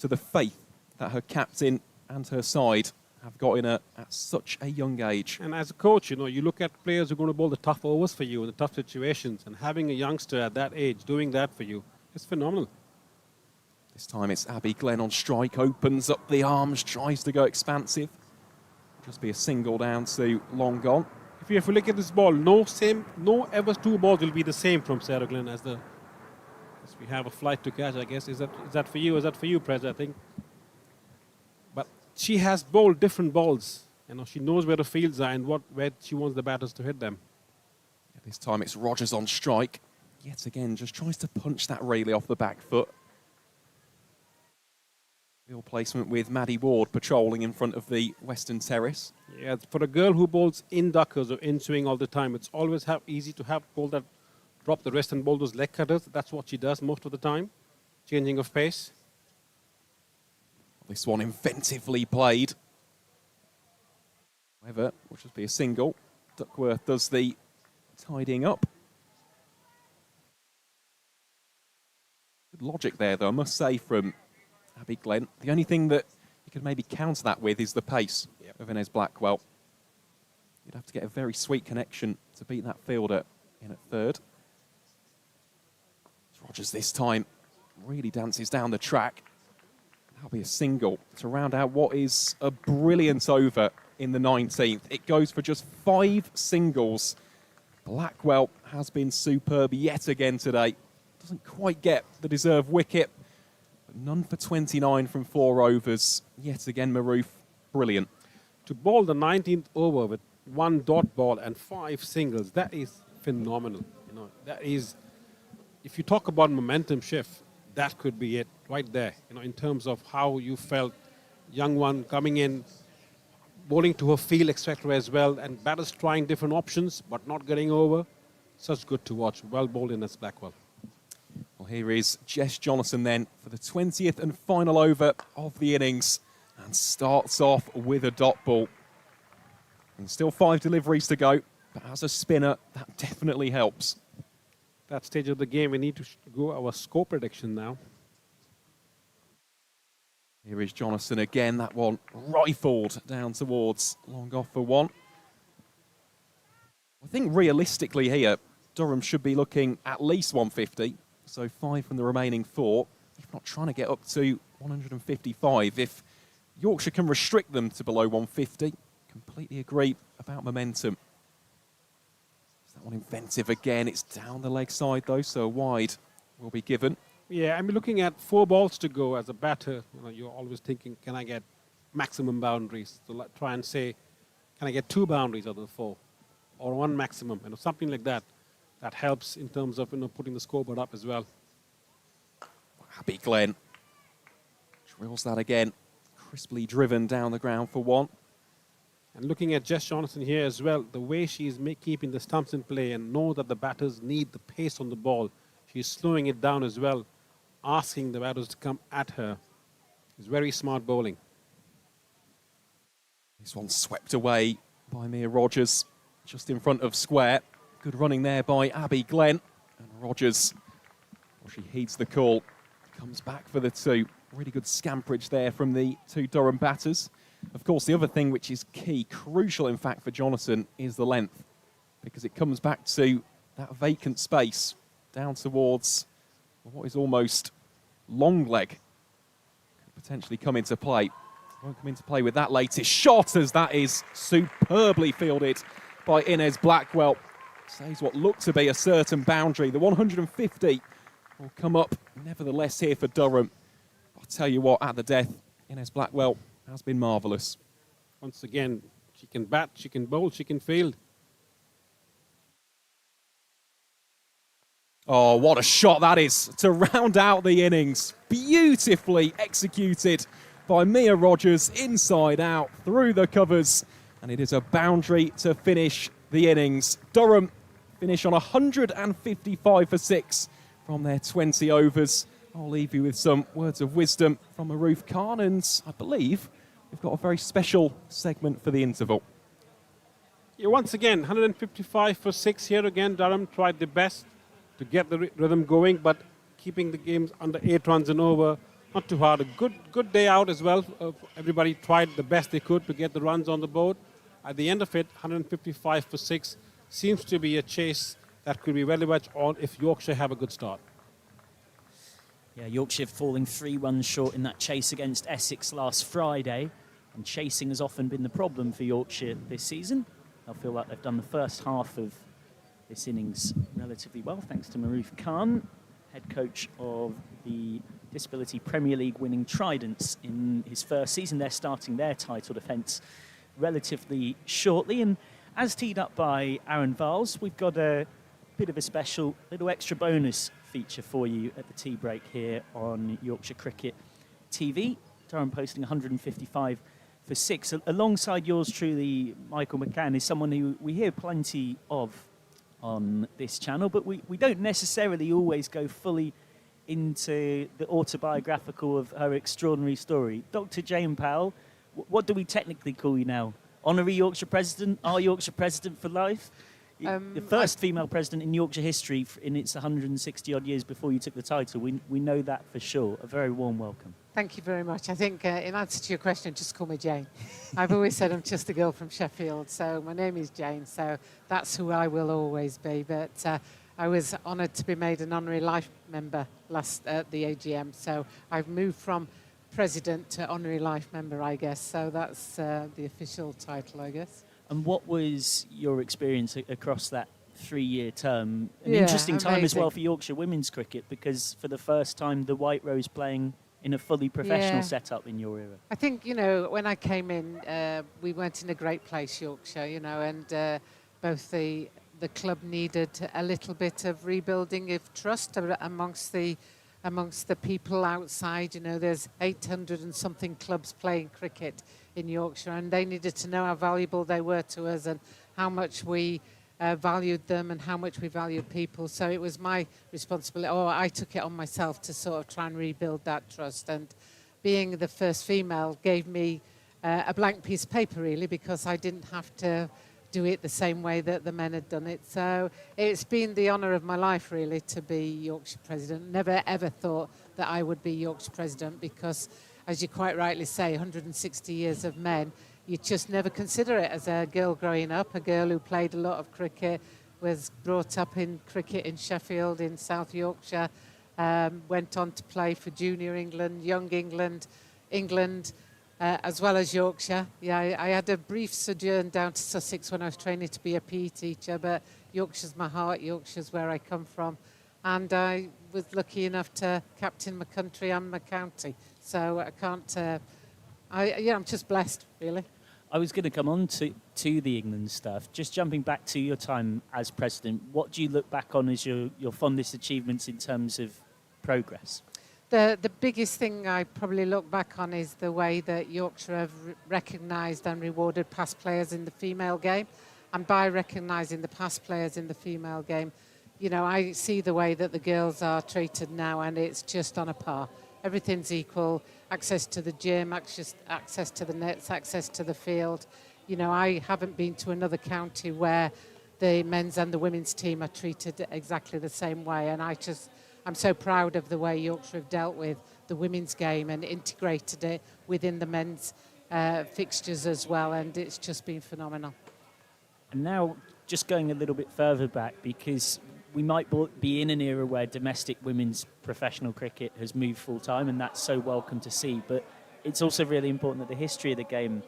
to the faith that her captain and her side have got in her at such a young age. And as a coach, you look at players who are going to bowl the tough overs for you in the tough situations, and having a youngster at that age doing that for you is phenomenal. This time it's Abby Glenn on strike, opens up the arms, tries to go expansive. Just be a single down to long gone. If you look at this ball, no ever 2 balls will be the same from Sarah Glenn as we have a flight to catch, I guess. Is that for you? Is that for you, Prez, I think? But she has bowled different balls. She knows where the fields are and where she wants the batters to hit them. This time it's Rogers on strike. Yet again, just tries to punch that really off the back foot. Field placement with Maddie Ward patrolling in front of the Western Terrace. Yeah, for a girl who bowls in duckers or in swing all the time, it's always easy to have ball that drop the wrist and bowl those leg cutters. That's what she does most of the time, changing of pace. This one inventively played. However, will just be a single. Duckworth does the tidying up. Good logic there, though, I must say, from Abby Glenn. The only thing that you could maybe counter that with is the pace of Inez Blackwell. You'd have to get a very sweet connection to beat that fielder in at third. Rogers this time really dances down the track. That'll be a single to round out what is a brilliant over in the 19th. It goes for just 5 singles. Blackwell has been superb yet again today. Doesn't quite get the deserved wicket, but none for 29 from 4 overs. Yet again, Maroof, brilliant. To bowl the 19th over with 1 dot ball and 5 singles, that is phenomenal. That is, if you talk about momentum shift, that could be it right there. In terms of how you felt, young one coming in, bowling to her field, etc. as well, and batters trying different options but not getting over. Such good to watch. Well bowled in as Blackwell. Well, here is Jess Jonathan then for the 20th and final over of the innings, and starts off with a dot ball. And still 5 deliveries to go, but as a spinner, that definitely helps. That stage of the game, we need to go our score prediction now. Here is Jonathan again, that one rifled down towards long off for 1. I think realistically here, Durham should be looking at least 150, so 5 from the remaining 4, if not trying to get up to 155. If Yorkshire can restrict them to below 150, completely agree about momentum. That one inventive again. It's down the leg side though, so a wide will be given. Yeah, I'm looking at 4 balls to go as a batter. You're always thinking, can I get maximum boundaries? So try and say, can I get 2 boundaries out of the 4, or 1 maximum, something like that. That helps in terms of putting the scoreboard up as well. Abby Glenn drills that again, crisply driven down the ground for 1. And looking at Jess Johnson here as well, the way she's keeping the stumps in play and know that the batters need the pace on the ball, she's slowing it down as well, asking the batters to come at her. It's very smart bowling. This one swept away by Mia Rogers, just in front of square. Good running there by Abby Glenn. And Rogers, well, she heeds the call, comes back for the 2. Really good scamperage there from the 2 Durham batters. Of course, the other thing which is key, crucial in fact for Jonathan, is the length, because it comes back to that vacant space down towards what is almost long leg. Could potentially come into play. Won't come into play with that latest shot, as that is superbly fielded by Inez Blackwell. Saves what looked to be a certain boundary. The 150 will come up nevertheless here for Durham. I'll tell you what, at the death, Inez Blackwell has been marvellous. Once again, she can bat, she can bowl, she can field. Oh, what a shot that is to round out the innings. Beautifully executed by Mia Rogers, inside out, through the covers. And it is a boundary to finish the innings. Durham finish on 155 for 6 from their 20 overs. I'll leave you with some words of wisdom from Maroof Khan, and I believe we've got a very special segment for the interval. Yeah, once again, 155 for 6 here again. Durham tried their best to get the rhythm going, but keeping the games under 8 runs and over, not too hard. A good day out as well. Everybody tried the best they could to get the runs on the board. At the end of it, 155 for 6 seems to be a chase that could be very much on if Yorkshire have a good start. Yeah, Yorkshire falling 3 runs short in that chase against Essex last Friday. And chasing has often been the problem for Yorkshire this season. I feel like they've done the first half of this innings relatively well, thanks to Maroof Khan, head coach of the Disability Premier League winning Tridents in his first season. They're starting their title defence relatively shortly. And as teed up by Aaron Vals, we've got a bit of a special little extra bonus feature for you at the tea break here on Yorkshire Cricket TV. Durham posting 155 for 6. Alongside yours truly, Michael McCann, is someone who we hear plenty of on this channel, but we don't necessarily always go fully into the autobiographical of her extraordinary story. Dr. Jane Powell, what do we technically call you now? Honorary Yorkshire President? Are Yorkshire President for life? The first female president in Yorkshire history in its 160-odd years before you took the title. We know that for sure. A very warm welcome. Thank you very much. I think in answer to your question, just call me Jane. I've always said I'm just a girl from Sheffield, so my name is Jane, so that's who I will always be. But I was honoured to be made an honorary life member last at the AGM, so I've moved from president to honorary life member, I guess. So that's the official title, I guess. And what was your experience across that 3-year term? An interesting time as well for Yorkshire women's cricket, because for the first time the White Rose playing in a fully professional setup in your era. I think, when I came in, we weren't in a great place, Yorkshire, and both the club needed a little bit of rebuilding of trust amongst the people outside. There's 800 and something clubs playing cricket in Yorkshire, and they needed to know how valuable they were to us and how much we valued them and how much we valued people. So it was my responsibility, or I took it on myself to sort of try and rebuild that trust. And being the first female gave me a blank piece of paper, really, because I didn't have to do it the same way that the men had done it. So it's been the honour of my life, really, to be Yorkshire President. Never, ever thought that I would be Yorkshire President because, as you quite rightly say, 160 years of men, you just never consider it as a girl growing up, a girl who played a lot of cricket, was brought up in cricket in Sheffield, in South Yorkshire, went on to play for Junior England, Young England, as well as Yorkshire. Yeah, I had a brief sojourn down to Sussex when I was training to be a PE teacher, but Yorkshire's my heart, Yorkshire's where I come from. And I was lucky enough to captain my country and my county. So I can't, I'm just blessed, really. I was going to come on to the England stuff. Just jumping back to your time as president, what do you look back on as your fondest achievements in terms of progress? The biggest thing I probably look back on is the way that Yorkshire have recognised and rewarded past players in the female game. And by recognising the past players in the female game, you know, I see the way that the girls are treated now, and it's just on a par. Everything's equal, access to the gym, access to the nets, access to the field. You know, I haven't been to another county where the men's and the women's team are treated exactly the same way, and I'm so proud of the way Yorkshire have dealt with the women's game and integrated it within the men's fixtures as well, and it's just been phenomenal. And now, just going a little bit further back, because we might be in an era where domestic women's professional cricket has moved full-time, and that's so welcome to see, but it's also really important that the history of the game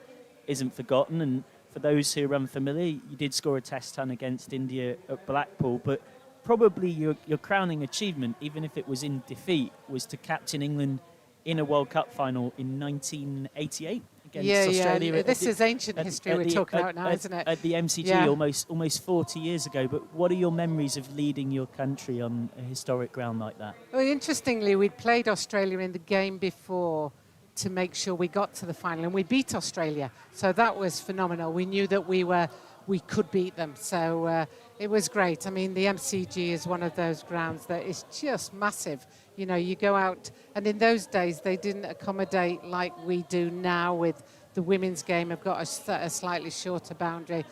isn't forgotten. And for those who are unfamiliar, you did score a test ton against India at Blackpool, but probably your crowning achievement, even if it was in defeat, was to captain England in a World Cup final in 1988 against Australia. Yeah. This is ancient history we're talking about now, isn't it? At the MCG, almost 40 years ago. But what are your memories of leading your country on a historic ground like that? Well, interestingly, we'd played Australia in the game before to make sure we got to the final, and we beat Australia. So that was phenomenal. We knew that we could beat them. So it was great. I mean, the MCG is one of those grounds that is just massive. You know, you go out, and in those days they didn't accommodate like we do now with the women's game. Have got a slightly shorter boundary.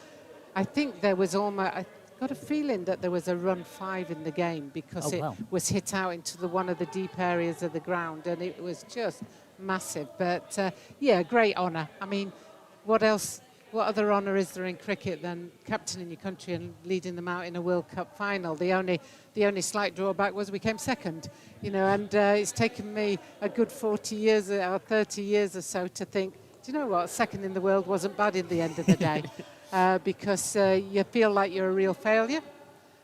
I think there was I got a feeling that there was a run 5 in the game because it was hit out into one of the deep areas of the ground, and it was just massive. But yeah, great honour. I mean, what other honour is there in cricket than captaining your country and leading them out in a World Cup final? The only slight drawback was we came second, you know, and it's taken me a good 40 years or 30 years or so to think, do you know what, second in the world wasn't bad in the end of the day, because you feel like you're a real failure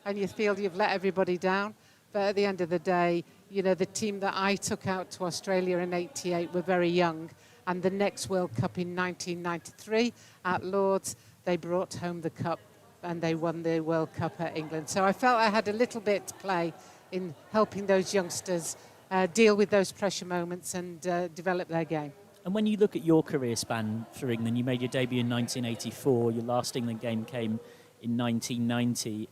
and you feel you've let everybody down. But at the end of the day, you know, the team that I took out to Australia in '88 were very young. And the next World Cup in 1993 at Lord's, they brought home the cup and they won the World Cup at England. So I felt I had a little bit to play in helping those youngsters deal with those pressure moments and develop their game. And when you look at your career span for England, you made your debut in 1984, your last England game came in 1990.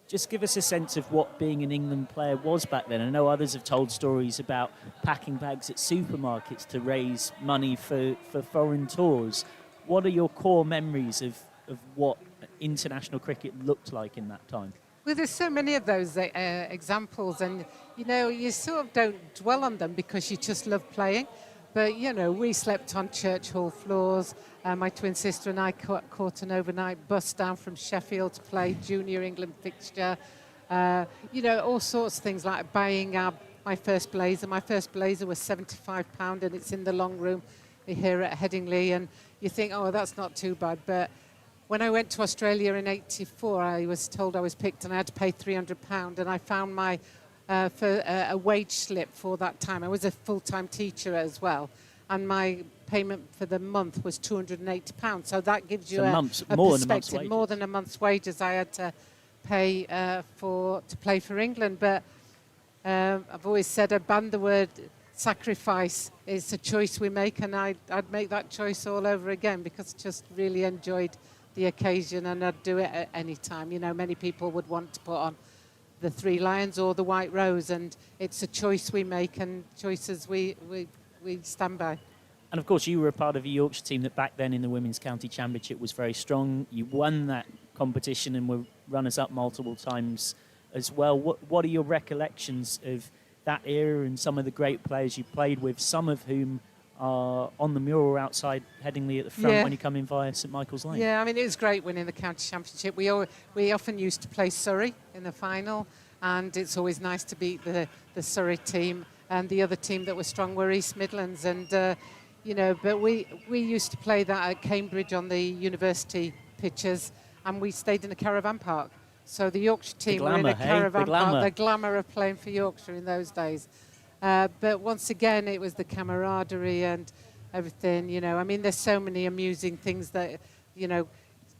Just give us a sense of what being an England player was back then. I know others have told stories about packing bags at supermarkets to raise money for foreign tours. What are your core memories of what international cricket looked like in that time? Well, there's so many of those examples, and, you know, you sort of don't dwell on them because you just love playing. But, you know, we slept on church hall floors. My twin sister and I caught an overnight bus down from Sheffield to play junior England fixture. You know, all sorts of things like buying my first blazer. My first blazer was £75 and it's in the long room here at Headingley. And you think, oh, that's not too bad. But when I went to Australia in '84, I was told I was picked and I had to pay £300. And I found my a wage slip for that time. I was a full-time teacher as well, and my payment for the month was £280. So that gives you a perspective, more than a month's wages I had to pay to play for England. But I've always said I ban the word sacrifice. It's a choice we make, and I'd make that choice all over again because I just really enjoyed the occasion, and I'd do it at any time. You know, many people would want to put on the Three Lions or the White Rose, and it's a choice we make and choices we stand by. And of course, you were a part of a Yorkshire team that back then in the Women's County Championship was very strong. You won that competition and were runners-up multiple times as well. What are your recollections of that era and some of the great players you played with, some of whom are on the mural outside Headingley at the front when you come in via St Michael's Lane? Yeah, I mean, it was great winning the county championship. We often used to play Surrey in the final, and it's always nice to beat the Surrey team. And the other team that was strong were East Midlands. And, you know, but we used to play that at Cambridge on the university pitches, and we stayed in a caravan park. So the Yorkshire team were in a caravan park. The glamour of playing for Yorkshire in those days. But once again, it was the camaraderie and everything. You know, I mean, there's so many amusing things that, you know,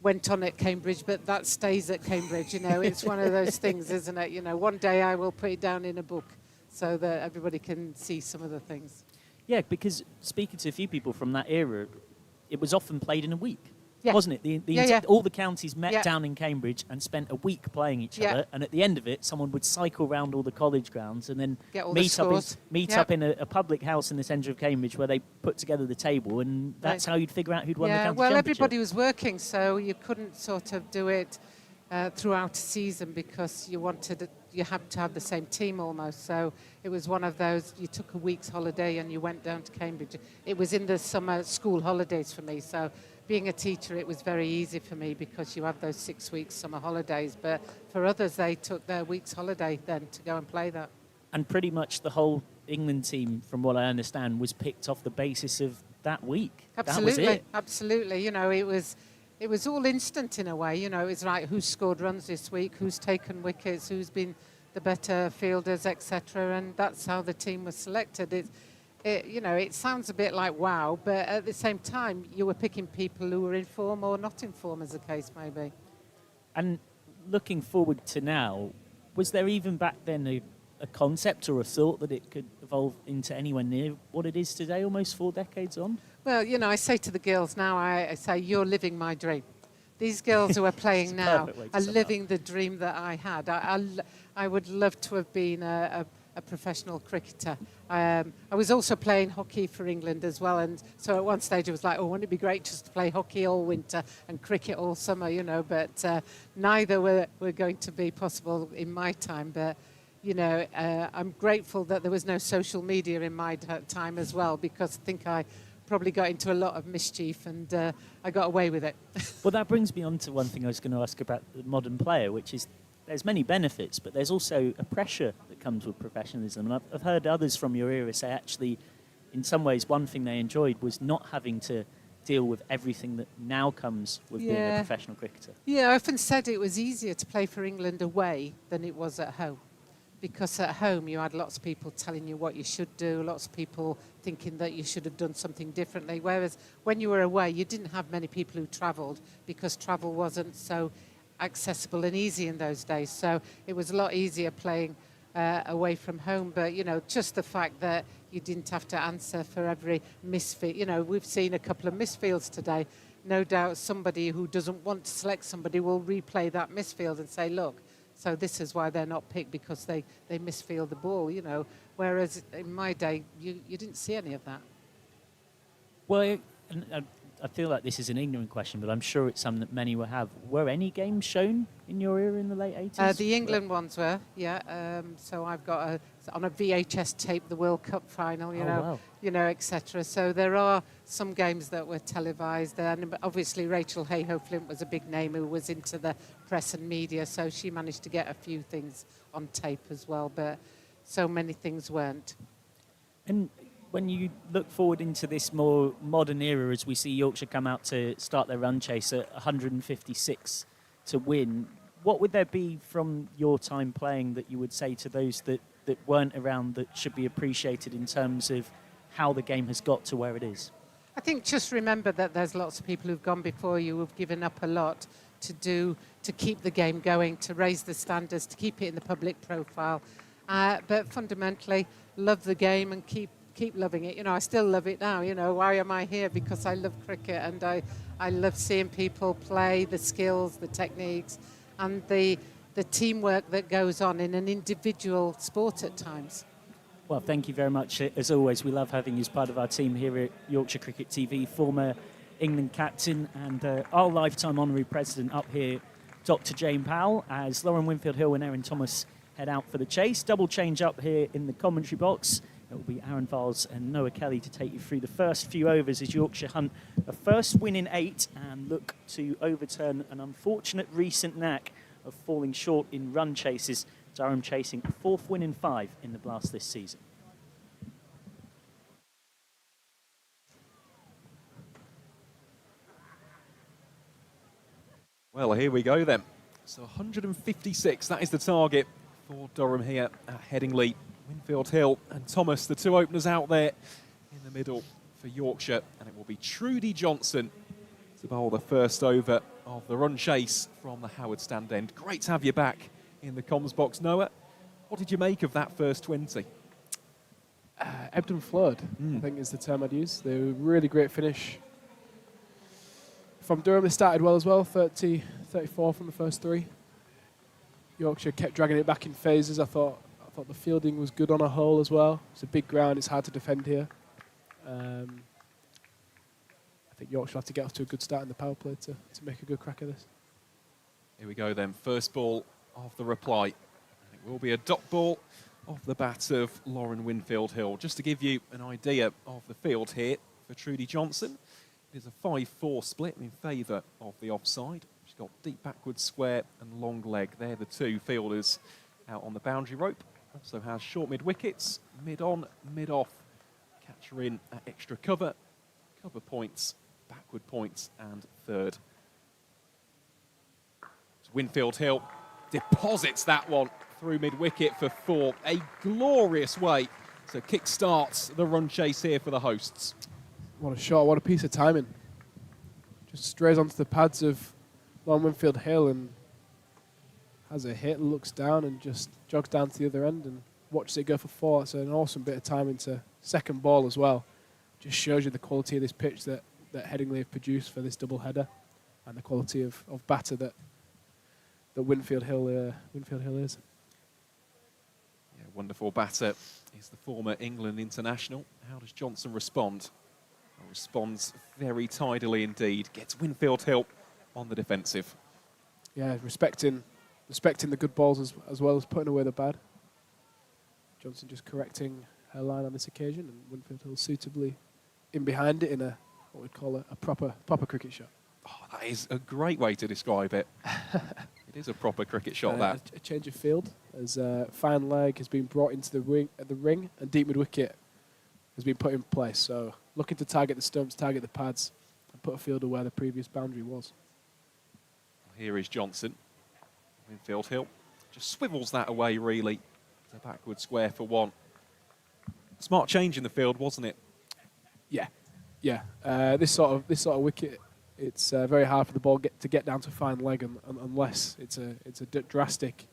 went on at Cambridge, but that stays at Cambridge. You know, it's one of those things, isn't it? You know, one day I will put it down in a book so that everybody can see some of the things. Yeah, because speaking to a few people from that era, it was often played in a week. Yeah. Wasn't it? All the counties met down in Cambridge and spent a week playing each other, and at the end of it, someone would cycle round all the college grounds and then meet up in a public house in the centre of Cambridge where they put together the table, and that's how you'd figure out who'd won the county well, championship. everybody was working, so you couldn't sort of do it throughout a season because you had to have the same team almost. So it was one of those, you took a week's holiday and you went down to Cambridge. It was in the summer school holidays for me, so being a teacher, it was very easy for me because you have those 6 weeks summer holidays. But for others, they took their week's holiday then to go and play that. And pretty much the whole England team, from what I understand, was picked off the basis of that week. Absolutely, that was it. Absolutely. You know, it was all instant in a way. You know, it was like who's scored runs this week, who's taken wickets, who's been the better fielders, etc. And that's how the team was selected. It sounds a bit like wow, but at the same time, you were picking people who were in form or not in form, as the case may be. And looking forward to now, was there even back then a concept or a thought that it could evolve into anywhere near what it is today, almost 4 decades on? Well, you know, I say to the girls now, I say, you're living my dream. These girls who are playing now are living the dream that I had. I would love to have been a professional cricketer. I was also playing hockey for England as well, and so at one stage it was like, oh, wouldn't it be great just to play hockey all winter and cricket all summer, you know, but neither were going to be possible in my time. But, you know, I'm grateful that there was no social media in my time as well, because I think I probably got into a lot of mischief and I got away with it. Well, that brings me on to one thing I was going to ask about the modern player, which is there's many benefits, but there's also a pressure that comes with professionalism. And I've heard others from your era say actually, in some ways, one thing they enjoyed was not having to deal with everything that now comes with being a professional cricketer. Yeah, I often said it was easier to play for England away than it was at home. Because at home you had lots of people telling you what you should do, lots of people thinking that you should have done something differently. Whereas when you were away, you didn't have many people who travelled because travel wasn't so accessible and easy in those days. So it was a lot easier playing away from home. But, you know, just the fact that you didn't have to answer for every misfield. You know, we've seen a couple of misfields today. No doubt somebody who doesn't want to select somebody will replay that misfield and say, look, so this is why they're not picked, because they misfield the ball, you know. Whereas in my day, you didn't see any of that. Well, I feel like this is an ignorant question, but I'm sure it's something that many will have. Were any games shown in your era in the late 80s? The England ones were, yeah. So I've got on a VHS tape the World Cup final, you know, etc. So there are some games that were televised, and obviously Rachel Hayhoe-Flint was a big name who was into the press and media, so she managed to get a few things on tape as well, but so many things weren't. And when you look forward into this more modern era, as we see Yorkshire come out to start their run chase at 156 to win, what would there be from your time playing that you would say to those that weren't around that should be appreciated in terms of how the game has got to where it is? I think just remember that there's lots of people who've gone before you who've given up a lot to keep the game going, to raise the standards, to keep it in the public profile. But fundamentally, love the game and keep loving it. You know, I still love it now. You know, why am I here? Because I love cricket and I love seeing people play, the skills, the techniques, and the teamwork that goes on in an individual sport at times. Well, thank you very much. As always, we love having you as part of our team here at Yorkshire Cricket TV, former England captain and our lifetime honorary president up here, Dr. Jane Powell, as Lauren Winfield-Hill and Erin Thomas head out for the chase. Double change up here in the commentary box. It will be Aaron Viles and Noah Kelly to take you through the first few overs as Yorkshire hunt a first win in 8 and look to overturn an unfortunate recent knack of falling short in run chases. Durham chasing a 4th win in 5 in the Blast this season. Well, here we go then. So 156, that is the target for Durham here at Headingley. Winfield Hill and Thomas, the two openers out there in the middle for Yorkshire, and it will be Trudy Johnson to bowl the first over of the run chase from the Howard stand end. Great to have you back in the comms box, Noah. What did you make of that first 20? Ebbed and flowed, I think is the term I'd use. They were really great finish. From Durham, they started well as well, 34 from the first 3. Yorkshire kept dragging it back in phases. I thought the fielding was good on a whole as well. It's a big ground, it's hard to defend here. I think Yorkshire will have to get off to a good start in the power play to make a good crack of this. Here we go then, first ball of the reply. It will be a dot ball off the bat of Lauren Winfield Hill. Just to give you an idea of the field here for Trudy Johnson, it is a 5-4 split in favour of the offside. She's got deep backward square and long leg. They're the 2 fielders out on the boundary rope. Also has short mid wickets, mid on, mid off. Catcher in at extra cover, cover points, backward points and third. So Winfield Hill deposits that one through mid-wicket for 4. A glorious way to kick-start the run chase here for the hosts. What a shot, what a piece of timing. Just strays onto the pads of Lauren Winfield Hill and has a hit, looks down and just jogs down to the other end and watches it go for 4. It's an awesome bit of timing to second ball as well. Just shows you the quality of this pitch that Headingley have produced for this double header and the quality of batter that Winfield Hill is. Yeah, wonderful batter is the former England international. How does Johnson respond? Well, responds very tidily indeed. Gets Winfield Hill on the defensive. Yeah, respecting the good balls as well as putting away the bad. Johnson just correcting her line on this occasion, and Winfield Hill suitably in behind it in what we'd call a proper cricket shot. Oh, that is a great way to describe it. It is a proper cricket shot, that. A change of field as fine leg has been brought into the ring, and deep mid wicket has been put in place. So looking to target the stumps, target the pads, and put a fielder where the previous boundary was. Here is Johnson. Winfield Hill just swivels that away, really. The backward square for 1. Smart change in the field, wasn't it? Yeah. This sort of wicket, it's very hard for the ball to get down to fine leg unless it's a drastic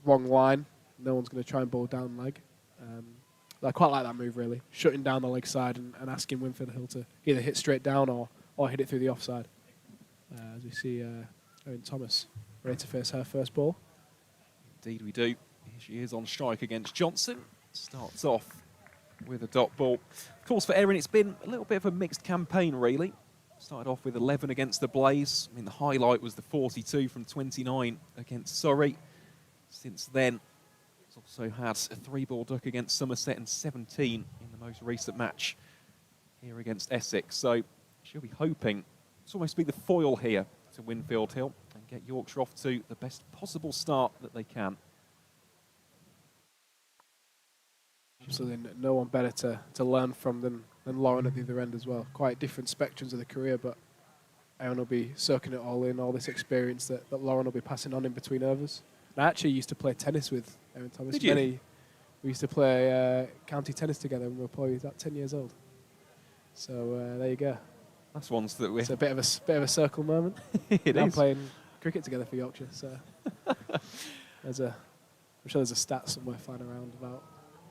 wrong line. No one's going to try and bowl down leg. I quite like that move, really, shutting down the leg side and asking Winfield Hill to either hit straight down or hit it through the offside. As we see Erin Thomas ready to face her first ball. Indeed we do. Here she is on strike against Johnson. Starts off with a dot ball. Of course, for Erin, it's been a little bit of a mixed campaign, really. Started off with 11 against the Blaze. I mean, the highlight was the 42 from 29 against Surrey. Since then, he's also had a 3-ball duck against Somerset and 17 in the most recent match here against Essex. So she'll be hoping to almost be the foil here to Winfield Hill and get Yorkshire off to the best possible start that they can. Absolutely no one better to learn from than Lauren at the other end as well. Quite different spectrums of the career, but Erin will be soaking it all in, all this experience that Lauren will be passing on in between overs. And I actually used to play tennis with Erin Thomas. Did you? We used to play county tennis together when we were probably about 10 years old. So there you go. That's ones that we... It's a bit of a circle moment. It now is. playing cricket together for Yorkshire. So I'm sure there's a stat somewhere flying around about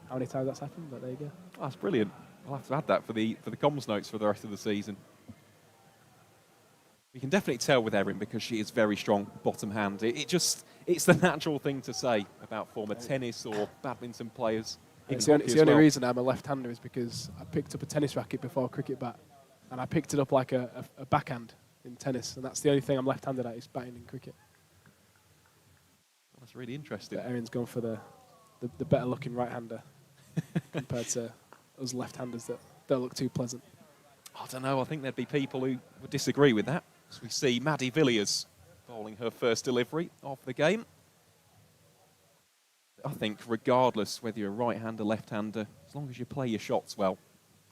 how many times that's happened, but there you go. Oh, that's brilliant. I'll have to add that for the comms notes for the rest of the season. You can definitely tell with Erin because she is very strong bottom hand. It's the natural thing to say about former tennis or badminton players. It's the only reason I'm a left-hander is because I picked up a tennis racket before a cricket bat, and I picked it up like a backhand in tennis, and that's the only thing I'm left-handed at is batting in cricket. That's really interesting. But Erin's gone for the better-looking right-hander compared to us left-handers that don't look too pleasant. I don't know. I think there'd be people who would disagree with that. As we see Maddie Villiers bowling her first delivery of the game. I think regardless whether you're a right-hander, left-hander, as long as you play your shots well,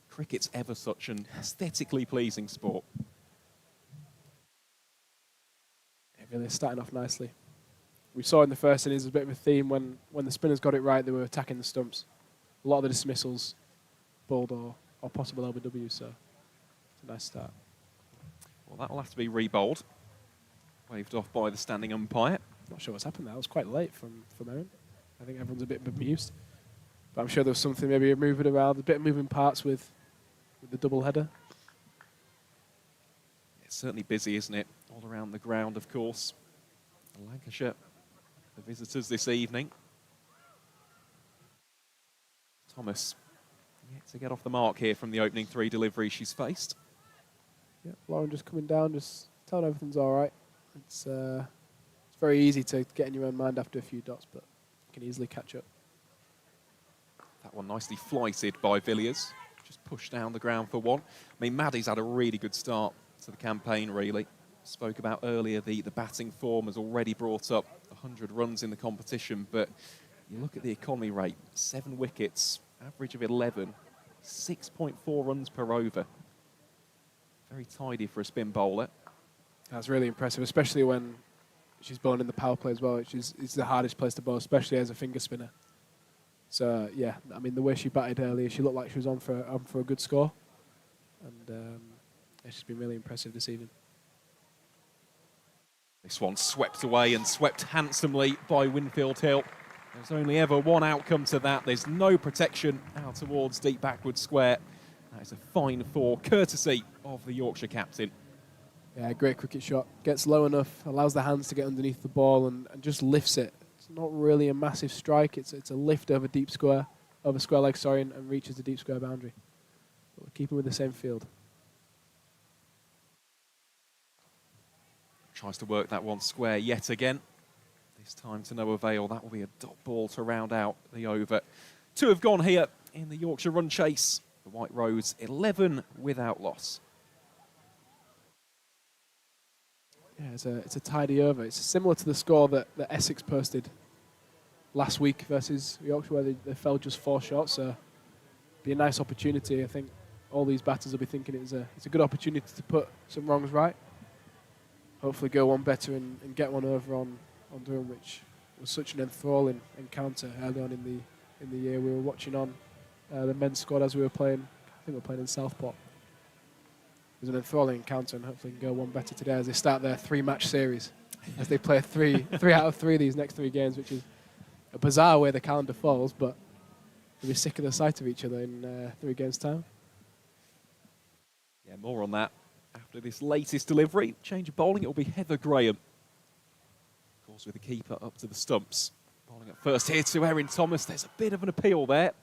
cricket's ever such an aesthetically pleasing sport. It really is starting off nicely. We saw in the first innings a bit of a theme when the spinners got it right, they were attacking the stumps. A lot of the dismissals bowled or or possible LBW, so it's a nice start. Well, that'll have to be re-bowled. Waved off by the standing umpire. Not sure what's happened there. That was quite late from Erin. I think everyone's a bit bemused. But I'm sure there was something, maybe moving around, a bit of moving parts with the double header. It's certainly busy, isn't it? All around the ground, of course. Lancashire, the visitors this evening. Thomas yet to get off the mark here from the opening 3 deliveries she's faced. Yeah, Lauren just coming down, just telling everything's all right. It's very easy to get in your own mind after a few dots, but you can easily catch up. That one nicely flighted by Villiers. Just pushed down the ground for 1. I mean, Maddie's had a really good start to the campaign, really. Spoke about earlier, the batting form has already brought up 100 runs in the competition, but you look at the economy rate, 7 wickets, average of 11, 6.4 runs per over. Very tidy for a spin bowler. That's really impressive, especially when she's bowling in the power play as well, which is the hardest place to bowl, especially as a finger spinner. So, yeah, I mean, the way she batted earlier, she looked like she was on for a good score. And it's just been really impressive this evening. This one swept away and swept handsomely by Winfield Hill. There's only ever one outcome to that. There's no protection out towards deep backward square. That is a fine 4, courtesy of the Yorkshire captain. Yeah, great cricket shot. Gets low enough, allows the hands to get underneath the ball and just lifts it. It's not really a massive strike. It's a lift over square leg, and reaches the deep square boundary. But we're keeping with the same field. Tries to work that one square yet again. This time to no avail. That will be a dot ball to round out the over. 2 have gone here in the Yorkshire run chase. The White Rose 11 without loss. Yeah, it's a tidy over. It's similar to the score that Essex posted last week versus Yorkshire, where they fell just 4 short. So, be a nice opportunity. I think all these batters will be thinking it's a good opportunity to put some wrongs right. Hopefully, go one better and get one over on Durham, which was such an enthralling encounter early on in the year. We were watching on the men's squad as we were playing. I think we were playing in Southport. It was an enthralling encounter, and hopefully can go one better today as they start their 3-match series. As they play three out of 3 of these next 3 games, which is a bizarre way the calendar falls, but they'll be sick of the sight of each other in 3 games' time. Yeah, more on that after this latest delivery. Change of bowling, it will be Heather Graham. Of course, with the keeper up to the stumps. Bowling at first here to Erin Thomas. There's a bit of an appeal there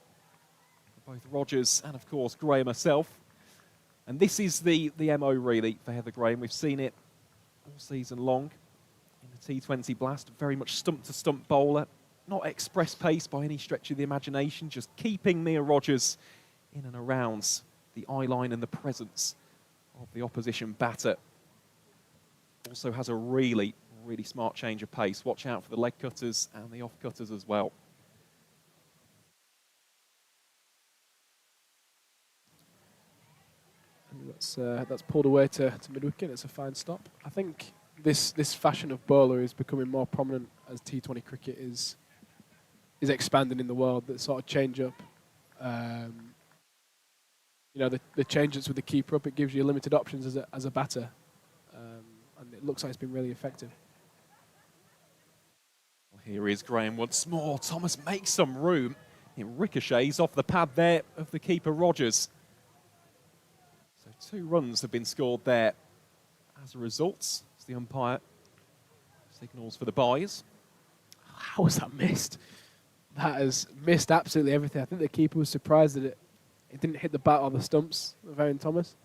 for both Rogers and, of course, Graham herself. And this is the MO, really, for Heather Graham. We've seen it all season long in the T20 Blast. Very much stump-to-stump bowler. Not express pace by any stretch of the imagination. Just keeping Mia Rogers in and around the eye line and the presence of the opposition batter. Also has a really, really smart change of pace. Watch out for the leg cutters and the off cutters as well. That's pulled away to mid-wicket. It's a fine stop. I think this fashion of bowler is becoming more prominent as T20 cricket is expanding in the world. That sort of change up, the changes with the keeper up. It gives you limited options as a batter, and it looks like it's been really effective. Well, here is Graham once more. Thomas makes some room. It ricochets off the pad there of the keeper Rogers. 2 runs have been scored there as a result. As the umpire signals for the byes. How was that missed? That has missed absolutely everything. I think the keeper was surprised that it didn't hit the bat or the stumps of Erin Thomas.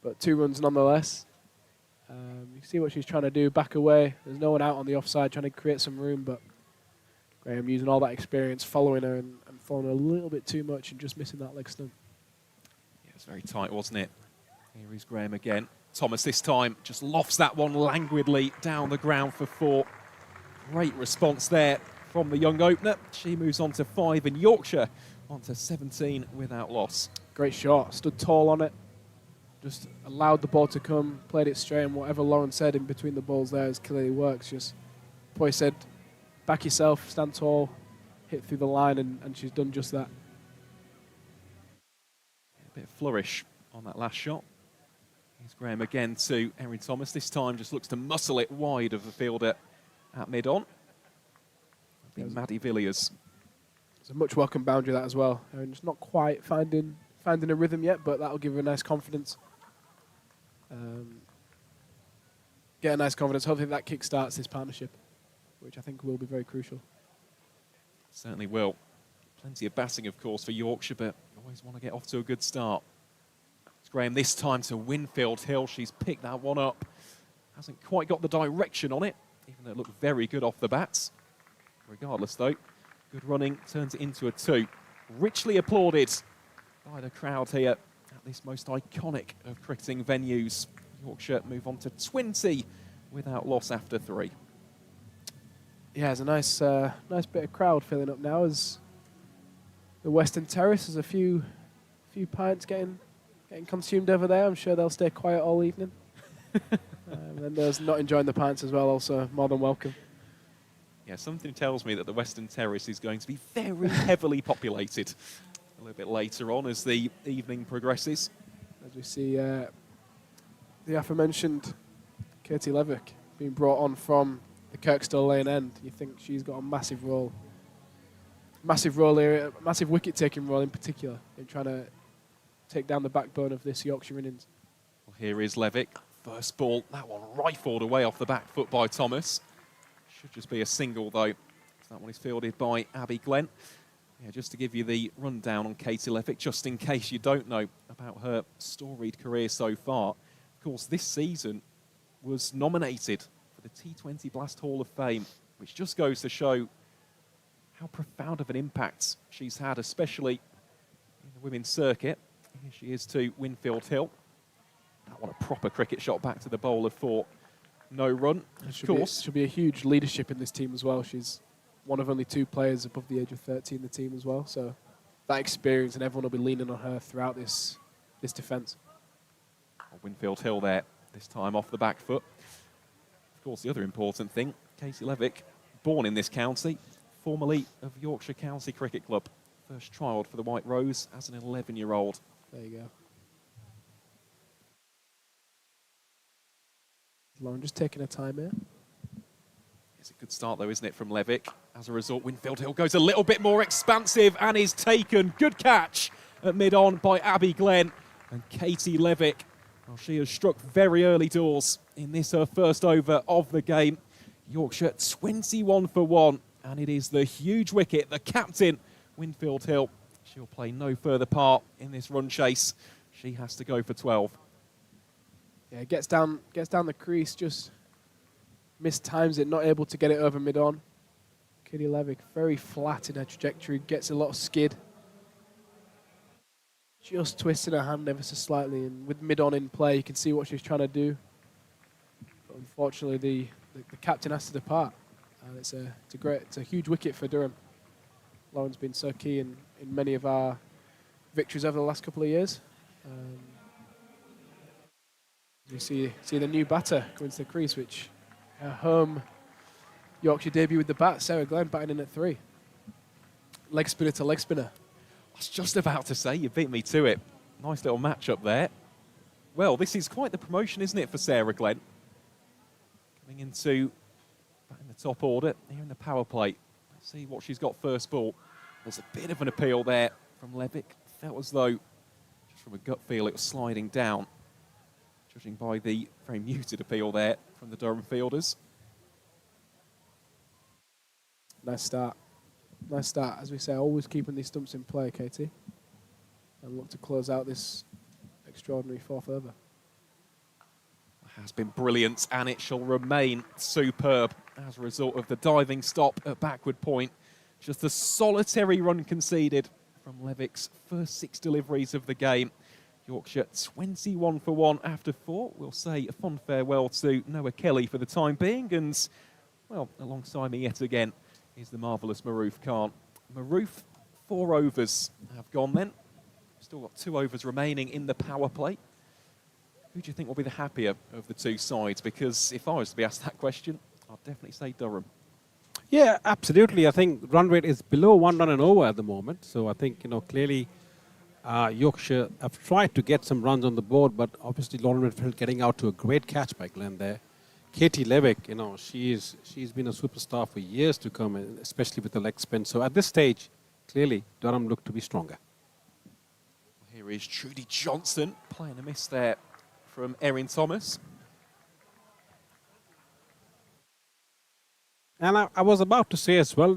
But 2 runs nonetheless. You can see what she's trying to do. Back away. There's no one out on the offside trying to create some room. But Graham using all that experience, following her and following her a little bit too much and just missing that leg stump. It was very tight, wasn't it? Here is Graham again. Thomas this time just lofts that one languidly down the ground for 4. Great response there from the young opener. She moves on to 5 and Yorkshire on to 17 without loss. Great shot. Stood tall on it. Just allowed the ball to come, played it straight, and whatever Lauren said in between the balls there is clearly works. Just, boy said, back yourself, stand tall, hit through the line, and she's done just that. A bit of flourish on that last shot. Here's Graham again to Erin Thomas. This time just looks to muscle it wide of the fielder at mid-on. Been Maddie Villiers. It's a much welcome boundary that as well. Erin's not quite finding a rhythm yet, but that'll give her a nice confidence. Get a nice confidence. Hopefully that kick-starts this partnership, which I think will be very crucial. Certainly will. Plenty of batting, of course, for Yorkshire, but always want to get off to a good start. It's Graham this time to Winfield Hill. She's picked that one up. Hasn't quite got the direction on it, even though it looked very good off the bats. Regardless, though, good running turns it into a 2. Richly applauded by the crowd here at this most iconic of cricketing venues. Yorkshire move on to 20 without loss after 3. Yeah, there's a nice bit of crowd filling up now as the Western Terrace. There's a few pints getting consumed over there. I'm sure they'll stay quiet all evening. And those not enjoying the pints as well, also more than welcome. Yeah, something tells me that the Western Terrace is going to be very heavily populated a little bit later on as the evening progresses. As we see the aforementioned Katie Levick being brought on from the Kirkstall Lane end. You think she's got a massive role here, a massive wicket-taking role in particular in trying to take down the backbone of this Yorkshire innings. Well, here is Levick. First ball, that one rifled away off the back foot by Thomas. Should just be a single, though. That one is fielded by Abby Glenn. Yeah, just to give you the rundown on Katie Levick, just in case you don't know about her storied career so far. Of course, this season was nominated for the T20 Blast Hall of Fame, which just goes to show how profound of an impact she's had, especially in the women's circuit. Here she is to Winfield Hill. That one a proper cricket shot back to the bowler for no run. Of course, she'll be a huge leadership in this team as well. She's one of only 2 players above the age of 30 in the team as well. So that experience, and everyone will be leaning on her throughout this defence. Winfield Hill there, this time off the back foot. Of course, the other important thing, Katie Levick, born in this county, formerly of Yorkshire County Cricket Club. First trialled for the White Rose as an 11-year-old. There you go. Lauren just taking her time here. It's a good start, though, isn't it, from Levick? As a result, Winfield Hill goes a little bit more expansive and is taken. Good catch at mid-on by Abby Glenn. And Katie Levick, well, she has struck very early doors in this, her first over of the game. Yorkshire 21 for 1. And it is the huge wicket, the captain, Winfield Hill. She'll play no further part in this run chase. She has to go for 12. Yeah, gets down the crease, just mistimes it, not able to get it over mid-on. Katie Levick, very flat in her trajectory, gets a lot of skid. Just twisting her hand ever so slightly, and with mid-on in play, you can see what she's trying to do. But unfortunately, the captain has to depart. And it's a huge wicket for Durham. Lauren's been so key in many of our victories over the last couple of years. You see the new batter going to the crease, which her home Yorkshire debut with the bat, Sarah Glenn batting in at 3. Leg spinner to leg spinner. I was just about to say, you beat me to it. Nice little match up there. Well, this is quite the promotion, isn't it, for Sarah Glenn? Coming into in the top order here in the power play. Let's see what she's got first ball. There's a bit of an appeal there from Levick. Felt as though, just from a gut feel, it was sliding down. Judging by the very muted appeal there from the Durham fielders. Nice start. Nice start. As we say, always keeping these stumps in play, Katie. And look to close out this extraordinary 4th over. It has been brilliant, and it shall remain superb as a result of the diving stop at backward point. Just a solitary run conceded from Levick's first 6 deliveries of the game. Yorkshire 21 for 1 after 4. We'll say a fond farewell to Noah Kelly for the time being. And, well, alongside me yet again is the marvellous Maroof Khan. Maroof, 4 overs have gone then. Still got 2 overs remaining in the power play. Who do you think will be the happier of the 2 sides? Because if I was to be asked that question, I'd definitely say Durham. Yeah, absolutely. I think run rate is below 1 run and over at the moment. So I think, clearly Yorkshire have tried to get some runs on the board, but obviously Lauren Redfield getting out to a great catch by Glenn there. Katie Levick, she's been a superstar for years to come, especially with the leg spin. So at this stage, clearly Durham looked to be stronger. Here is Trudy Johnson playing a miss there from Erin Thomas. And I was about to say as well,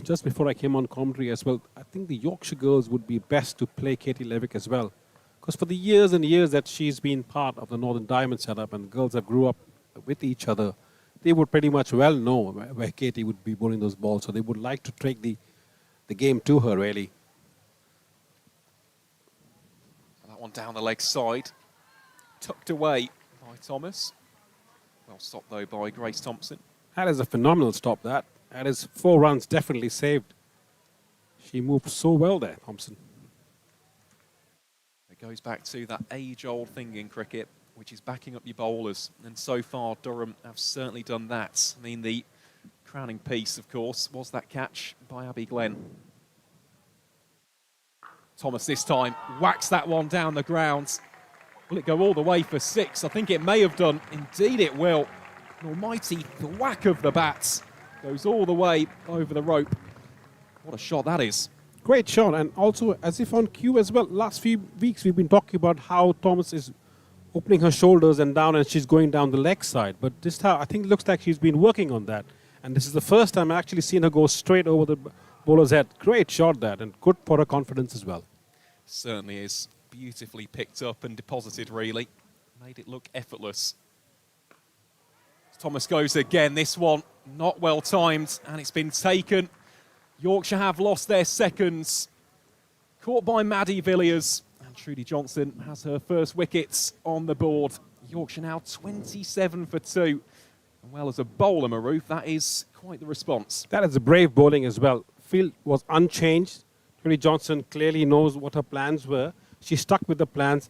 just before I came on commentary as well, I think the Yorkshire girls would be best to play Katie Levick as well. Because for the years and years that she's been part of the Northern Diamond setup and the girls have grew up with each other, they would pretty much well know where Katie would be bowling those balls. So they would like to take the game to her, really. That one down the leg side. Tucked away by Thomas. Well stopped, though, by Grace Thompson. That is a phenomenal stop, that. That is 4 runs definitely saved. She moved so well there, Thompson. It goes back to that age-old thing in cricket, which is backing up your bowlers. And so far, Durham have certainly done that. I mean, the crowning piece, of course, was that catch by Abby Glenn. Thomas this time whacks that one down the ground. Will it go all the way for 6? I think it may have done. Indeed it will. An almighty whack of the bats. Goes all the way over the rope. What a shot that is. Great shot, and also as if on cue as well. Last few weeks we've been talking about how Thomas is opening her shoulders and down, and she's going down the leg side. But this time I think it looks like she's been working on that. And this is the first time I've actually seen her go straight over the bowler's head. Great shot that, and good for her confidence as well. Certainly is. Beautifully picked up and deposited, really. Made it look effortless. Thomas goes again. This one not well timed, and it's been taken. Yorkshire have lost their seconds. Caught by Maddie Villiers, and Trudy Johnson has her first wickets on the board. Yorkshire now 27 for 2. And well, as a bowler, Maroof, that is quite the response. That is a brave bowling as well. Field was unchanged. Trudy Johnson clearly knows what her plans were. She stuck with the plans.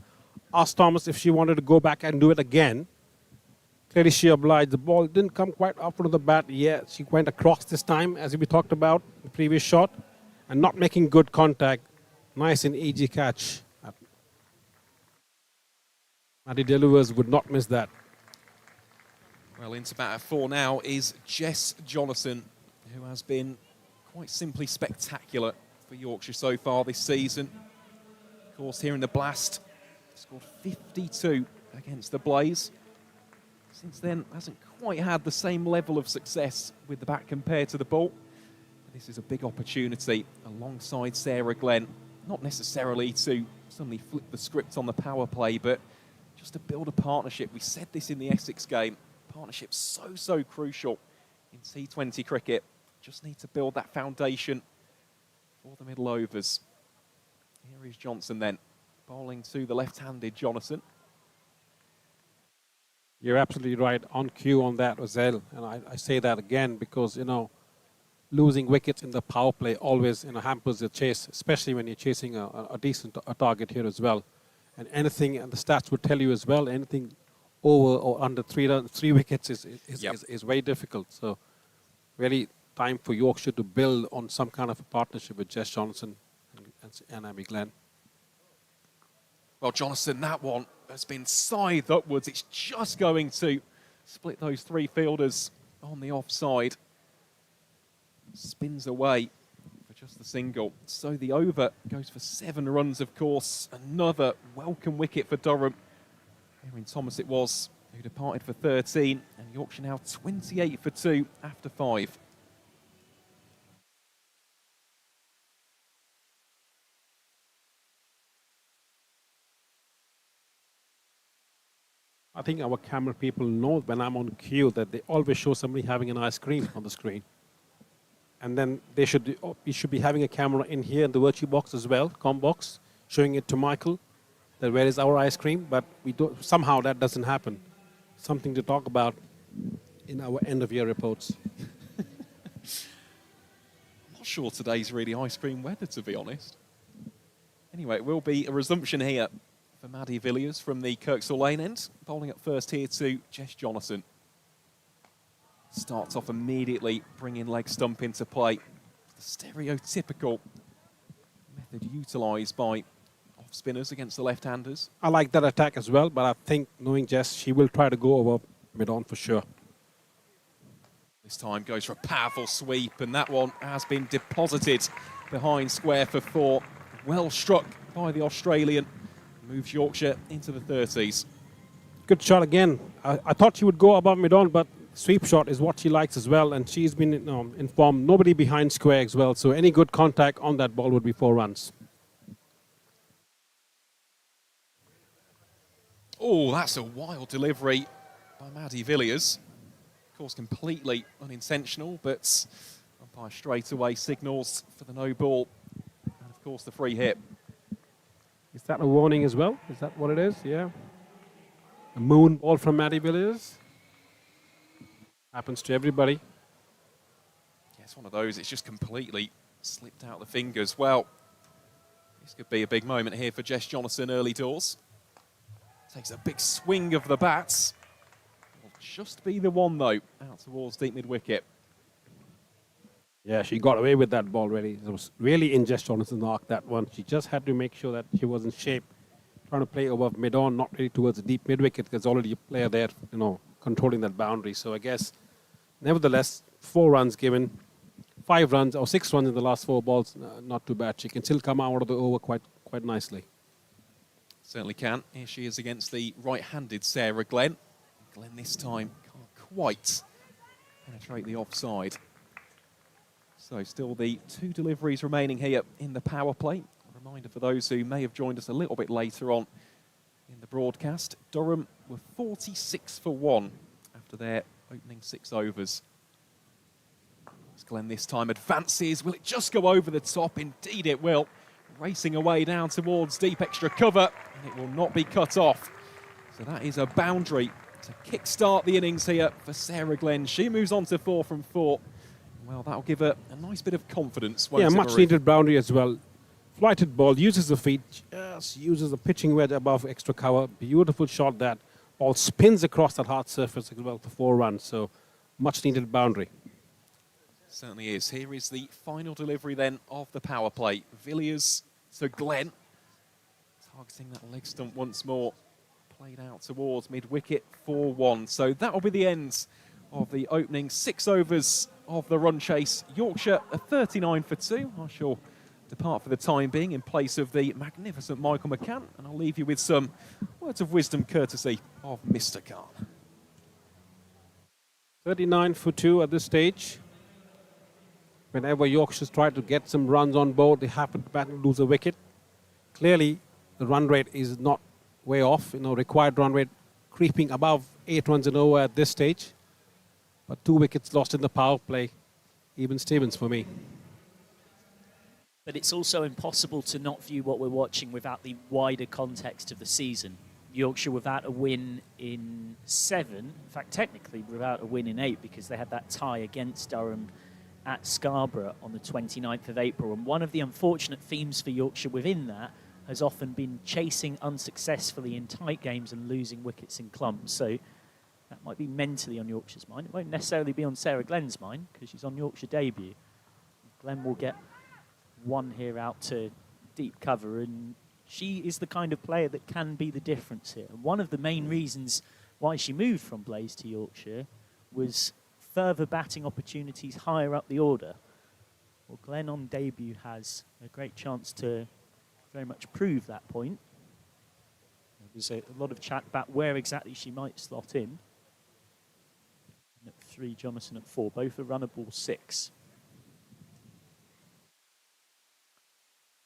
Asked Thomas if she wanted to go back and do it again. Clearly she obliged. The ball didn't come quite up front of the bat. Yeah, she went across this time, as we talked about in the previous shot, and not making good contact. Nice and easy catch. Maddie Delivers would not miss that. Well, into batter 4 now is Jess Jonathan, who has been quite simply spectacular for Yorkshire so far this season. Of course, here in the Blast, scored 52 against the Blaze. Since then, hasn't quite had the same level of success with the bat compared to the ball. But this is a big opportunity alongside Sarah Glenn. Not necessarily to suddenly flip the script on the power play, but just to build a partnership. We said this in the Essex game. Partnership's so crucial in T20 cricket. Just need to build that foundation for the middle overs. Here is Johnson then, bowling to the left-handed Jonathan. You're absolutely right, on cue on that as well. And I say that again because, losing wickets in the power play always hampers your chase, especially when you're chasing a decent target here as well. And anything, and the stats would tell you as well, anything over or under 3 wickets is very difficult. So really time for Yorkshire to build on some kind of a partnership with Jess Johnson and Abby Glenn. Well, Jonathan, that one has been scythed upwards. It's just going to split those 3 fielders on the offside. Spins away for just the single. So the over goes for 7 runs, of course. Another welcome wicket for Durham. Erin Thomas it was, who departed for 13. And Yorkshire now 28 for 2 after 5. I think our camera people know when I'm on cue that they always show somebody having an ice cream on the screen. And then we should be having a camera in here in the Vertu box as well, com box, showing it to Michael, that where is our ice cream, but somehow that doesn't happen. Something to talk about in our end of year reports. I'm not sure today's really ice cream weather, to be honest. Anyway, it will be a resumption here for Maddie Villiers from the Kirksall Lane end. Bowling up first here to Jess Jonathan. Starts off immediately, bringing leg stump into play. The stereotypical method utilised by spinners against the left-handers. I like that attack as well, but I think, knowing Jess, she will try to go over mid-on for sure. This time goes for a powerful sweep, and that one has been deposited behind square for 4. Well struck by the Australian. Moves Yorkshire into the 30s. Good shot again. I thought she would go above mid-on, but sweep shot is what she likes as well, and she's been informed. Nobody behind square as well, so any good contact on that ball would be 4 runs. Oh, that's a wild delivery by Maddie Villiers. Of course, completely unintentional, but umpire straight away signals for the no ball. And of course, the free hit. Is that a warning as well? Is that what it is? Yeah. A moon ball from Maddie Villiers. Happens to everybody. Yeah, it's one of those. It's just completely slipped out the fingers. Well, this could be a big moment here for Jess Jonathan early doors. Takes a big swing of the bats. Will just be the one, though, out towards deep mid-wicket. Yeah, she got away with that ball really. It was really in Jess Jonathan's arc, that one. She just had to make sure that she was in shape. Trying to play above mid-on, not really towards the deep mid-wicket. There's already a player there, controlling that boundary. So I guess, nevertheless, 4 runs given. 5 runs, or 6 runs in the last 4 balls. Not too bad. She can still come out of the over quite nicely. Certainly can. Here she is against the right-handed Sarah Glenn. Glenn this time can't quite penetrate the offside. So still the 2 deliveries remaining here in the power play. A reminder for those who may have joined us a little bit later on in the broadcast. Durham were 46 for 1 after their opening 6 overs. As Glenn this time advances. Will it just go over the top? Indeed it will. Racing away down towards deep extra cover, and it will not be cut off. So that is a boundary to kickstart the innings here for Sarah Glenn. She moves on to 4 from 4. Well, that'll give her a nice bit of confidence. Yeah, much needed boundary as well. Flighted ball, uses the feet, just uses the pitching wedge above extra cover. Beautiful shot that. Ball spins across that hard surface as well for 4 runs. So much needed boundary. Certainly is. Here is the final delivery then of the power play. Villiers to Glenn. Targeting that leg stump once more. Played out towards mid-wicket, 4-1. So that'll be the end of the opening 6 overs of the run chase. Yorkshire a 39 for 2. I shall depart for the time being in place of the magnificent Michael McCann, and I'll leave you with some words of wisdom courtesy of Mr. Khan. 39 for 2 at this stage. Whenever Yorkshire's tried to get some runs on board, they happen to bat and lose a wicket. Clearly, the run rate is not way off. Required run rate creeping above 8 runs an over at this stage. But 2 wickets lost in the power play. Even Stevens for me. But it's also impossible to not view what we're watching without the wider context of the season. Yorkshire without a win in 7. In fact, technically without a win in 8 because they had that tie against Durham at Scarborough on the 29th of April. And one of the unfortunate themes for Yorkshire within that has often been chasing unsuccessfully in tight games and losing wickets in clumps. So that might be mentally on Yorkshire's mind. It won't necessarily be on Sarah Glenn's mind because she's on Yorkshire debut. Glenn will get 1 here out to deep cover, and she is the kind of player that can be the difference here. And one of the main reasons why she moved from Blaze to Yorkshire was further batting opportunities higher up the order. Well, Glenn on debut has a great chance to very much prove that point. There's a lot of chat about where exactly she might slot in. And at 3, Jonathan at 4, both are runnable 6.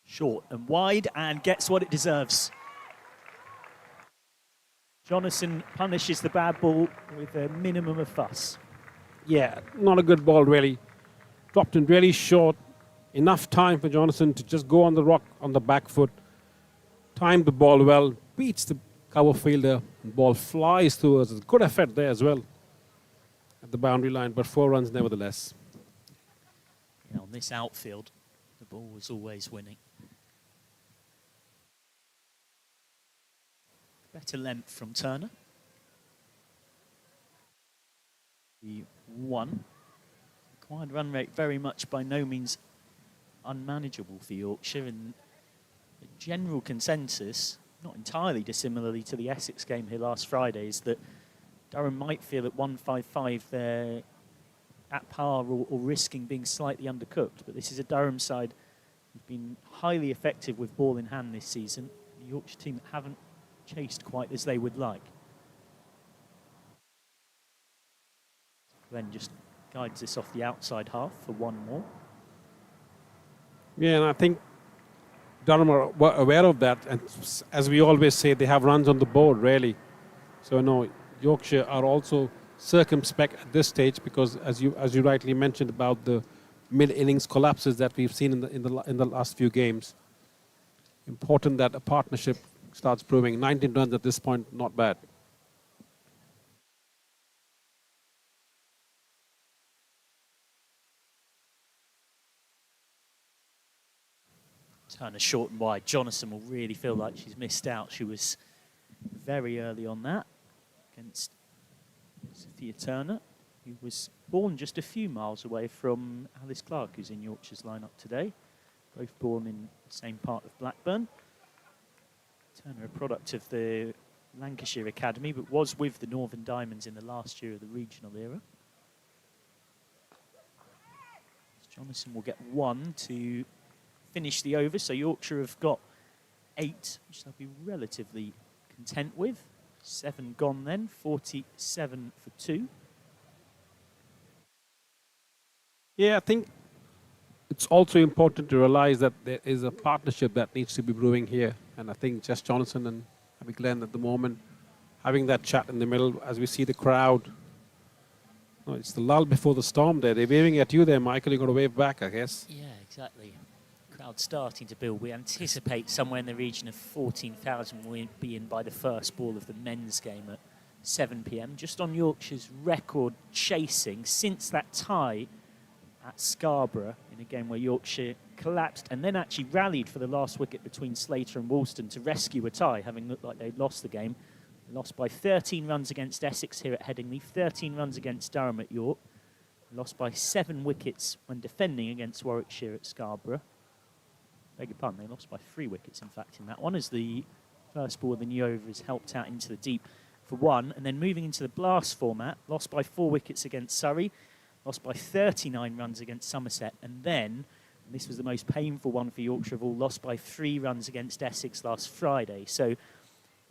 Short and wide, and gets what it deserves. Jonathan punishes the bad ball with a minimum of fuss. Yeah, not a good ball really. Dropped in really short. Enough time for Jonathan to just go on the rock on the back foot. Timed the ball well. Beats the cover fielder. The ball flies through us. Good effort there as well at the boundary line, but 4 runs nevertheless. Yeah, on this outfield, the ball was always winning. Better length from Turner. The 1. Required run rate very much by no means unmanageable for Yorkshire, and The general consensus, not entirely dissimilarly to the Essex game here last Friday, is that Durham might feel at 155 they're at par or risking being slightly undercooked. But this is a Durham side who've been highly effective with ball in hand this season. The Yorkshire team that haven't chased quite as they would like. Glenn just guides this off the outside half for one more. Yeah, and I think Durham are aware of that. And as we always say, they have runs on the board, really. So, no, Yorkshire are also circumspect at this stage because, as you rightly mentioned about the mid-innings collapses that we've seen in the last few games. Important that a partnership starts brewing. 19 runs at this point, not bad. Turner short and wide. Jonathan will really feel like she's missed out. She was very early on that against Sophia Turner, who was born just a few miles away from Alice Clark, who's in Yorkshire's lineup today. Both born in the same part of Blackburn. Turner, a product of the Lancashire Academy, but was with the Northern Diamonds in the last year of the regional era. Jonathan will get one to finish the over, so Yorkshire have got 8, which they'll be relatively content with. 7 gone then, 47 for 2. Yeah, I think it's also important to realize that there is a partnership that needs to be brewing here. And I think Jess Jonathan and Abby Glenn at the moment having that chat in the middle as we see the crowd. No, it's the lull before the storm there. They're waving at you there, Michael. You've got to wave back, I guess. Yeah, exactly. Crowd starting to build. We anticipate somewhere in the region of 14,000 will be in by the first ball of the men's game at 7 p.m. Just on Yorkshire's record chasing since that tie at Scarborough in a game where Yorkshire collapsed and then actually rallied for the last wicket between Slater and Woolston to rescue a tie, having looked like they'd lost the game. They lost by 13 runs against Essex here at Headingley, 13 runs against Durham at York, lost by 7 wickets when defending against Warwickshire at Scarborough. Beg your pardon, they lost by 3 wickets, in fact, in that one, as the first ball of the new over is helped out into the deep for 1. And then moving into the blast format, lost by 4 wickets against Surrey, lost by 39 runs against Somerset, and then, and this was the most painful one for Yorkshire of all, lost by 3 runs against Essex last Friday. So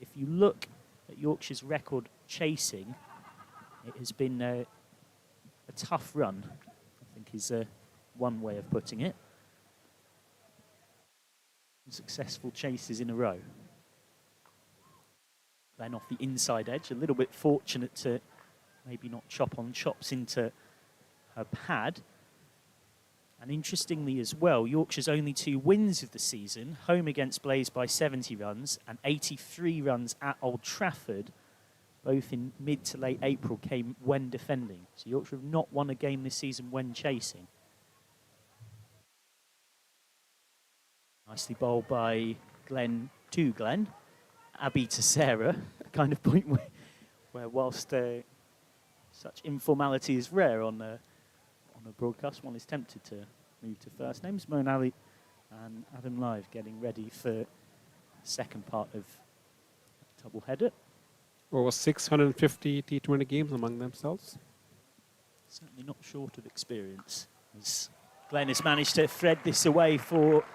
if you look at Yorkshire's record chasing, it has been a tough run, I think is one way of putting it. Successful chases in a row. Then off the inside edge, a little bit fortunate to maybe not chop on chops into her pad. And interestingly as well, Yorkshire's only 2 wins of the season, home against Blaze by 70 runs and 83 runs at Old Trafford, both in mid to late April, came when defending. So Yorkshire have not won a game this season when chasing. Nicely bowled by Glenn to Glenn, Abby to Sarah, a kind of point where whilst such informality is rare on a broadcast, one is tempted to move to first names. Moan Ali and Adam Live getting ready for the second part of double header. Over 650 T20 games among themselves. Certainly not short of experience, as Glenn has managed to thread this away for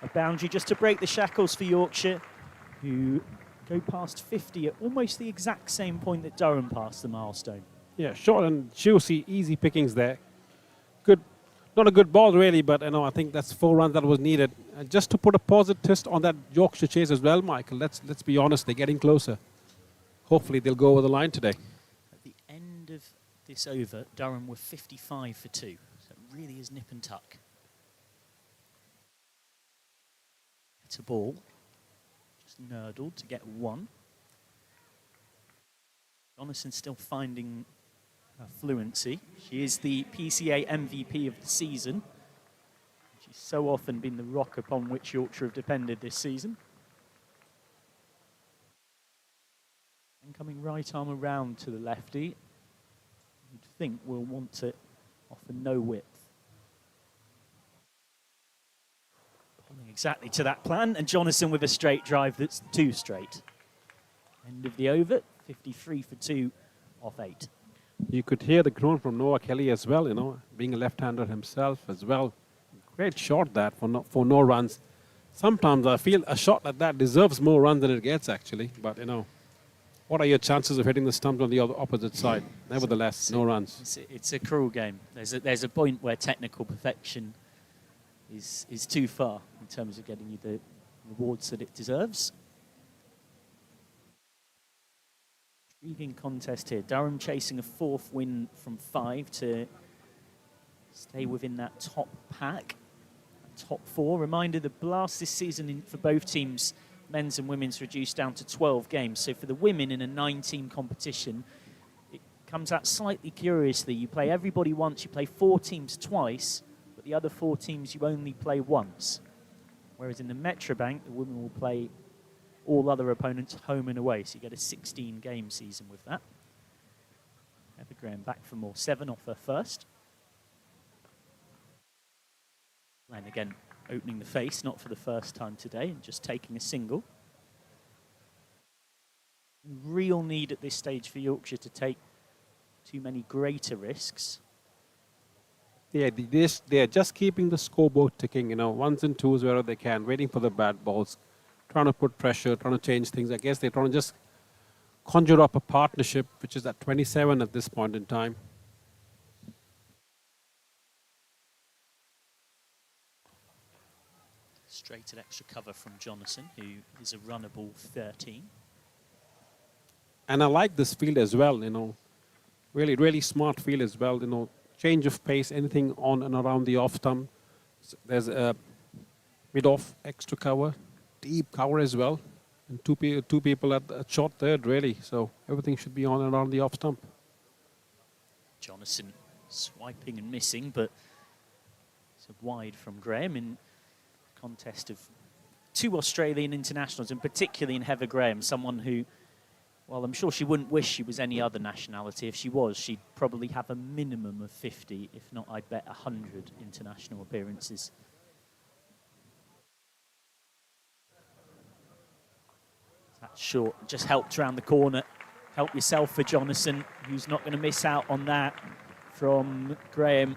a boundary just to break the shackles for Yorkshire, who go past 50 at almost the exact same point that Durham passed the milestone. Yeah, short and juicy, easy pickings there. Good, not a good ball really, but I think that's 4 runs that was needed. And just to put a positive twist on that Yorkshire chase as well, Michael, let's be honest, they're getting closer. Hopefully they'll go over the line today. At the end of this over, Durham were 55 for 2, so it really is nip and tuck. It's a ball, just nurdled to get 1. Jonathan still finding her fluency. She is the PCA MVP of the season. She's so often been the rock upon which Yorkshire have depended this season. And coming right arm around to the lefty, you'd think we'll want to offer no width. Pulling exactly to that plan. And Jonathan with a straight drive that's 2 straight. End of the over, 53 for 2 off 8. You could hear the groan from Noah Kelly as well, being a left-hander himself as well. Great shot that for no runs. Sometimes I feel a shot like that deserves more runs than it gets, actually. But, what are your chances of hitting the stumps on the opposite side? Nevertheless, no runs. It's a cruel game. There's a point where technical perfection is too far in terms of getting you the rewards that it deserves. Intriguing contest here. Durham chasing a 4th win from 5 to stay within that top pack, top 4. Reminder, the blast this season for both teams, men's and women's, reduced down to 12 games. So for the women in a 9-team competition, it comes out slightly curiously. You play everybody once, you play 4 teams twice, but the other 4 teams you only play once. Whereas in the Metrobank, the women will play all other opponents home and away. So you get a 16-game season with that. Heather Graham back for more. 7 off her first. And again, opening the face, not for the first time today, and just taking a single. Real need at this stage for Yorkshire to take too many greater risks. Yeah, they're just keeping the scoreboard ticking, 1s and 2s wherever they can, waiting for the bad balls, trying to put pressure, trying to change things. I guess they're trying to just conjure up a partnership, which is at 27 at this point in time. Straight at extra cover from Jonathan, who is a runnable 13. And I like this field as well, really, really smart field as well, change of pace, anything on and around the off stump. There's a mid-off extra cover, deep cover as well, and two people at short third, really. So everything should be on and around the off stump. Jonathan swiping and missing, but it's wide from Graham in contest of 2 Australian internationals, and particularly in Heather Graham, someone who, well, I'm sure she wouldn't wish she was any other nationality. If she was, she'd probably have a minimum of 50, if not, I bet, 100 international appearances. That short just helped around the corner. Help yourself for Jonathan, who's not going to miss out on that from Graham.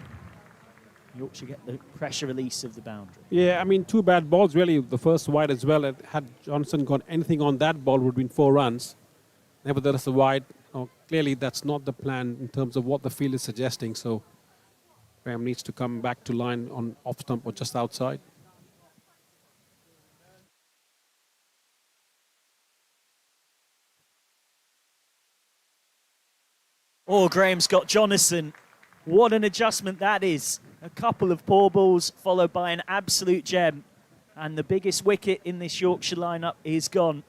Yorkshire get the pressure release of the boundary. Yeah, 2 bad balls, really. The first wide as well. Had Johnson got anything on that ball, would have been 4 runs. Nevertheless, a wide. Clearly, that's not the plan in terms of what the field is suggesting. So, Graham needs to come back to line on off stump or just outside. Oh, Graham's got Jonathan. What an adjustment that is. A couple of poor balls followed by an absolute gem. And the biggest wicket in this Yorkshire lineup is gone.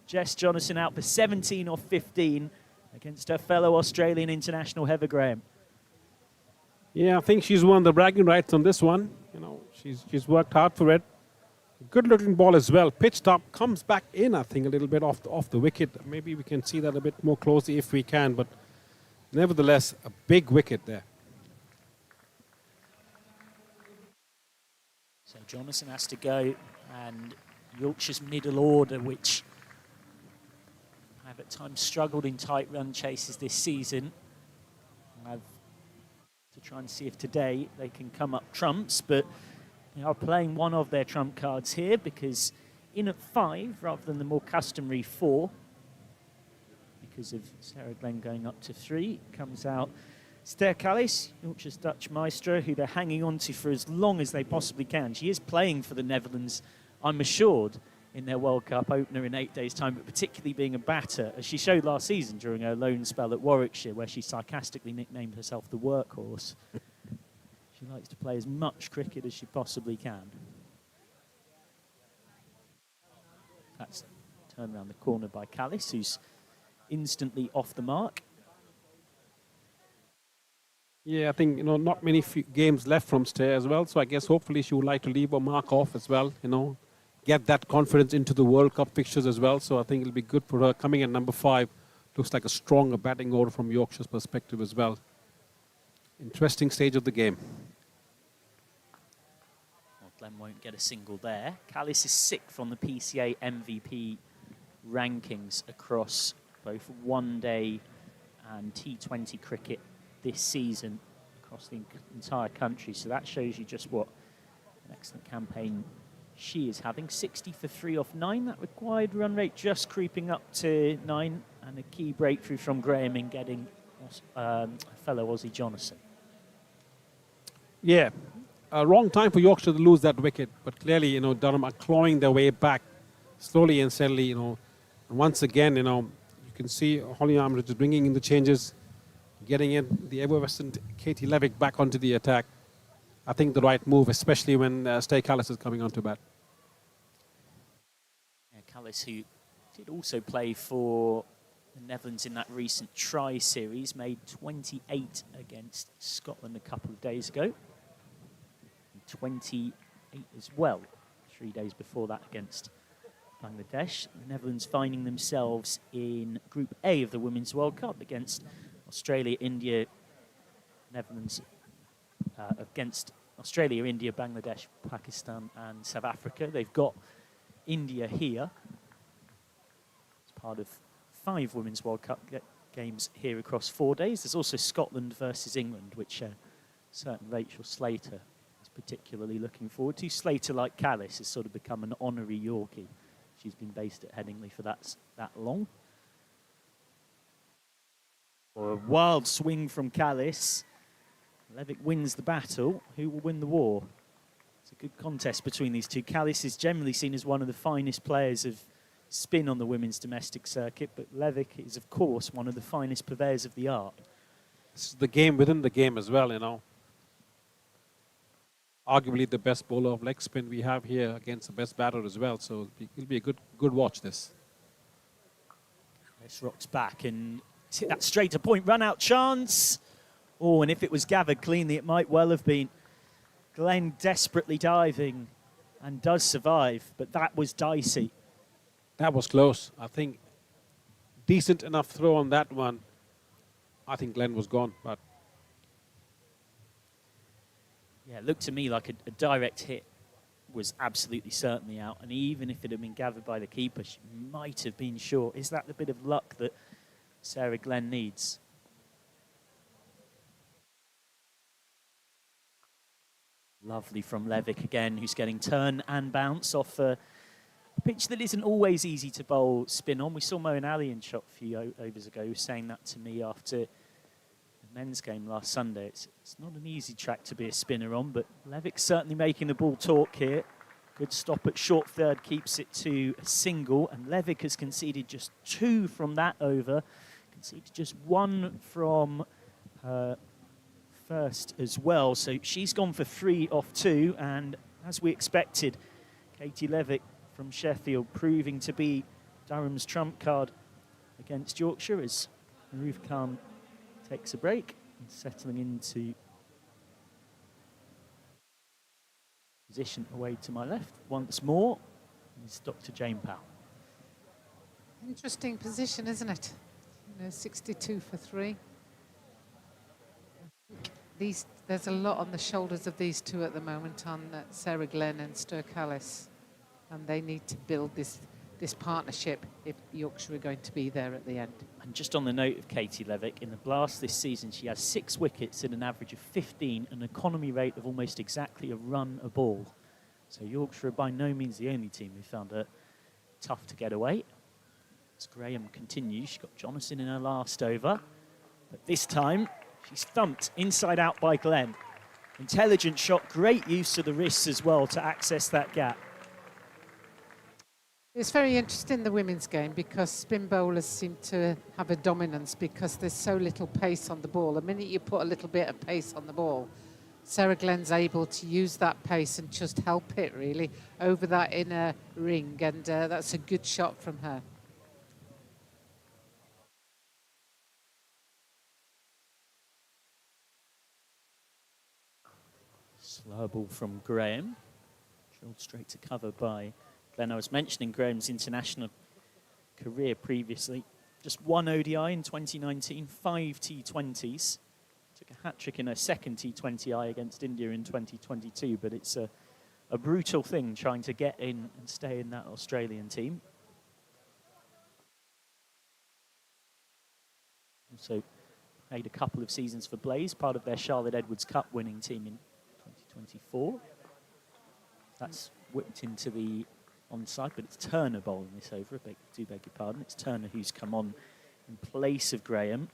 Jess Jonathan out for 17 off 15 against her fellow Australian international Heather Graham. Yeah, I think she's won the bragging rights on this one. She's worked hard for it. Good looking ball as well. Pitched up, comes back in, I think, a little bit off the wicket. Maybe we can see that a bit more closely if we can, but nevertheless, a big wicket there. So Jonathan has to go, and Yorkshire's middle order, which have at times struggled in tight run chases this season, have to try and see if today they can come up trumps, but they are playing one of their trump cards here, because in at 5 rather than the more customary 4, because of Sarah Glenn going up to 3, comes out Ster Callis, Yorkshire's Dutch maestro, who they're hanging on to for as long as they possibly can. She is playing for the Netherlands, I'm assured, in their World Cup opener in 8 days' time, but particularly being a batter, as she showed last season during her loan spell at Warwickshire, where she sarcastically nicknamed herself the workhorse. She likes to play as much cricket as she possibly can. That's turned around the corner by Callis, who's instantly off the mark. Yeah, I think, not many games left from Stair as well. So I guess hopefully she would like to leave a mark off as well, get that confidence into the World Cup fixtures as well. So I think it'll be good for her. Coming at number 5, looks like a stronger batting order from Yorkshire's perspective as well. Interesting stage of the game. Well, Glenn won't get a single there. Callis is 6th on the PCA MVP rankings across both one-day and T20 cricket this season across the entire country. So that shows you just what an excellent campaign she is having. 60 for 3 off 9. That required run rate just creeping up to 9, and a key breakthrough from Graham in getting fellow Aussie Jonathan. Yeah, a wrong time for Yorkshire to lose that wicket, but clearly, Durham are clawing their way back slowly and steadily, And once again, you can see Holly Armitage is bringing in the changes, getting in the effervescent Katie Levick back onto the attack. I think the right move, especially when Stay Callis is coming onto bat. Yeah, Callis, who did also play for the Netherlands in that recent tri-series, made 28 against Scotland a couple of days ago. 28 as well, 3 days before that against Bangladesh. The Netherlands finding themselves in Group A of the Women's World Cup against Australia, India, Netherlands, against Australia, India, Bangladesh, Pakistan and South Africa. They've got India here. It's part of 5 Women's World Cup games here across 4 days. There's also Scotland versus England, which certain Rachel Slater is particularly looking forward to. Slater, like Callis, has sort of become an honorary Yorkie. She's been based at Headingley for that long. Or a wild swing from Callis. Levick wins the battle. Who will win the war? It's a good contest between these two. Callis is generally seen as one of the finest players of spin on the women's domestic circuit, but Levick is, of course, one of the finest purveyors of the art. This is the game within the game as well, Arguably the best bowler of leg spin we have here against the best batter as well, so it'll be a good watch, this. This rocks back and hit that straight to point run out chance. Oh, and if it was gathered cleanly, it might well have been. Glenn desperately diving and does survive, but that was dicey. That was close. I think decent enough throw on that one. I think Glenn was gone, but yeah, it looked to me like a direct hit was absolutely certainly out, and even if it had been gathered by the keeper, she might have been short. Is that the bit of luck that Sarah Glenn needs? Lovely from Levick again, who's getting turn and bounce off a pitch that isn't always easy to bowl spin on. We saw Moeen Ali in shot a few overs ago, who was saying that to me after the men's game last Sunday. It's not an easy track to be a spinner on, but Levick's certainly making the ball talk here. Good stop at short third, keeps it to a single, and Levick has conceded just 2 from that over. Conceded just 1 from her first as well, so she's gone for 3 off 2, and as we expected, Katie Levick from Sheffield proving to be Durham's trump card against Yorkshire as Maruf Khan takes a break and settling into position away to my left once more is Dr. Jane Powell. Interesting position, isn't it? 62 for 3. There's a lot on the shoulders of these two at the moment, on Sarah Glenn and Ster Callis, and they need to build this partnership if Yorkshire are going to be there at the end. And just on the note of Katie Levick, in the Blast this season, she has 6 wickets at an average of 15, an economy rate of almost exactly a run a ball. So Yorkshire are by no means the only team who found it tough to get away. As Graham continues, she got Jonathan in her last over, but this time she's thumped inside out by Glenn. Intelligent shot, great use of the wrists as well to access that gap. It's very interesting, the women's game, because spin bowlers seem to have a dominance because there's so little pace on the ball. The minute you put a little bit of pace on the ball, Sarah Glenn's able to use that pace and just help it really over that inner ring, and that's a good shot from her. Slow ball from Graham, drilled straight to cover by Glenn. I was mentioning Graham's international career previously. Just 1 ODI in 2019, 5 T20s. Took a hat-trick in her second T20I against India in 2022, but it's a a brutal thing trying to get in and stay in that Australian team. Also played a couple of seasons for Blaze, part of their Charlotte Edwards Cup winning team in 2024. That's whipped into the onside, but it's Turner bowling this over. Do beg your pardon. It's Turner who's come on in place of Graham.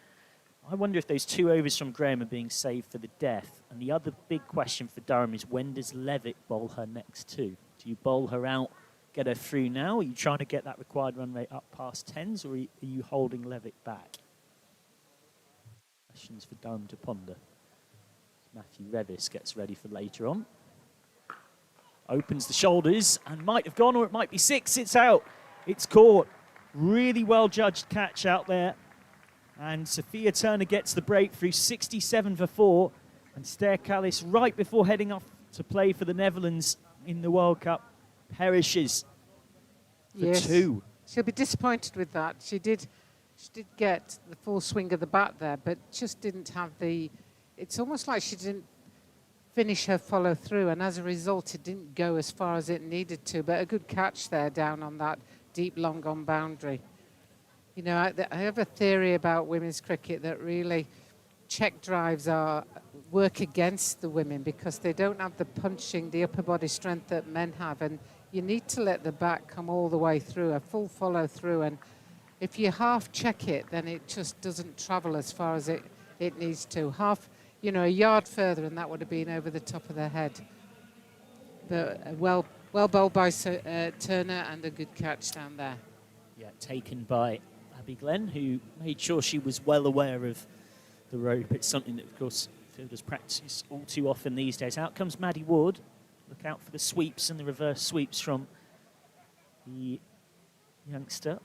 I wonder if those 2 overs from Graham are being saved for the death. And the other big question for Durham is, when does Levick bowl her next 2? Do you bowl her out, get her through now? Are you trying to get that required run rate up past 10s, or are you holding Levick back? Questions for Durham to ponder. Matthew Revis gets ready for later on. Opens the shoulders and might have gone, or it might be 6. It's out. It's caught. Really well judged catch out there. And Sophia Turner gets the breakthrough, 67 for 4. And Ster Callis, right before heading off to play for the Netherlands in the World Cup, perishes for 2. She'll be disappointed with that. She did get the full swing of the bat there, but just didn't have the... It's almost like she didn't finish her follow through, and as a result, it didn't go as far as it needed to. But a good catch there down on that deep long on boundary. You know, I have a theory about women's cricket that really check drives work against the women because they don't have the punching, the upper body strength that men have, and you need to let the bat come all the way through, a full follow through, and if you half check it, then it just doesn't travel as far as it needs to. Half, you know, a yard further, and that would have been over the top of their head. But well bowled by Turner, and a good catch down there. Yeah, taken by Abby Glenn, who made sure she was well aware of the rope. It's something that, of course, fielders practice all too often these days. Out comes Maddie Ward. Look out for the sweeps and the reverse sweeps from the youngster.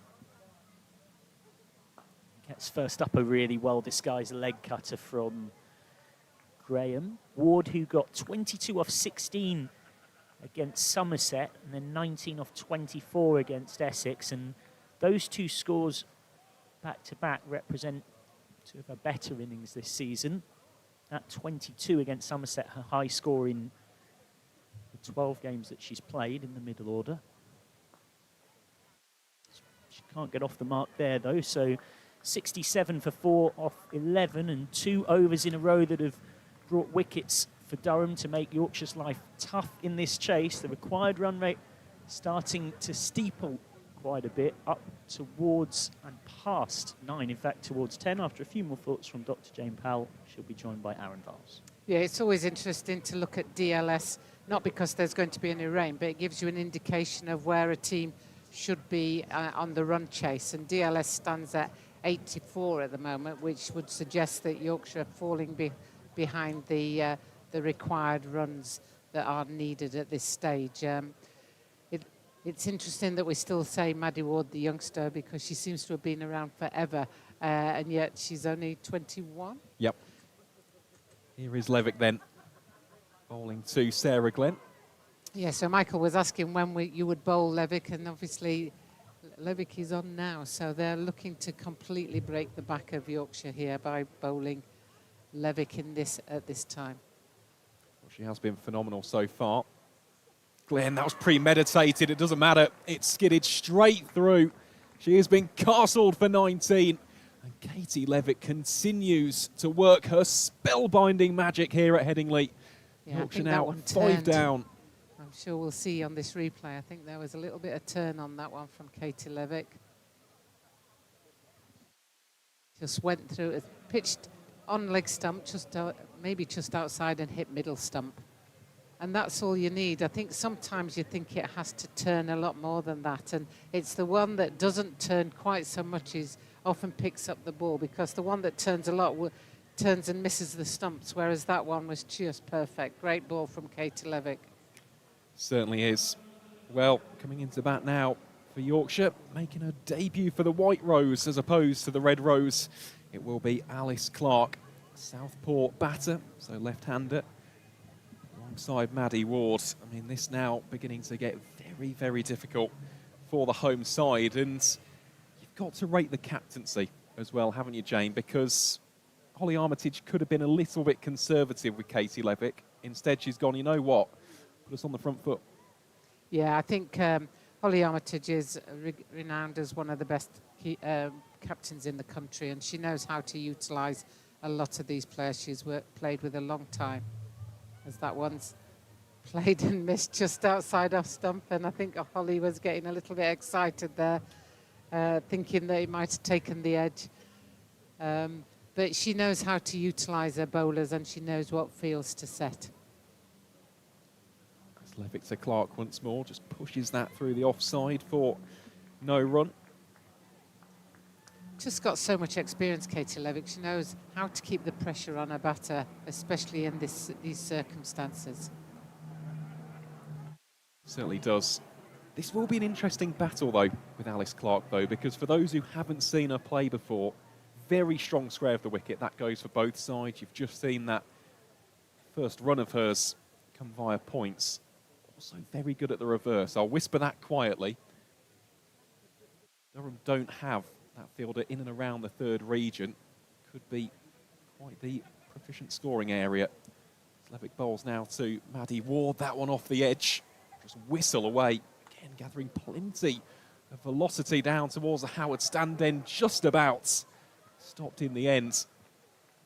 Gets first up a really well-disguised leg cutter from Graham. Ward, who got 22 off 16 against Somerset, and then 19 off 24 against Essex. And those 2 scores back-to-back represent 2 of her better innings this season. That 22 against Somerset, her high score in the 12 games that she's played in the middle order. She can't get off the mark there, though, so 67 for 4 off 11, and 2 overs in a row that have brought wickets for Durham to make Yorkshire's life tough in this chase. The required run rate starting to steeple quite a bit, up towards and past 9, in fact towards 10, after a few more thoughts from Dr. Jane Powell. She'll be joined by Aaron Viles. Yeah, it's always interesting to look at DLS, not because there's going to be any rain, but it gives you an indication of where a team should be on the run chase, and DLS stands at 84 at the moment, which would suggest that Yorkshire are falling behind the required runs that are needed at this stage. It's interesting that we still say Maddie Ward, the youngster, because she seems to have been around forever, and yet she's only 21. Yep. Here is Levick then, bowling to Sarah Glenn. Yeah, so Michael was asking when you would bowl Levick, and obviously Levick is on now, so they're looking to completely break the back of Yorkshire here by bowling Levick at this time. Well, she has been phenomenal so far. Glenn, that was premeditated. It doesn't matter. It skidded straight through. She has been castled for 19. And Katie Levick continues to work her spellbinding magic here at Headingley. Yeah, Yorkshire now 5 down. I'm sure we'll see on this replay. I think there was a little bit of turn on that one from Katie Levick. Just went through it, pitched on leg stump, maybe just outside, and hit middle stump. And that's all you need. I think sometimes you think it has to turn a lot more than that. And it's the one that doesn't turn quite so much is often picks up the ball, because the one that turns a lot turns and misses the stumps, whereas that one was just perfect. Great ball from Katie Levick. Certainly is. Well, coming into bat now for Yorkshire, making her debut for the White Rose as opposed to the Red Rose. It will be Alice Clark, Southport batter, so left-hander, alongside Maddie Ward. I mean, this now beginning to get very, very difficult for the home side, and you've got to rate the captaincy as well, haven't you, Jane? Because Holly Armitage could have been a little bit conservative with Katie Levick. Instead, she's gone, you know what? put us on the front foot. Yeah, I think Holly Armitage is renowned as one of the best captains in the country, and she knows how to utilise a lot of these players she's played with a long time. As that one's played and missed just outside off stump, and I think Holly was getting a little bit excited there, thinking that it might have taken the edge. But she knows how to utilise her bowlers, and she knows what fields to set. Levick to Clark once more, just pushes that through the offside for no run. Just got so much experience, Katie Levick. She knows how to keep the pressure on her batter, especially in these circumstances. Certainly does. This will be an interesting battle, though, with Alice Clark, though, because for those who haven't seen her play before, very strong square of the wicket. That goes for both sides. You've just seen that first run of hers come via points. Also very good at the reverse. I'll whisper that quietly. Durham don't have that fielder in and around the third region. Could be quite the proficient scoring area. Levick bowls now to Maddie Ward. That one off the edge. Just whistle away. Again, gathering plenty of velocity down towards the Howard stand end. Just about stopped in the end.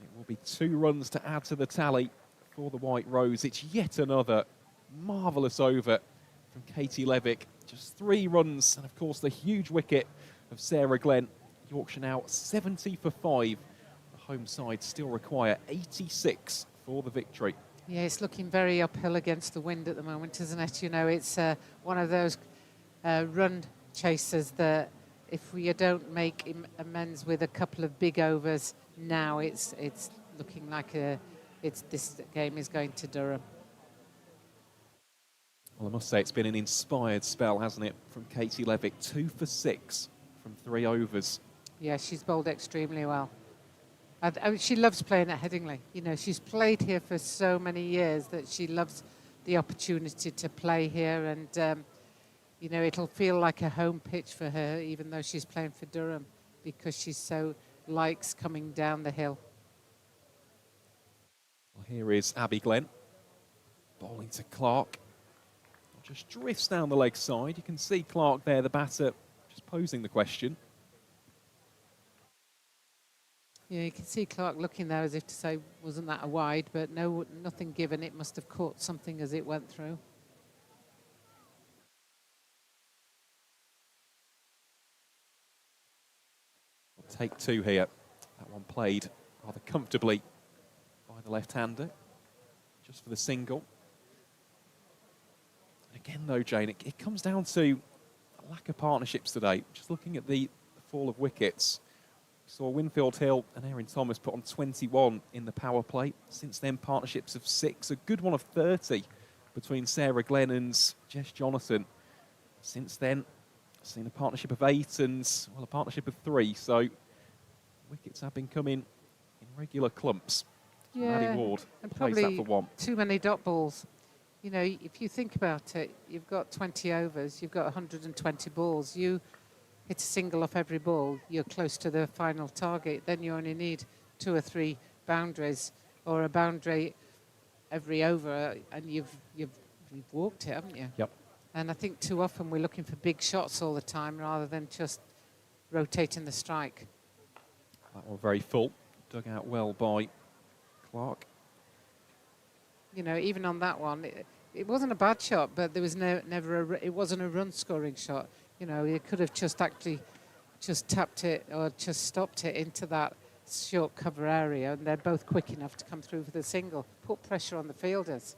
It will be 2 runs to add to the tally for the White Rose. It's yet another marvellous over from Katie Levick. Just 3 runs, and of course the huge wicket of Sarah Glenn. Yorkshire now 70 for 5. The home side still require 86 for the victory. Yeah, it's looking very uphill against the wind at the moment, isn't it? You know, it's one of those run chasers that if we don't make amends with a couple of big overs now, it's looking like this game is going to Durham. Well, I must say it's been an inspired spell, hasn't it, from Katie Levick. 2 for 6 from 3 overs. Yeah, she's bowled extremely well. And she loves playing at Headingley. You know, she's played here for so many years that she loves the opportunity to play here. And, you know, it'll feel like a home pitch for her, even though she's playing for Durham, because she so likes coming down the hill. Well, here is Abby Glenn. Bowling to Clark. Just drifts down the leg side. You can see Clark there, the batter, just posing the question. Yeah, you can see Clark looking there as if to say, wasn't that a wide? But no, nothing given. It must have caught something as it went through. Take 2 here. That one played rather comfortably by the left-hander, just for the single. Again, though, Jane, it comes down to a lack of partnerships today. Just looking at the fall of wickets, we saw Winfield Hill and Erin Thomas put on 21 in the power play. Since then, partnerships of 6, a good one of 30 between Sarah Glenn and Jess Jonathan. Since then, I've seen a partnership of 8 and, well, a partnership of 3. So wickets have been coming in regular clumps. Yeah, Maddie Ward and plays probably that for 1. too many dot balls. You know, if you think about it, you've got 20 overs, you've got 120 balls. You hit a single off every ball, you're close to the final target. Then you only need 2 or 3 boundaries, or a boundary every over, and you've walked it, haven't you? Yep. And I think too often we're looking for big shots all the time rather than just rotating the strike. That one very full. Dug out well by Clark. You know, even on that one, it wasn't a bad shot, but there was it wasn't a run-scoring shot. You know, you could have just actually just tapped it or just stopped it into that short cover area, and they're both quick enough to come through for the single. Put pressure on the fielders.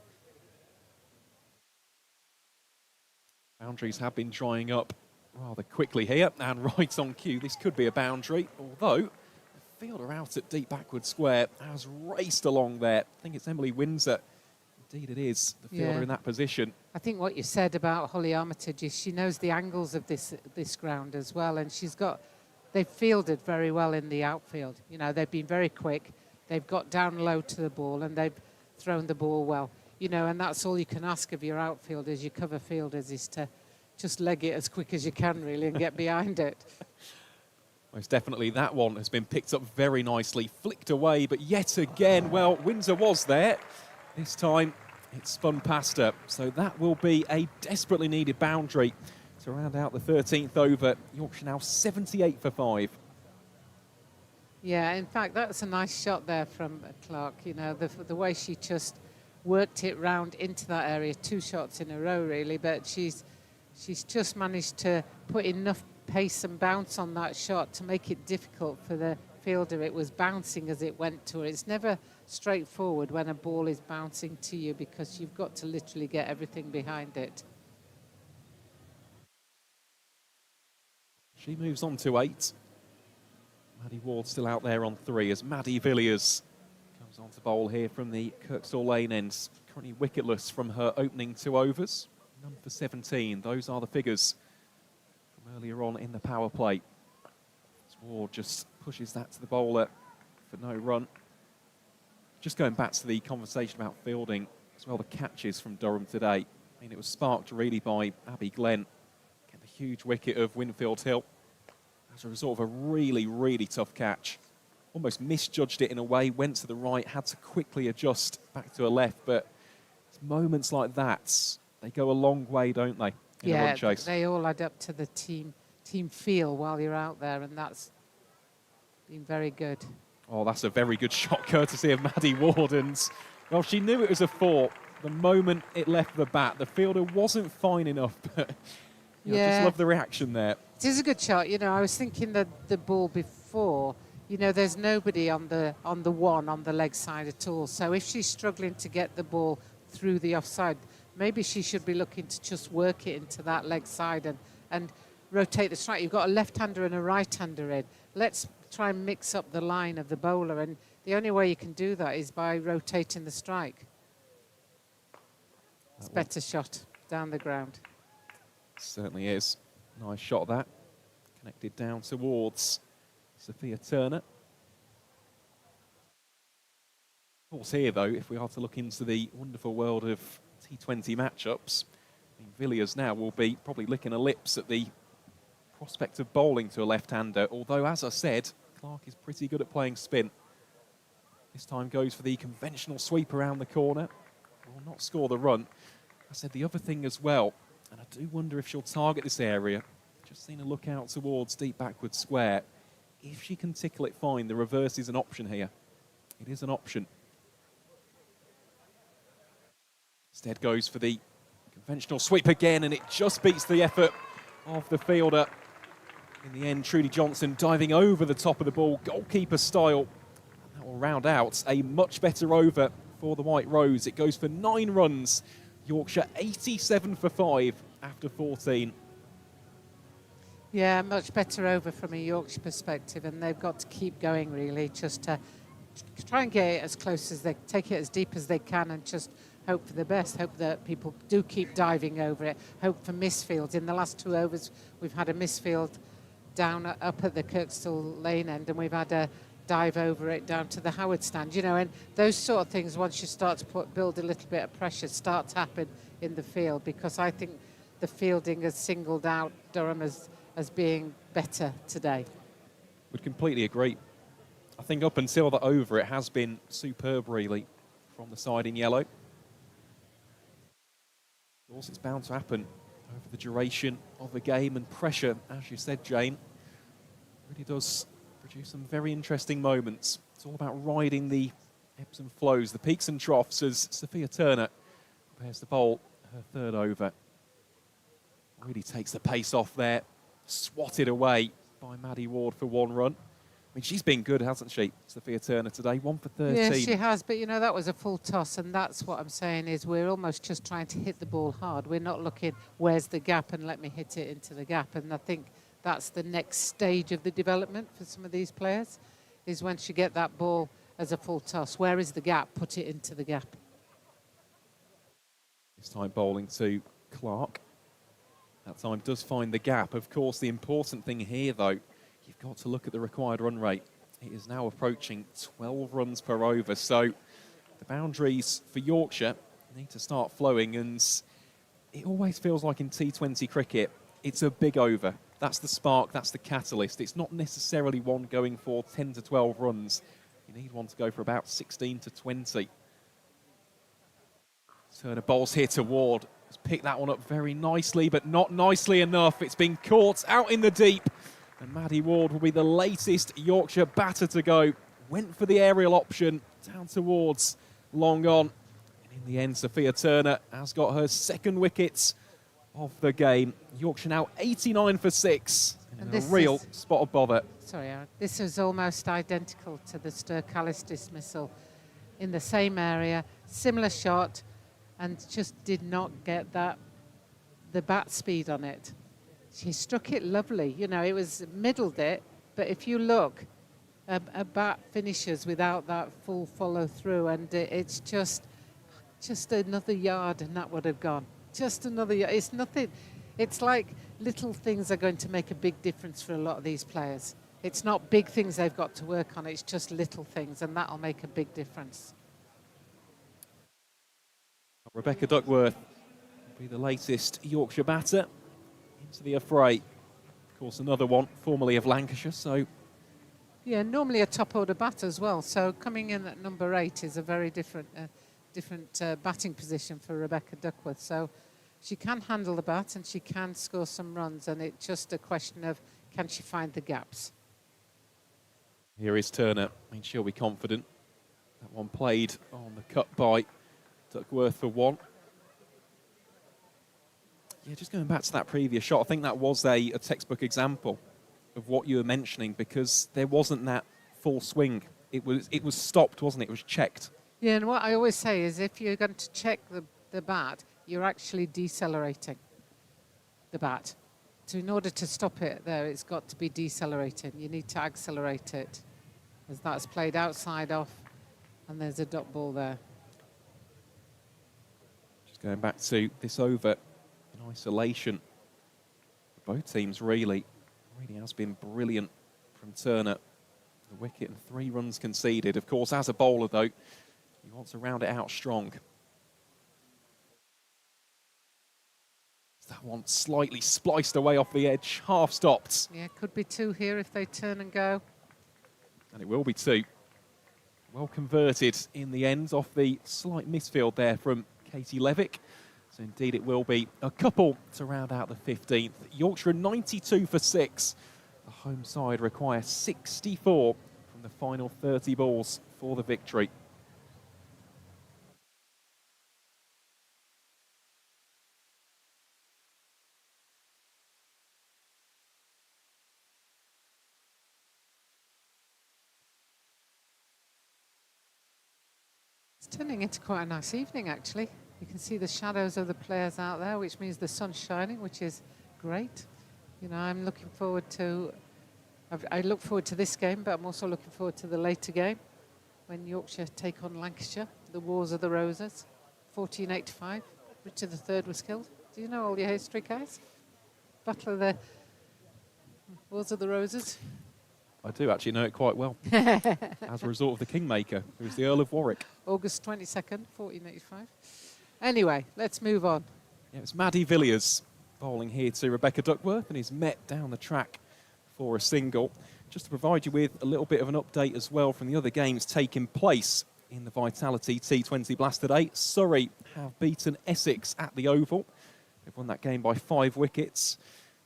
Boundaries have been drying up rather quickly here, and right on cue, this could be a boundary, although the fielder out at deep backward square has raced along there. I think it's Emily Windsor. Indeed it is, the fielder in that position. I think what you said about Holly Armitage is she knows the angles of this ground as well, and they've fielded very well in the outfield. You know, they've been very quick, they've got down low to the ball, and they've thrown the ball well. You know, and that's all you can ask of your outfielders, your cover fielders, is to just leg it as quick as you can, really, and get behind it. Most definitely, that one has been picked up very nicely, flicked away, but yet again, well, Windsor was there. This time, It's spun past her, so that will be a desperately needed boundary to round out the 13th over. Yorkshire now 78 for 5. Yeah, in fact, that's a nice shot there from Clark. You know, the way she just worked it round into that area, 2 shots in a row, really. But she's just managed to put enough pace and bounce on that shot to make it difficult for the fielder. It was bouncing as it went to her. It's never straightforward when a ball is bouncing to you because you've got to literally get everything behind it. She moves on to 8. Maddie Ward still out there on 3 as Maddie Villiers comes on to bowl here from the Kirkstall Lane ends. Currently wicketless from her opening 2 overs. None for 17. Those are the figures from earlier on in the power play. Ward just pushes that to the bowler for no run. Just going back to the conversation about fielding as well, the catches from Durham today. I mean, it was sparked really by Abby Glenn getting the huge wicket of Winfield Hill as a result of a really, really tough catch. Almost misjudged it in a way, went to the right, had to quickly adjust back to her left. But it's moments like that, they go a long way, don't they, in a run chase? They all add up to the team feel while you're out there, and that's been very good. Oh, that's a very good shot, courtesy of Maddie Ward. And, well, she knew it was a 4. The moment it left the bat, the fielder wasn't fine enough, but I just love the reaction there. It is a good shot. You know, I was thinking that the ball before, you know, there's nobody on the leg side at all. So if she's struggling to get the ball through the offside, maybe she should be looking to just work it into that leg side and rotate the strike. You've got a left-hander and a right-hander in. Let's try and mix up the line of the bowler, and the only way you can do that is by rotating the strike. It's a better shot down the ground. Certainly is. Nice shot that. Connected down towards Sophia Turner. Of course here though, if we are to look into the wonderful world of T20 matchups, I mean, Villiers now will be probably licking her lips at the prospect of bowling to a left-hander, although, as I said, Clark is pretty good at playing spin. This time goes for the conventional sweep around the corner. Will not score the run. I said the other thing as well, and I do wonder if she'll target this area. Just seen a look out towards deep backward square. If she can tickle it fine, the reverse is an option here. It is an option. Instead goes for the conventional sweep again, and it just beats the effort of the fielder. In the end, Trudy Johnson diving over the top of the ball, goalkeeper style. That will round out a much better over for the White Rose. It goes for 9 runs. Yorkshire 87 for 5 after 14. Yeah, much better over from a Yorkshire perspective, and they've got to keep going really, just to try and get it as close as they take it as deep as they can, and just hope for the best. Hope that people do keep diving over it. Hope for misfields. In the last 2 overs, we've had a misfield down up at the Kirkstall Lane end, and we've had a dive over it down to the Howard stand. You know, and those sort of things, once you start to build a little bit of pressure, start to happen in the field, because I think the fielding has singled out Durham as being better today. Would completely agree. I think up until the over, it has been superb, really, from the side in yellow. Of course, it's bound to happen over the duration of the game, and pressure, as you said, Jane, really does produce some very interesting moments. It's all about riding the ebbs and flows, the peaks and troughs, as Sophia Turner prepares to bowl her 3rd over. Really takes the pace off there, swatted away by Maddie Ward for 1 run. I mean, she's been good, hasn't she, Sophia Turner today? 1 for 13. Yeah, she has, but you know, that was a full toss, and that's what I'm saying is we're almost just trying to hit the ball hard. We're not looking, where's the gap, and let me hit it into the gap. And I think that's the next stage of the development for some of these players, is once you get that ball as a full toss, where is the gap? Put it into the gap. This time bowling to Clark. That time does find the gap. Of course, the important thing here, though, you've got to look at the required run rate. It is now approaching 12 runs per over. So the boundaries for Yorkshire need to start flowing. And it always feels like in T20 cricket, it's a big over. That's the spark, that's the catalyst. It's not necessarily one going for 10 to 12 runs. You need one to go for about 16 to 20. Turner bowls here to Ward. Has picked that one up very nicely, but not nicely enough. It's been caught out in the deep. And Maddie Ward will be the latest Yorkshire batter to go. Went for the aerial option, down towards long on. And in the end, Sophia Turner has got her second wicket of the game. Yorkshire now 89 for 6. And a real spot of bother. Sorry, Aaron. This is almost identical to the Sturkallis dismissal in the same area, similar shot, and just did not get the bat speed on it. She struck it lovely. You know, it was middled it, but if you look, a bat finishes without that full follow through, and it's just another yard, and that would have gone. Just another yard. It's nothing. It's like little things are going to make a big difference for a lot of these players. It's not big things they've got to work on, it's just little things, and that'll make a big difference. Rebecca Duckworth will be the latest Yorkshire batter into the affray. Of course, another one, formerly of Lancashire, so... Yeah, normally a top-order batter as well, so coming in at number 8 is a very different batting position for Rebecca Duckworth. So she can handle the bat and she can score some runs, and it's just a question of can she find the gaps. Here is Turner. I mean, she'll be confident. That one played on the cut by Duckworth for 1. Yeah, just going back to that previous shot, I think that was a textbook example of what you were mentioning, because there wasn't that full swing. It was stopped, wasn't it? It was checked. Yeah, and what I always say is if you're going to check the bat, you're actually decelerating the bat. So in order to stop it there, it's got to be decelerating. You need to accelerate it, as that's played outside off, and there's a dot ball there. Just going back to this over in isolation. Both teams really has been brilliant from Turner. The wicket and 3 runs conceded. Of course, as a bowler, though, he wants to round it out strong. That one slightly spliced away off the edge, half stopped. Yeah, could be 2 here if they turn and go. And it will be 2. Well converted in the end off the slight misfield there from Katie Levick. So indeed it will be a couple to round out the 15th. Yorkshire 92 for 6. The home side require 64 from the final 30 balls for the victory. It's turning into quite a nice evening, actually. You can see the shadows of the players out there, which means the sun's shining, which is great. You know, I'm looking forward to... I look forward to this game, but I'm also looking forward to the later game when Yorkshire take on Lancashire, the Wars of the Roses, 1485. Richard III was killed. Do you know all your history, guys? Battle of the Wars of the Roses. I do actually know it quite well, as a result of the Kingmaker, who was the Earl of Warwick. August 22nd, 1485. Anyway, let's move on. Yeah, it's Maddie Villiers bowling here to Rebecca Duckworth, and he's met down the track for a single. Just to provide you with a little bit of an update as well from the other games taking place in the Vitality T20 Blast today. Surrey have beaten Essex at the Oval. They've won that game by 5 wickets.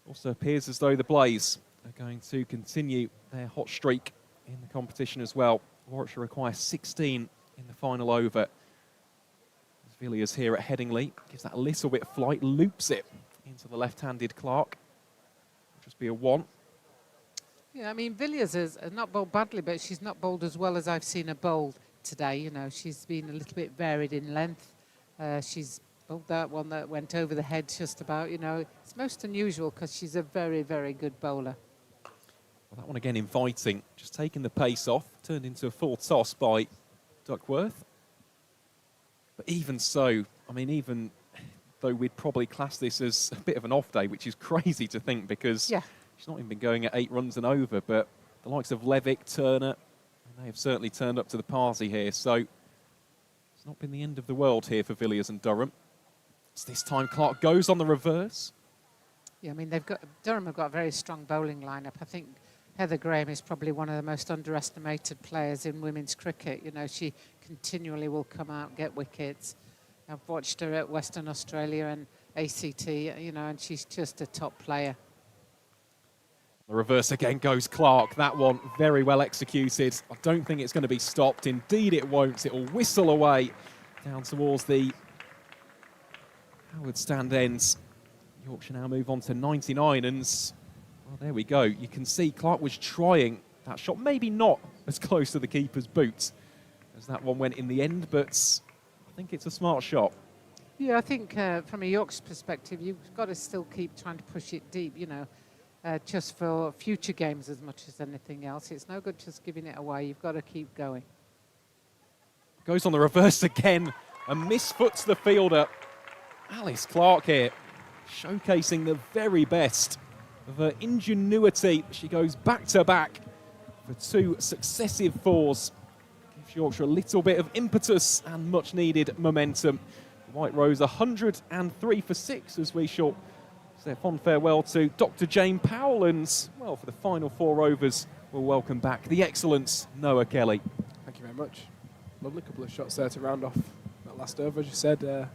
Also appears as though the Blaze are going to continue their hot streak in the competition as well. Warwickshire require 16 in the final over. Villiers here at Headingley gives that a little bit of flight, loops it into the left-handed Clark. It'll just be a 1. Yeah, I mean, Villiers has not bowled badly, but she's not bowled as well as I've seen her bowled today. You know, she's been a little bit varied in length. She's bowled that one that went over the head just about. You know, it's most unusual because she's a very, very good bowler. Well, that one again inviting, just taking the pace off, turned into a full toss by Duckworth. But even so, I mean, even though we'd probably class this as a bit of an off day, which is crazy to think because she's not even been going at 8 runs and over, but the likes of Levick, Turner, they have certainly turned up to the party here. So it's not been the end of the world here for Villiers and Durham. It's this time Clark goes on the reverse. Yeah, I mean, Durham have got a very strong bowling lineup. I think Heather Graham is probably one of the most underestimated players in women's cricket. You know, she continually will come out, get wickets. I've watched her at Western Australia and ACT, you know, and she's just a top player. The reverse again goes Clark. That one very well executed. I don't think it's going to be stopped. Indeed it won't. It will whistle away down towards the Howard stand ends. Yorkshire now move on to 99 and, well, there we go. You can see Clark was trying that shot, maybe not as close to the keeper's boot as that one went in the end, but I think it's a smart shot. Yeah, I think from a Yorkshire perspective, you've got to still keep trying to push it deep, you know, just for future games as much as anything else. It's no good just giving it away. You've got to keep going. Goes on the reverse again and misfoots the fielder. Alice Clark here, showcasing the very best of her ingenuity. She goes back to back for 2 successive fours. Gives Yorkshire a little bit of impetus and much needed momentum. White Rose 103 for 6 as we shall say a fond farewell to Dr. Jane Powell, and, well, for the final 4 overs, we'll welcome back the excellent Noah Kelly. Thank you very much. Lovely couple of shots there to round off that last over, as you said.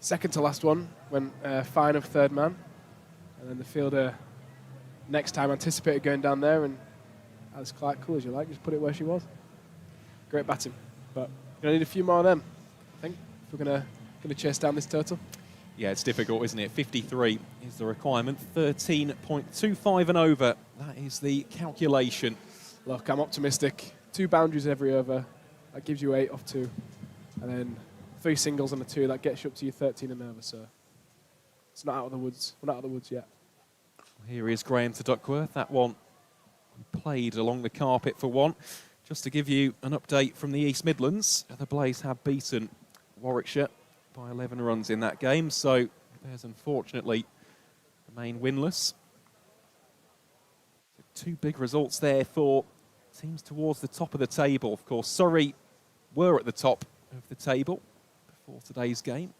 Second to last one went fine of third man, and then the fielder next time anticipated going down there, and as Clark, cool as you like, just put it where she was. Great batting, but gonna need a few more of them, I think, if we're gonna chase down this total. Yeah, it's difficult, isn't it? 53 is the requirement, 13.25 and over. That is the calculation. Look, I'm optimistic. 2 boundaries every over, that gives you 8 off 2, and then 3 singles and a 2, that gets you up to your 13 and over, so it's not out of the woods. We're not out of the woods yet. Here is Graham to Duckworth. That one played along the carpet for one. Just to give you an update from the East Midlands, the Blaze have beaten Warwickshire by 11 runs in that game, so there's unfortunately remain winless. So 2 big results there for teams towards the top of the table. Of course, Surrey were at the top of the table before today's game.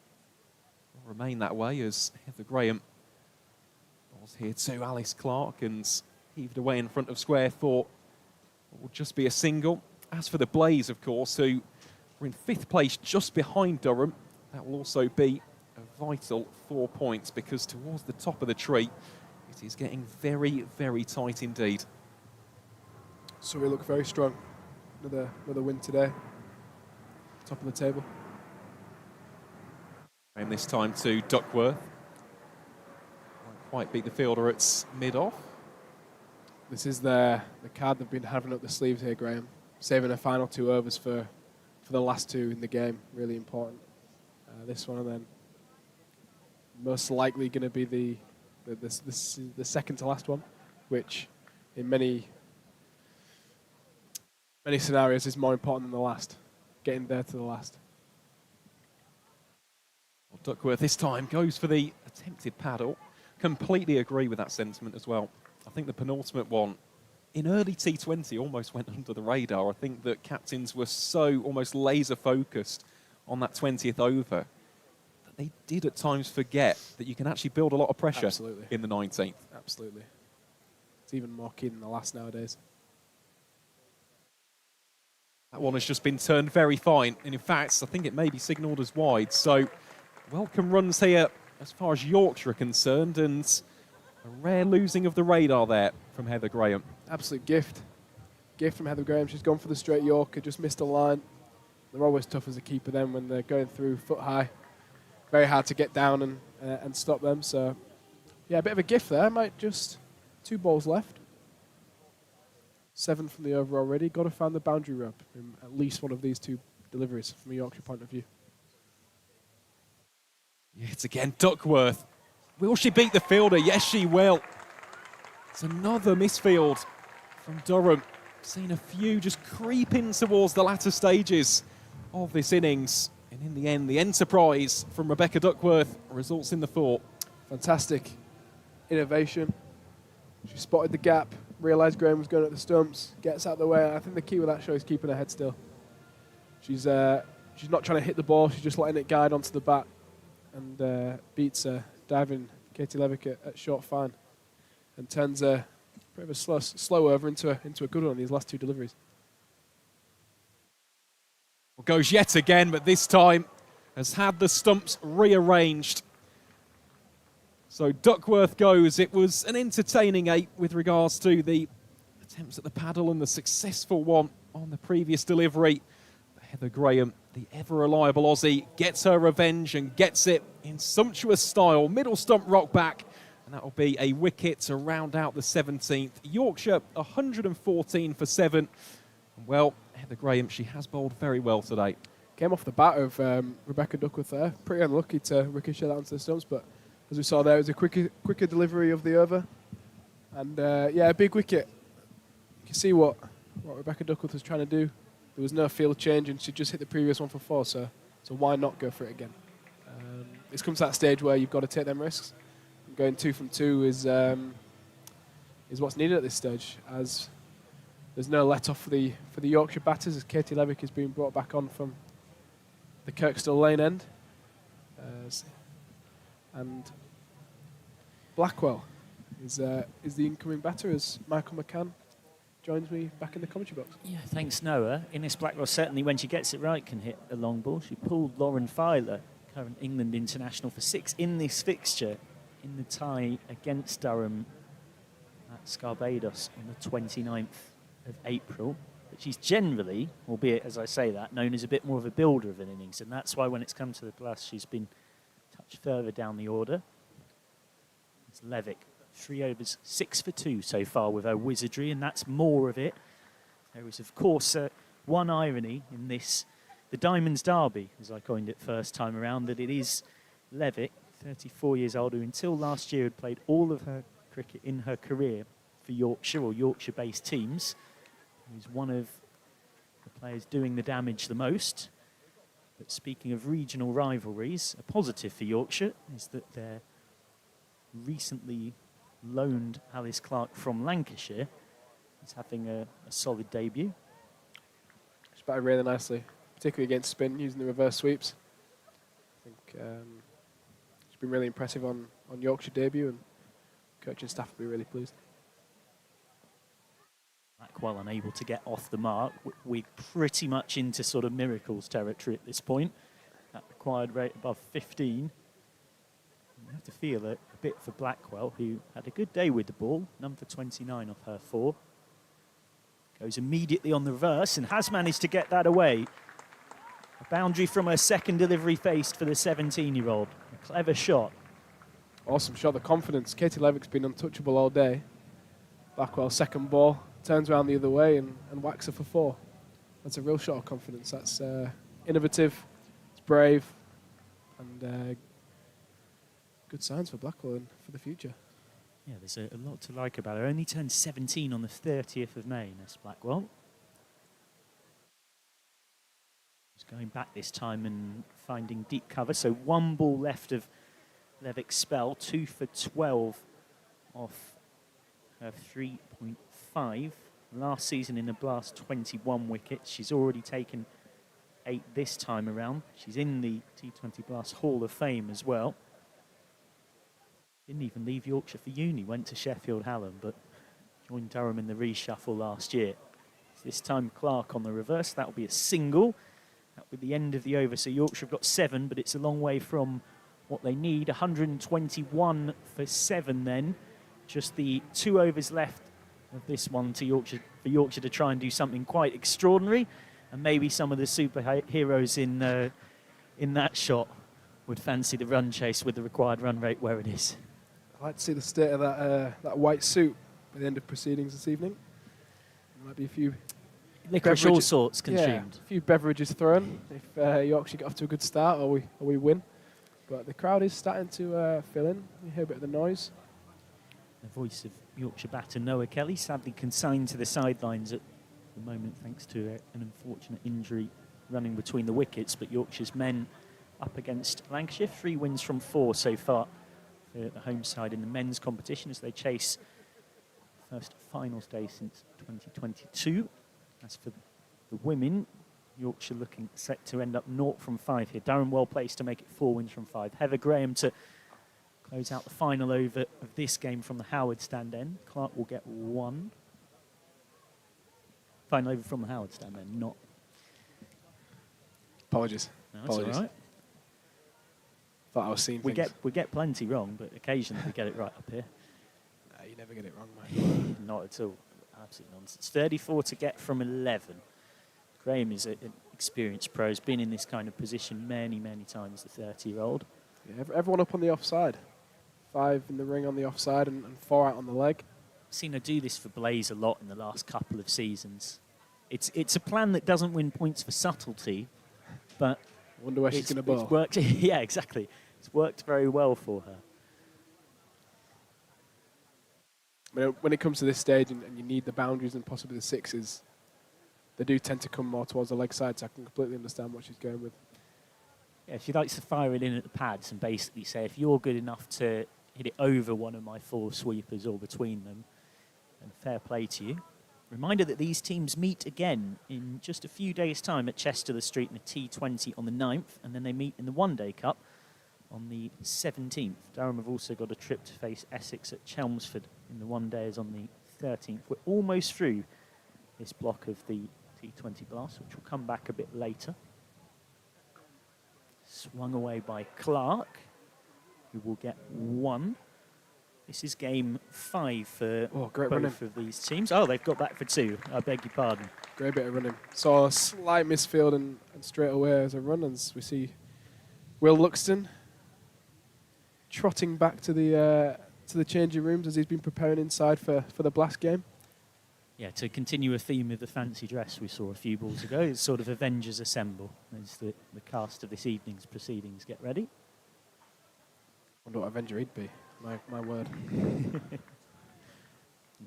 Will remain that way as Heather Graham was here too. Alice Clark and heaved away in front of square for what will just be a single. As for the Blaze, of course, who were in 5th place just behind Durham, that will also be a vital 4 points, because towards the top of the tree it is getting very, very tight indeed. So we look very strong. Another win today. Top of the table. And this time to Duckworth. Won't quite beat the fielder at mid-off. This is the card they've been having up the sleeves here, Graham. Saving the final 2 overs for the last 2 in the game. Really important. This one, and then most likely going to be the second to last one, which in many scenarios is more important than the last. Getting there to the last. Well, Duckworth this time goes for the attempted paddle. Completely agree with that sentiment as well. I think the penultimate one in early T20 almost went under the radar. I think that captains were so almost laser focused on that 20th over that they did at times forget that you can actually build a lot of pressure in the 19th. Absolutely. It's even more key than the last nowadays. That one has just been turned very fine, and in fact I think it may be signalled as wide, so welcome runs here as far as Yorkshire are concerned, and a rare losing of the radar there from Heather Graham. Absolute gift from Heather Graham. She's gone for the straight Yorker, just missed a line. They're always tough as a keeper then when they're going through foot high. Very hard to get down and stop them, so yeah, a bit of a gift there. Might just 2 balls left. 7 from the over already. Got to find the boundary rope in at least one of these 2 deliveries from a Yorkshire point of view. Yet again, Duckworth. Will she beat the fielder? Yes, she will. It's another misfield from Durham. Seen a few just creep in towards the latter stages of this innings. And in the end, the enterprise from Rebecca Duckworth results in the 4. Fantastic innovation. She spotted the gap, realised Graham was going at the stumps, gets out of the way. I think the key with that show is keeping her head still. She's not trying to hit the ball, she's just letting it guide onto the bat, and beats diving Katie Levick at short fine, and turns a bit of a slow over into a good one on these last 2 deliveries. Well, goes yet again, but this time has had the stumps rearranged. So Duckworth goes. It was an entertaining 8 with regards to the attempts at the paddle and the successful one on the previous delivery. Heather Graham, the ever-reliable Aussie, gets her revenge and gets it in sumptuous style. Middle stump rock back, and that will be a wicket to round out the 17th. Yorkshire 114 for 7. Well, Heather Graham, she has bowled very well today. Came off the bat of Rebecca Duckworth there. Pretty unlucky to ricochet that onto the stumps, but as we saw there, it was a quicker delivery of the over. And yeah, a big wicket. You can see what Rebecca Duckworth was trying to do. There was no field change, and she just hit the previous one for 4, so why not go for it again? It's come to that stage where you've got to take them risks. Going 2 from 2 is what's needed at this stage, as there's no let-off for the Yorkshire batters, as Katie Levick is being brought back on from the Kirkstall Lane end. And Blackwell is the incoming batter, as Michael McCann joins me back in the commentary box. Yeah, thanks, Noah. Ines Blackwell certainly, when she gets it right, can hit a long ball. She pulled Lauren Filer, current England international, for 6 in this fixture in the tie against Durham at Scarbados on the 29th of April. But she's generally, albeit as I say that, known as a bit more of a builder of an innings, and that's why when it's come to the plus, she's been touched further down the order. It's Levick. 3 overs, 6 for 2 so far with her wizardry, and that's more of it. There is, of course, one irony in this, the Diamonds Derby, as I coined it first time around, that it is Levick, 34 years old, who until last year had played all of her cricket in her career for Yorkshire or Yorkshire-based teams. Who's one of the players doing the damage the most. But speaking of regional rivalries, a positive for Yorkshire is that their recently loaned Alice Clark from Lancashire is having a solid debut. She's batted really nicely, particularly against spin, using the reverse sweeps. I think she's been really impressive on Yorkshire debut, and coaching staff will be really pleased. Blackwell unable to get off the mark. We're pretty much into sort of miracles territory at this point. That required rate above 15. You have to feel a bit for Blackwell, who had a good day with the ball. None for 29 off her 4. Goes immediately on the reverse and has managed to get that away. A boundary from her second delivery faced for the 17-year-old. A clever shot. Awesome shot, the confidence. Katie Levick's been untouchable all day. Blackwell's second ball turns around the other way and whacks her for 4. That's a real shot of confidence. That's innovative, it's brave, and good signs for Blackwell and for the future. Yeah, there's a lot to like about her. Only turned 17 on the 30th of May, Ness Blackwell. She's going back this time and finding deep cover. So 1 ball left of Levick's spell, 2 for 12 off her 3.5. Last season in the Blast, 21 wickets. She's already taken 8 this time around. She's in the T20 Blast Hall of Fame as well. Didn't even leave Yorkshire for uni, went to Sheffield Hallam, but joined Durham in the reshuffle last year. This time Clark on the reverse, that'll be a single. That'll be the end of the over. So Yorkshire have got 7, but it's a long way from what they need. 121 for 7 then. Just the 2 overs left of this one to Yorkshire, for Yorkshire to try and do something quite extraordinary. And maybe some of the superheroes in that shot would fancy the run chase with the required run rate where it is. I'd like to see the state of that white suit by the end of proceedings this evening. There might be a few licorice all sorts consumed. Yeah, a few beverages thrown if Yorkshire get off to a good start or we win. But the crowd is starting to fill in. You hear a bit of the noise. The voice of Yorkshire batter Noah Kelly, sadly consigned to the sidelines at the moment thanks to an unfortunate injury running between the wickets. But Yorkshire's men up against Lancashire. 3 wins from 4 so far for the home side in the men's competition as they chase first finals day since 2022. As for the women, Yorkshire looking set to end up 0 from 5 here. Durham well placed to make it 4 wins from 5. Heather Graham to close out the final over of this game from the Howard stand end. Clark will get 1. Final over from the Howard stand end, not. Apologies. No, that's all right. thought I was seeing We things. get plenty wrong, but occasionally we get it right up here. Nah, you never get it wrong, mate. Not at all. Absolute nonsense. 34 to get from 11. Graham is an experienced pro. He's been in this kind of position many, many times, the 30-year-old. Yeah, everyone up on the offside. 5 in the ring on the offside and 4 out on the leg. Seen her do this for Blaze a lot in the last couple of seasons. It's a plan that doesn't win points for subtlety, but Wonder where she's going to bowl. it's worked. Yeah, exactly. It's worked very well for her. I mean, when it comes to this stage and you need the boundaries and possibly the sixes, they do tend to come more towards the leg side, so I can completely understand what she's going with. Yeah, she likes to fire it in at the pads and basically say, if you're good enough to hit it over one of my 4 sweepers or between them, then fair play to you. Reminder that these teams meet again in just a few days' time at Chester the Street in a T20 on the 9th, and then they meet in the One Day Cup on the 17th. Durham have also got a trip to face Essex at Chelmsford in the One Days on the 13th. We're almost through this block of the T20 Blast, which will come back a bit later. Swung away by Clark, who will get 1. This is game 5 for Great both running. of these teams. Oh, they've got back for 2. I beg your pardon. Great bit of running. Saw a slight misfield and straight away as a run, as we see Will Luxton trotting back to the changing rooms as he's been preparing inside for the Blast game. Yeah, to continue a theme of the fancy dress we saw a few balls ago, it's sort of Avengers Assemble as the cast of this evening's proceedings get ready. Wonder what Avenger he'd be. My word. In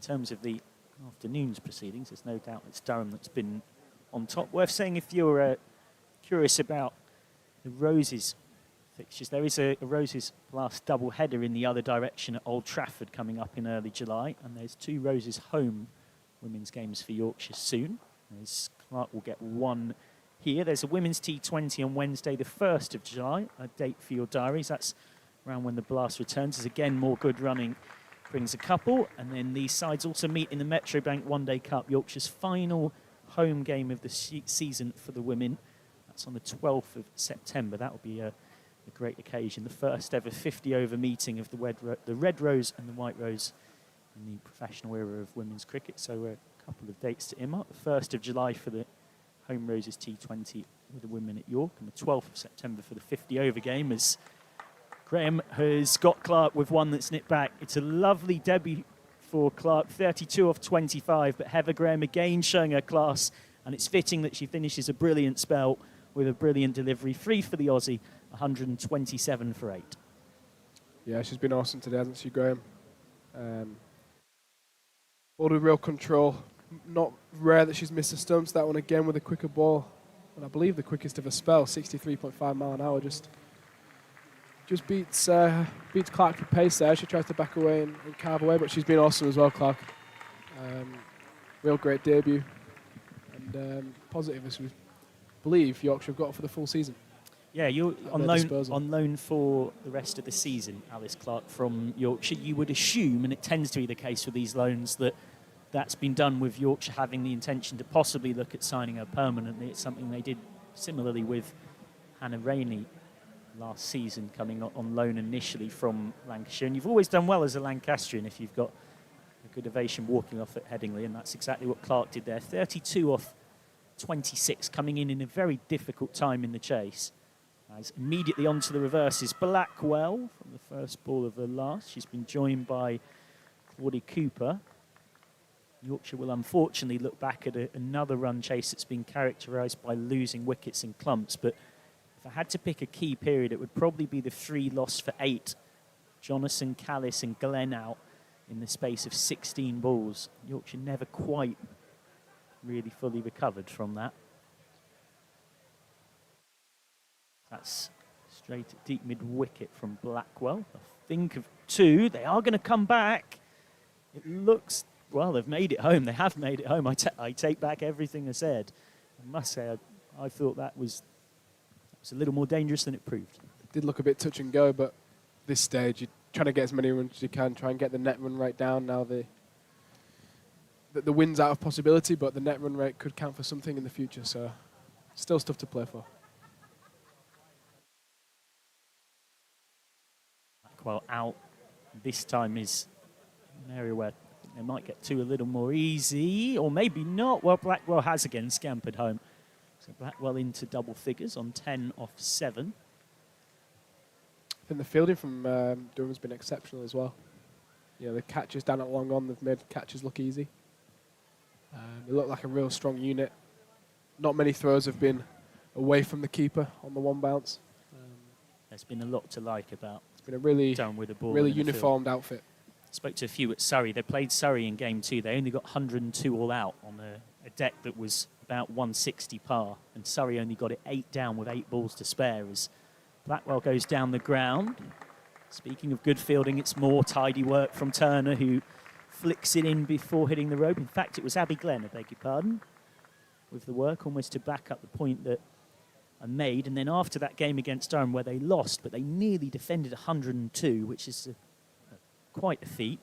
terms of the afternoon's proceedings, there's no doubt it's Durham that's been on top. Worth saying, if you're curious about the Roses fixtures, there is a Roses Blast double header in the other direction at Old Trafford coming up in early July, and there's 2 Roses home women's games for Yorkshire soon. Clark will get 1 here. There's a women's T20 on Wednesday, the 1st of July, a date for your diaries. That's around when the Blast returns. As again, more good running brings a couple. And then these sides also meet in the Metrobank One Day Cup, Yorkshire's final home game of the season for the women. That's on the 12th of September. That will be a great occasion. The first ever 50-over meeting of the Red Rose and the White Rose in the professional era of women's cricket. So a couple of dates to mark. The 1st of July for the Home Roses T20 with the women at York, and the 12th of September for the 50-over game, as Graham has got Clark with 1 that's nipped back. It's a lovely debut for Clark, 32 off 25, but Heather Graham again showing her class, and it's fitting that she finishes a brilliant spell with a brilliant delivery. 3 for the Aussie, 127 for 8. Yeah, she's been awesome today, hasn't she, Graham? Bowled with real control. Not rare that she's missed the stumps. That one again with a quicker ball, and I believe the quickest of a spell, 63.5 mile an hour. Just beats Clark for pace there. She tries to back away and carve away, but she's been awesome as well, Clark. Real great debut, and positive as we believe Yorkshire have got for the full season. Yeah, you're At their disposal. on loan for the rest of the season, Alice Clark from Yorkshire. You would assume, and it tends to be the case with these loans, that's been done with Yorkshire having the intention to possibly look at signing her permanently. It's something they did similarly with Hannah Rainey last season, coming on loan initially from Lancashire. And you've always done well as a Lancastrian if you've got a good ovation walking off at Headingley, and that's exactly what Clark did there. 32 off 26, coming in a very difficult time in the chase. As immediately onto the reverses, Blackwell from the first ball of the last. She's been joined by Claudie Cooper. Yorkshire will unfortunately look back at another run chase that's been characterised by losing wickets in clumps, but if I had to pick a key period, it would probably be the 3 lost for 8. Jonathan, Callis and Glenn out in the space of 16 balls. Yorkshire never quite really fully recovered from that. That's straight at deep mid-wicket from Blackwell. I think of 2. They are going to come back. It looks, well, they've made it home. They have made it home. I take back everything I said. I must say, I thought that was a little more dangerous than it proved. It did look a bit touch and go, but this stage, you're trying to get as many runs as you can, try and get the net run rate down. Now the win's out of possibility, but the net run rate could count for something in the future, so still stuff to play for. Blackwell out. This time is an area where they might get to a little more easy, or maybe not. Well, Blackwell has again scampered home. So Blackwell into double figures on 10 off 7. I think the fielding from Durham's been exceptional as well. You know, the catches down at long on, they've made catches look easy. They look like a real strong unit. Not many throws have been away from the keeper on the one bounce. There's been a lot to like about It's been a really, Durham with the ball. really in the field. uniformed outfit. Spoke to a few at Surrey. They played Surrey in game 2. They only got 102 all out on a deck that was about 160 par, and Surrey only got it 8 down with 8 balls to spare as Blackwell goes down the ground. Speaking of good fielding, it's more tidy work from Turner, who flicks it in before hitting the rope. In fact, it was Abby Glenn, I beg your pardon, with the work almost to back up the point that I made. And then after that game against Durham, where they lost, but they nearly defended 102, which is quite a feat.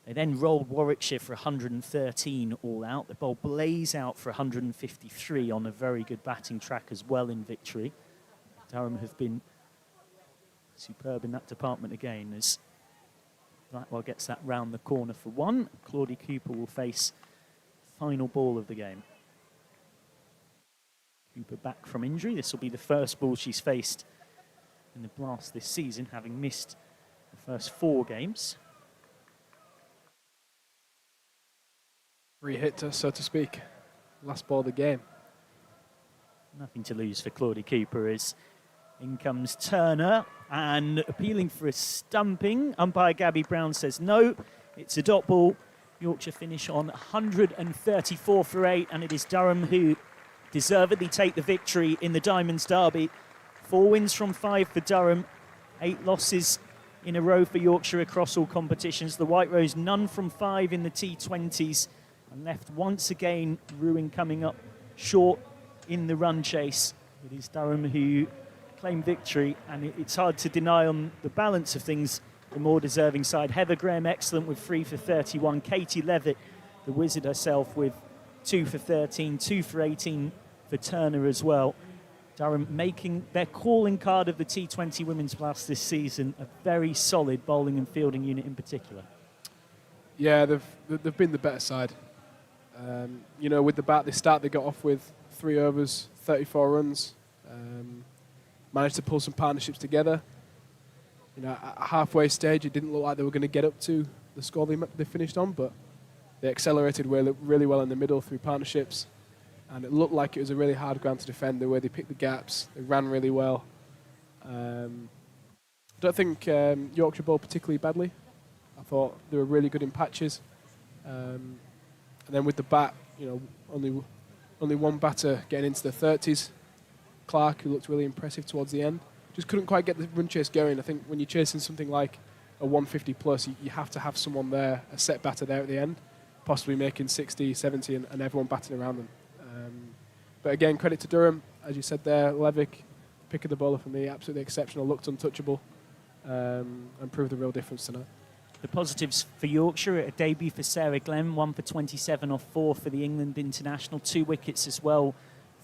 They then rolled Warwickshire for 113 all out. They bowled Blaze out for 153 on a very good batting track as well in victory. Durham have been superb in that department again as Blackwell gets that round the corner for 1. Claudie Cooper will face final ball of the game. Cooper back from injury. This will be the first ball she's faced in the Blast this season, having missed the first 4 games. Re-hitter, so to speak. Last ball of the game. Nothing to lose for Claudie Cooper as in comes Turner and appealing for a stumping. Umpire Gabby Brown says no, it's a dot ball. Yorkshire finish on 134 for 8, and it is Durham who deservedly take the victory in the Diamonds Derby. 4 wins from 5 for Durham, 8 losses in a row for Yorkshire across all competitions. The White Rose none from 5 in the T20s, and left once again Ruin coming up short in the run chase. It is Durham who claim victory, and it's hard to deny on the balance of things the more deserving side. Heather Graham excellent with 3 for 31. Katie Levitt, the wizard herself, with 2 for 13, 2 for 18 for Turner as well. Durham making their calling card of the T20 Women's Blast this season a very solid bowling and fielding unit in particular. Yeah, they've been the better side. You know, with the bat, they got off with 3 overs, 34 runs. Managed to pull some partnerships together. You know, at a halfway stage, it didn't look like they were going to get up to the score they finished on, but they accelerated really well in the middle through partnerships, and it looked like it was a really hard ground to defend. The way they picked the gaps, they ran really well. I don't think Yorkshire bowled particularly badly. I thought they were really good in patches. And then with the bat, you know, only one batter getting into the 30s. Clark, who looked really impressive towards the end, just couldn't quite get the run chase going. I think when you're chasing something like a 150 plus, you have to have someone there, a set batter there at the end, possibly making 60, 70 and everyone batting around them. But again, credit to Durham, as you said there. Levick, pick of the bowler for me, absolutely exceptional, looked untouchable, and proved the real difference tonight. The positives for Yorkshire, a debut for Sarah Glenn, 1 for 27 off 4 for the England international, 2 wickets as well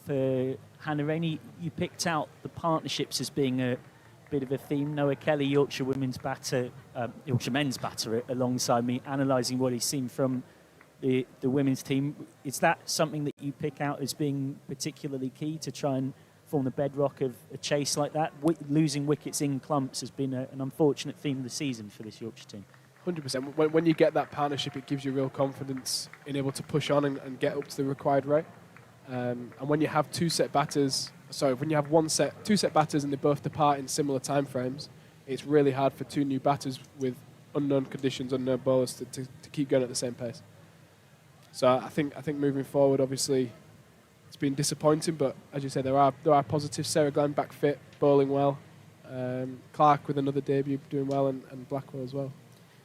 for Hannah Rainey. You picked out the partnerships as being a bit of a theme. Noah Kelly, Yorkshire men's batter alongside me, analysing what he's seen from the women's team. Is that something that you pick out as being particularly key to try and form the bedrock of a chase like that? Losing wickets in clumps has been an unfortunate theme of the season for this Yorkshire team. 100%. When you get that partnership, it gives you real confidence in able to push on and get up to the required rate. And when you have two set batters and they both depart in similar time frames, it's really hard for 2 new batters with unknown conditions, unknown bowlers to keep going at the same pace. So I think moving forward, obviously, it's been disappointing, but as you said, there are positives. Sarah Glenn back fit, bowling well. Clark with another debut, doing well, and Blackwell as well.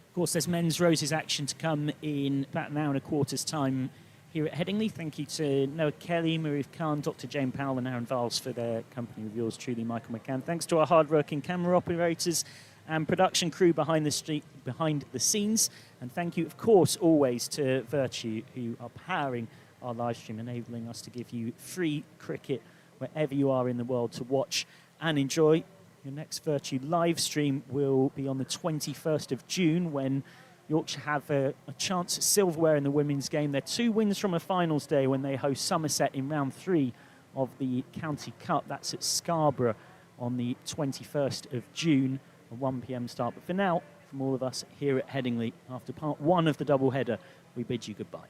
Of course, there's men's roses action to come in about an hour and a quarter's time here at Headingley. Thank you to Noah Kelly, Marif Khan, Dr. Jane Powell and Aaron Viles for their company with yours truly, Michael McCann. Thanks to our hard-working camera operators and production crew behind the scenes. And thank you, of course, always to Vertu, who are powering our live stream, enabling us to give you free cricket wherever you are in the world to watch and enjoy. Your next Vertu live stream will be on the 21st of June when Yorkshire have a chance at silverware in the women's game. They're 2 wins from a finals day when they host Somerset in round 3 of the County Cup. That's at Scarborough on the 21st of June, a 1 p.m. start. But for now, from all of us here at Headingley, after part 1 of the double header, we bid you goodbye.